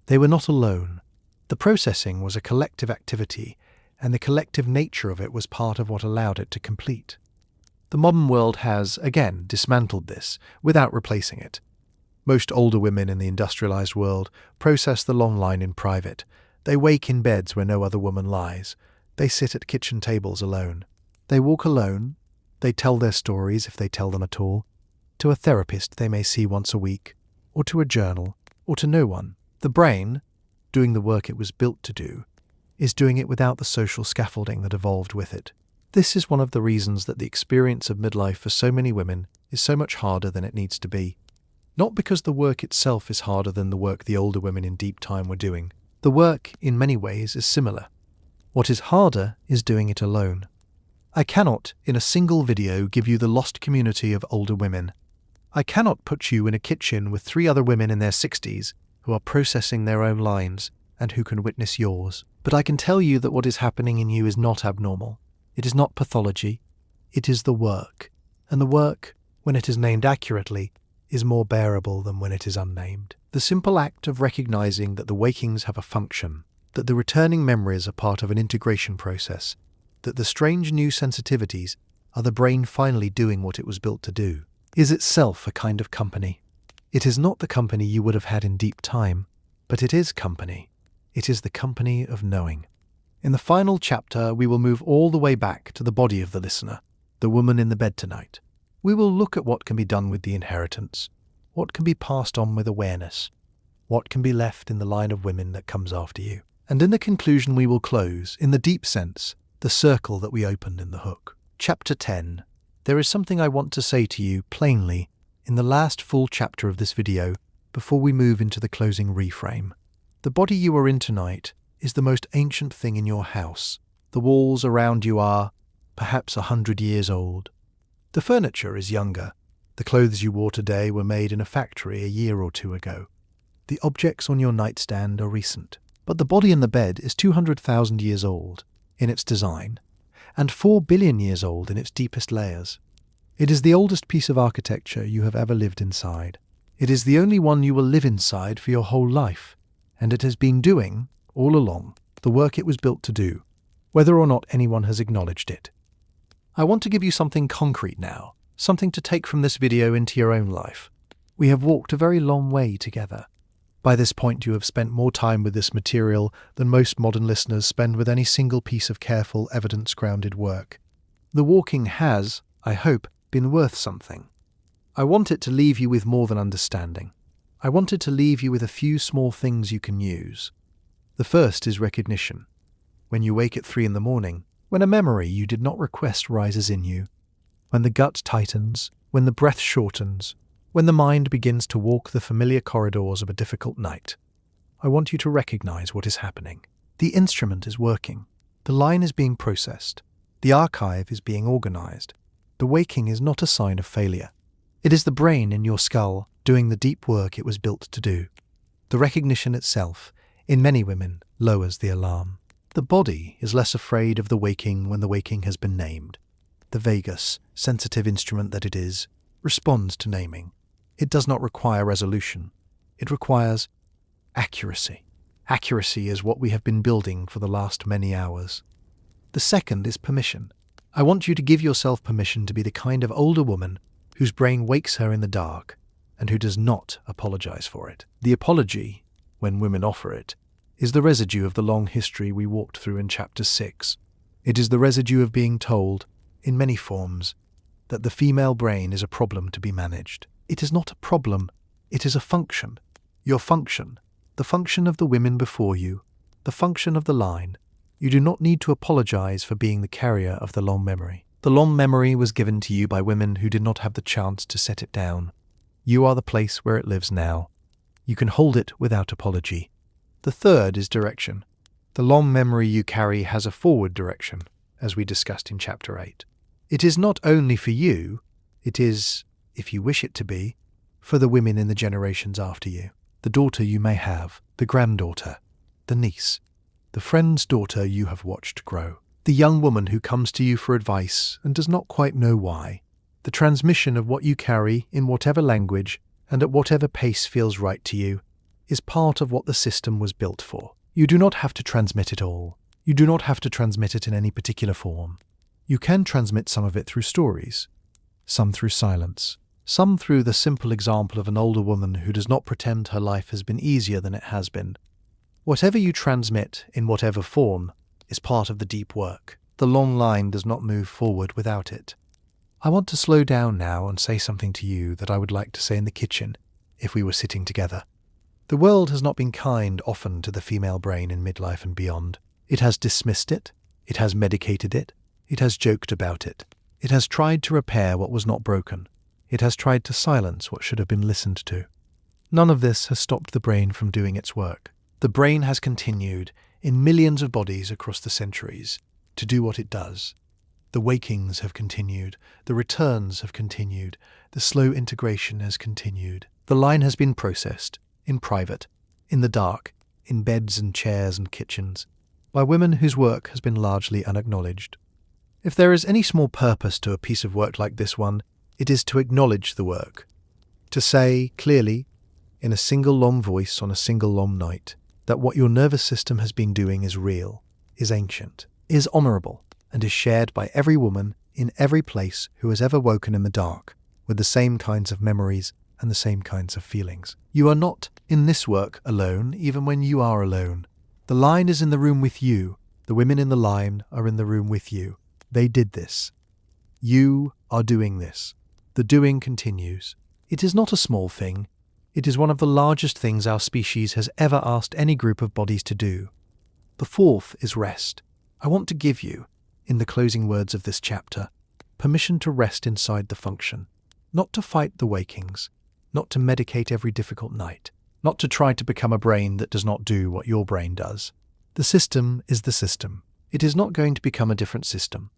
They were not alone. The processing was a collective activity, and the collective nature of it was part of what allowed it to complete. The modern world has, again, dismantled this, without replacing it. Most older women in the industrialized world process the long line in private. They wake in beds where no other woman lies. They sit at kitchen tables alone. They walk alone. They tell their stories, if they tell them at all, to a therapist they may see once a week, or to a journal, or to no one. The brain, doing the work it was built to do, is doing it without the social scaffolding that evolved with it. This is one of the reasons that the experience of midlife for so many women is so much harder than it needs to be. Not because the work itself is harder than the work the older women in deep time were doing, The work, in many ways, is similar. What is harder is doing it alone. I cannot, in a single video, give you the lost community of older women. I cannot put you in a kitchen with 3 other women in their 60s who are processing their own lines and who can witness yours. But I can tell you that what is happening in you is not abnormal. It is not pathology. It is the work. And the work, when it is named accurately, is more bearable than when it is unnamed. The simple act of recognizing that the wakings have a function, that the returning memories are part of an integration process, that the strange new sensitivities are the brain finally doing what it was built to do, is itself a kind of company. It is not the company you would have had in deep time, but it is company. It is the company of knowing. In the final chapter, we will move all the way back to the body of the listener, the woman in the bed tonight. We will look at what can be done with the inheritance, what can be passed on with awareness, what can be left in the line of women that comes after you. And in the conclusion we will close, in the deep sense, the circle that we opened in the hook. Chapter 10. There is something I want to say to you plainly in the last full chapter of this video before we move into the closing reframe. The body you are in tonight is the most ancient thing in your house. The walls around you are perhaps 100 years old. The furniture is younger. The clothes you wore today were made in a factory a year or 2 ago. The objects on your nightstand are recent. But the body in the bed is 200,000 years old in its design, and 4 billion years old in its deepest layers. It is the oldest piece of architecture you have ever lived inside. It is the only one you will live inside for your whole life, and it has been doing, all along, the work it was built to do, whether or not anyone has acknowledged it. I want to give you something concrete now, something to take from this video into your own life. We have walked a very long way together. By this point, you have spent more time with this material than most modern listeners spend with any single piece of careful, evidence-grounded work. The walking has, I hope, been worth something. I want it to leave you with more than understanding. I want it to leave you with a few small things you can use. The first is recognition. When you wake at 3 in the morning, when a memory you did not request rises in you, when the gut tightens, when the breath shortens, when the mind begins to walk the familiar corridors of a difficult night, I want you to recognize what is happening. The instrument is working. The line is being processed. The archive is being organized. The waking is not a sign of failure. It is the brain in your skull doing the deep work it was built to do. The recognition itself, in many women, lowers the alarm. The body is less afraid of the waking when the waking has been named. The vagus, sensitive instrument that it is, responds to naming. It does not require resolution. It requires accuracy. Accuracy is what we have been building for the last many hours. The second is permission. I want you to give yourself permission to be the kind of older woman whose brain wakes her in the dark and who does not apologize for it. The apology, when women offer it, is the residue of the long history we walked through in Chapter 6. It is the residue of being told, in many forms, that the female brain is a problem to be managed. It is not a problem, it is a function. Your function, the function of the women before you, the function of the line. You do not need to apologize for being the carrier of the long memory. The long memory was given to you by women who did not have the chance to set it down. You are the place where it lives now. You can hold it without apology. The third is direction. The long memory you carry has a forward direction, as we discussed in Chapter 8. It is not only for you, it is, if you wish it to be, for the women in the generations after you. The daughter you may have, the granddaughter, the niece, the friend's daughter you have watched grow. The young woman who comes to you for advice and does not quite know why. The transmission of what you carry in whatever language and at whatever pace feels right to you is part of what the system was built for. You do not have to transmit it all. You do not have to transmit it in any particular form. You can transmit some of it through stories, some through silence, some through the simple example of an older woman who does not pretend her life has been easier than it has been. Whatever you transmit, in whatever form, is part of the deep work. The long line does not move forward without it. I want to slow down now and say something to you that I would like to say in the kitchen if we were sitting together. The world has not been kind often to the female brain in midlife and beyond. It has dismissed it. It has medicated it. It has joked about it. It has tried to repair what was not broken. It has tried to silence what should have been listened to. None of this has stopped the brain from doing its work. The brain has continued, in millions of bodies across the centuries, to do what it does. The wakings have continued, the returns have continued, the slow integration has continued. The line has been processed, in private, in the dark, in beds and chairs and kitchens, by women whose work has been largely unacknowledged. If there is any small purpose to a piece of work like this one, it is to acknowledge the work. To say, clearly, in a single long voice on a single long night, that what your nervous system has been doing is real, is ancient, is honourable, and is shared by every woman in every place who has ever woken in the dark, with the same kinds of memories and the same kinds of feelings. You are not, in this work, alone, even when you are alone. The line is in the room with you. The women in the line are in the room with you. They did this. You are doing this. The doing continues. It is not a small thing. It is one of the largest things our species has ever asked any group of bodies to do. The fourth is rest. I want to give you, in the closing words of this chapter, permission to rest inside the function, not to fight the wakings, not to medicate every difficult night, not to try to become a brain that does not do what your brain does. The system is the system. It is not going to become a different system.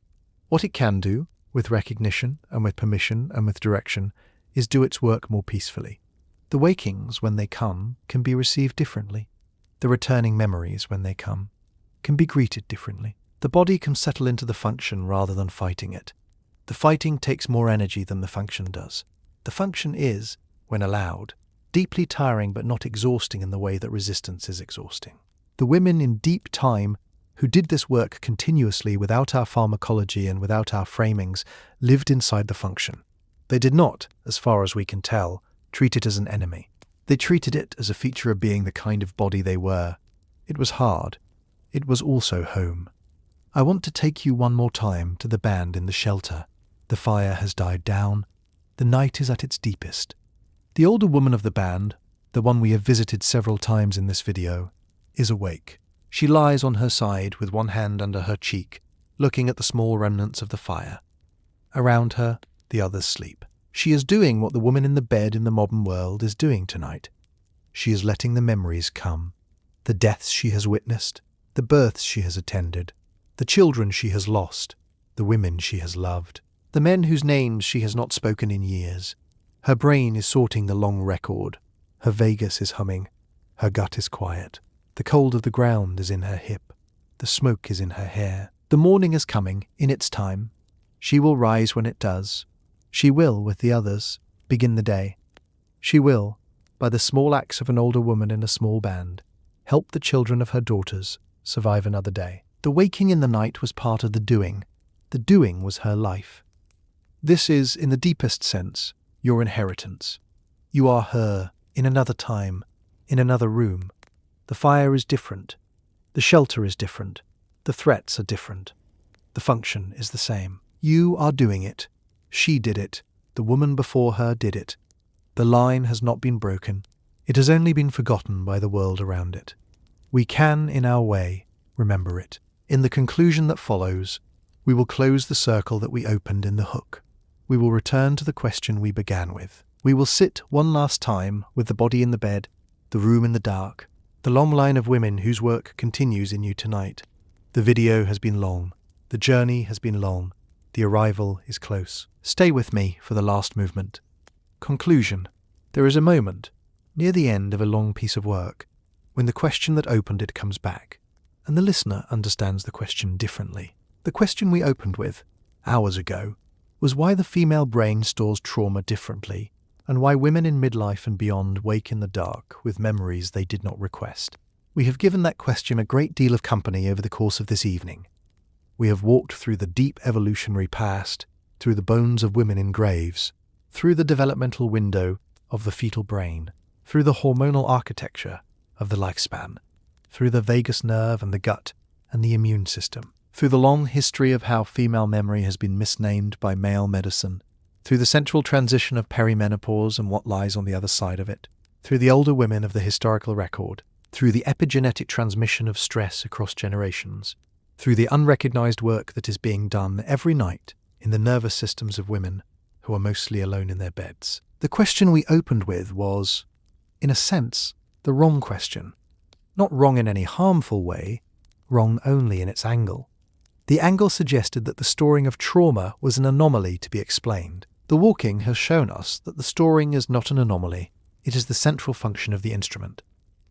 What it can do, with recognition and with permission and with direction, is do its work more peacefully. The wakings, when they come, can be received differently. The returning memories, when they come, can be greeted differently. The body can settle into the function rather than fighting it. The fighting takes more energy than the function does. The function is, when allowed, deeply tiring but not exhausting in the way that resistance is exhausting. The women in deep time who did this work continuously without our pharmacology and without our framings lived inside the function. They did not, as far as we can tell, treat it as an enemy. They treated it as a feature of being the kind of body they were. It was hard. It was also home. I want to take you one more time to the band in the shelter. The fire has died down. The night is at its deepest. The older woman of the band, the one we have visited several times in this video, is awake. She lies on her side with one hand under her cheek, looking at the small remnants of the fire. Around her, the others sleep. She is doing what the woman in the bed in the modern world is doing tonight. She is letting the memories come. The deaths she has witnessed, the births she has attended, the children she has lost, the women she has loved, the men whose names she has not spoken in years. Her brain is sorting the long record. Her vagus is humming. Her gut is quiet. The cold of the ground is in her hip. The smoke is in her hair. The morning is coming, in its time. She will rise when it does. She will, with the others, begin the day. She will, by the small acts of an older woman in a small band, help the children of her daughters survive another day. The waking in the night was part of the doing. The doing was her life. This is, in the deepest sense, your inheritance. You are her, in another time, in another room. The fire is different. The shelter is different. The threats are different. The function is the same. You are doing it. She did it. The woman before her did it. The line has not been broken. It has only been forgotten by the world around it. We can, in our way, remember it. In the conclusion that follows, we will close the circle that we opened in the hook. We will return to the question we began with. We will sit one last time with the body in the bed, the room in the dark, the long line of women whose work continues in you tonight. The video has been long. The journey has been long. The arrival is close. Stay with me for the last movement. Conclusion. There is a moment, near the end of a long piece of work, when the question that opened it comes back, and the listener understands the question differently. The question we opened with, hours ago, was why the female brain stores trauma differently, and why women in midlife and beyond wake in the dark with memories they did not request. We have given that question a great deal of company over the course of this evening. We have walked through the deep evolutionary past, through the bones of women in graves, through the developmental window of the fetal brain, through the hormonal architecture of the lifespan, through the vagus nerve and the gut and the immune system, through the long history of how female memory has been misnamed by male medicine, through the central transition of perimenopause and what lies on the other side of it, through the older women of the historical record, through the epigenetic transmission of stress across generations, through the unrecognized work that is being done every night in the nervous systems of women who are mostly alone in their beds. The question we opened with was, in a sense, the wrong question. Not wrong in any harmful way, wrong only in its angle. The angle suggested that the storing of trauma was an anomaly to be explained. The walking has shown us that the storing is not an anomaly. It is the central function of the instrument.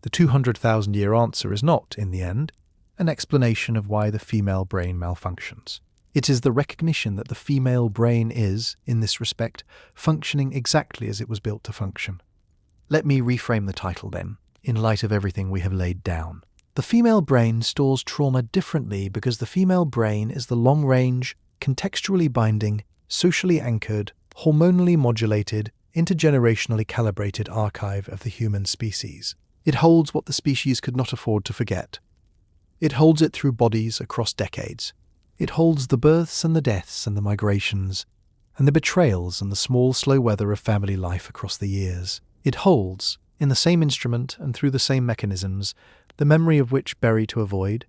The 200,000-year answer is not, in the end, an explanation of why the female brain malfunctions. It is the recognition that the female brain is, in this respect, functioning exactly as it was built to function. Let me reframe the title then, in light of everything we have laid down. The female brain stores trauma differently because the female brain is the long-range, contextually binding, socially anchored, hormonally modulated, intergenerationally calibrated archive of the human species. It holds what the species could not afford to forget. It holds it through bodies across decades. It holds the births and the deaths and the migrations, and the betrayals and the small, slow weather of family life across the years. It holds, in the same instrument and through the same mechanisms, the memory of which berry to avoid,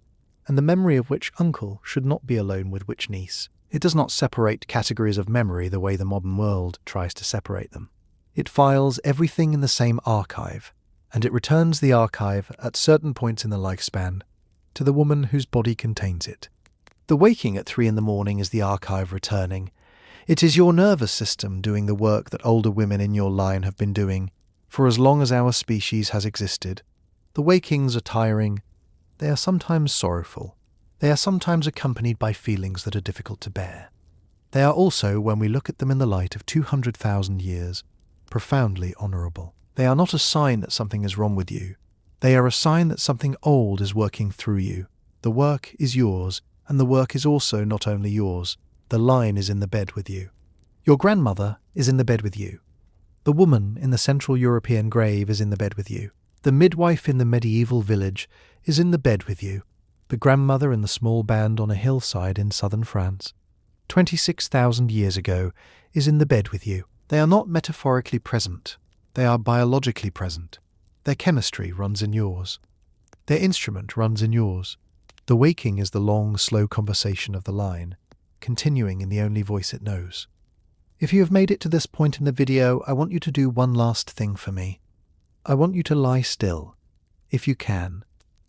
and the memory of which uncle should not be alone with which niece. It does not separate categories of memory the way the modern world tries to separate them. It files everything in the same archive, and it returns the archive at certain points in the lifespan to the woman whose body contains it. The waking at 3 a.m. is the archive returning. It is your nervous system doing the work that older women in your line have been doing for as long as our species has existed. The wakings are tiring. They are sometimes sorrowful. They are sometimes accompanied by feelings that are difficult to bear. They are also, when we look at them in the light of 200,000 years, profoundly honourable. They are not a sign that something is wrong with you. They are a sign that something old is working through you. The work is yours, and the work is also not only yours. The line is in the bed with you. Your grandmother is in the bed with you. The woman in the Central European grave is in the bed with you. The midwife in the medieval village is in the bed with you. The grandmother in the small band on a hillside in southern France, 26,000 years ago, is in the bed with you. They are not metaphorically present. They are biologically present. Their chemistry runs in yours. Their instrument runs in yours. The waking is the long, slow conversation of the line, continuing in the only voice it knows. If you have made it to this point in the video, I want you to do one last thing for me. I want you to lie still, if you can,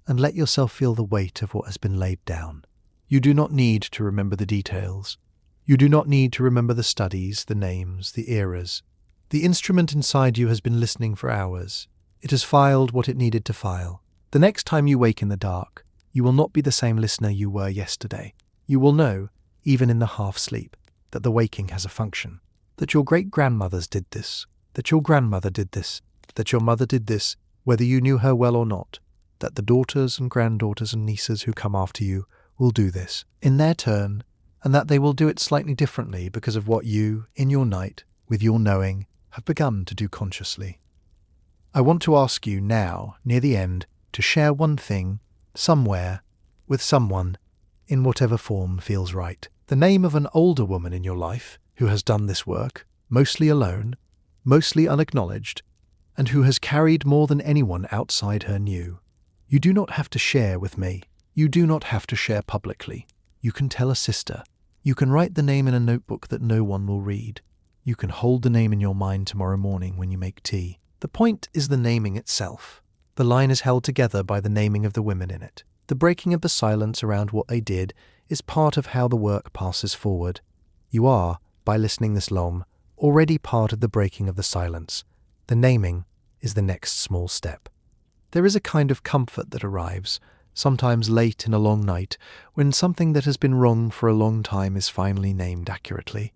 and let yourself feel the weight of what has been laid down. You do not need to remember the details. You do not need to remember the studies, the names, the eras. The instrument inside you has been listening for hours. It has filed what it needed to file. The next time you wake in the dark, you will not be the same listener you were yesterday. You will know, even in the half-sleep, that the waking has a function, that your great-grandmothers did this, that your grandmother did this, that your mother did this, whether you knew her well or not, that the daughters and granddaughters and nieces who come after you will do this in their turn, and that they will do it slightly differently because of what you, in your night, with your knowing, have begun to do consciously. I want to ask you now, near the end, to share one thing, somewhere, with someone, in whatever form feels right. The name of an older woman in your life who has done this work, mostly alone, mostly unacknowledged, and who has carried more than anyone outside her knew. You do not have to share with me. You do not have to share publicly. You can tell a sister. You can write the name in a notebook that no one will read. You can hold the name in your mind tomorrow morning when you make tea. The point is the naming itself. The line is held together by the naming of the women in it. The breaking of the silence around what they did is part of how the work passes forward. You are, by listening this long, already part of the breaking of the silence. The naming is the next small step. There is a kind of comfort that arrives, sometimes late in a long night, when something that has been wrong for a long time is finally named accurately.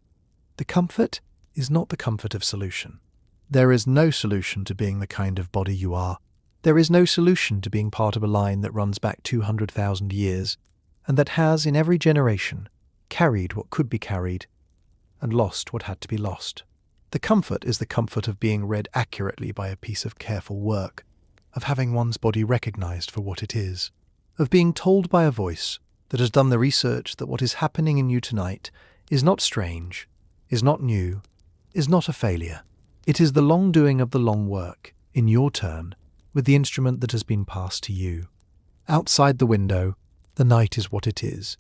The comfort is not the comfort of solution. There is no solution to being the kind of body you are. There is no solution to being part of a line that runs back 200,000 years, and that has, in every generation, carried what could be carried, and lost what had to be lost. The comfort is the comfort of being read accurately by a piece of careful work, of having one's body recognized for what it is, of being told by a voice that has done the research that what is happening in you tonight is not strange, is not new, is not a failure. It is the long doing of the long work, in your turn, with the instrument that has been passed to you. Outside the window, the night is what it is.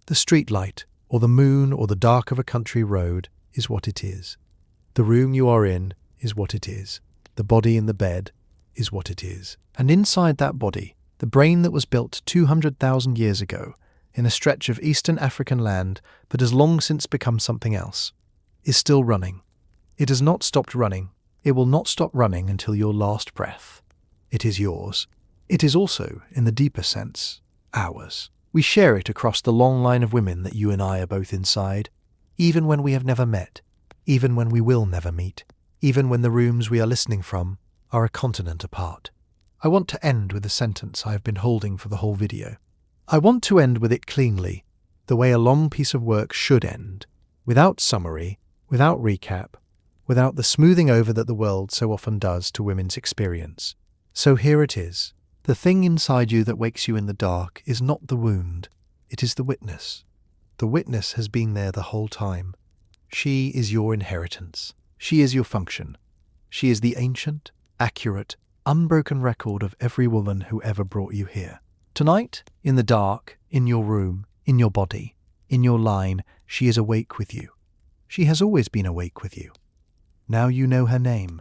The street light, or the moon, or the dark of a country road is what it is. The room you are in is what it is. The body in the bed is what it is. And inside that body, The brain that was built 200,000 years ago in a stretch of Eastern African land but has long since become something else, is still running. It has not stopped running. It will not stop running until your last breath. It is yours. It is also, in the deeper sense, ours. We share it across the long line of women that you and I are both inside, even when we have never met, even when we will never meet, even when the rooms we are listening from are a continent apart. I want to end with a sentence I have been holding for the whole video. I want to end with it cleanly, the way a long piece of work should end, without summary, without recap, without the smoothing over that the world so often does to women's experience. So here it is. The thing inside you that wakes you in the dark is not the wound, it is the witness. The witness has been there the whole time. She is your inheritance. She is your function. She is the ancient, accurate, unbroken record of every woman who ever brought you here. Tonight, in the dark, in your room, in your body, in your line, she is awake with you. She has always been awake with you. Now you know her name.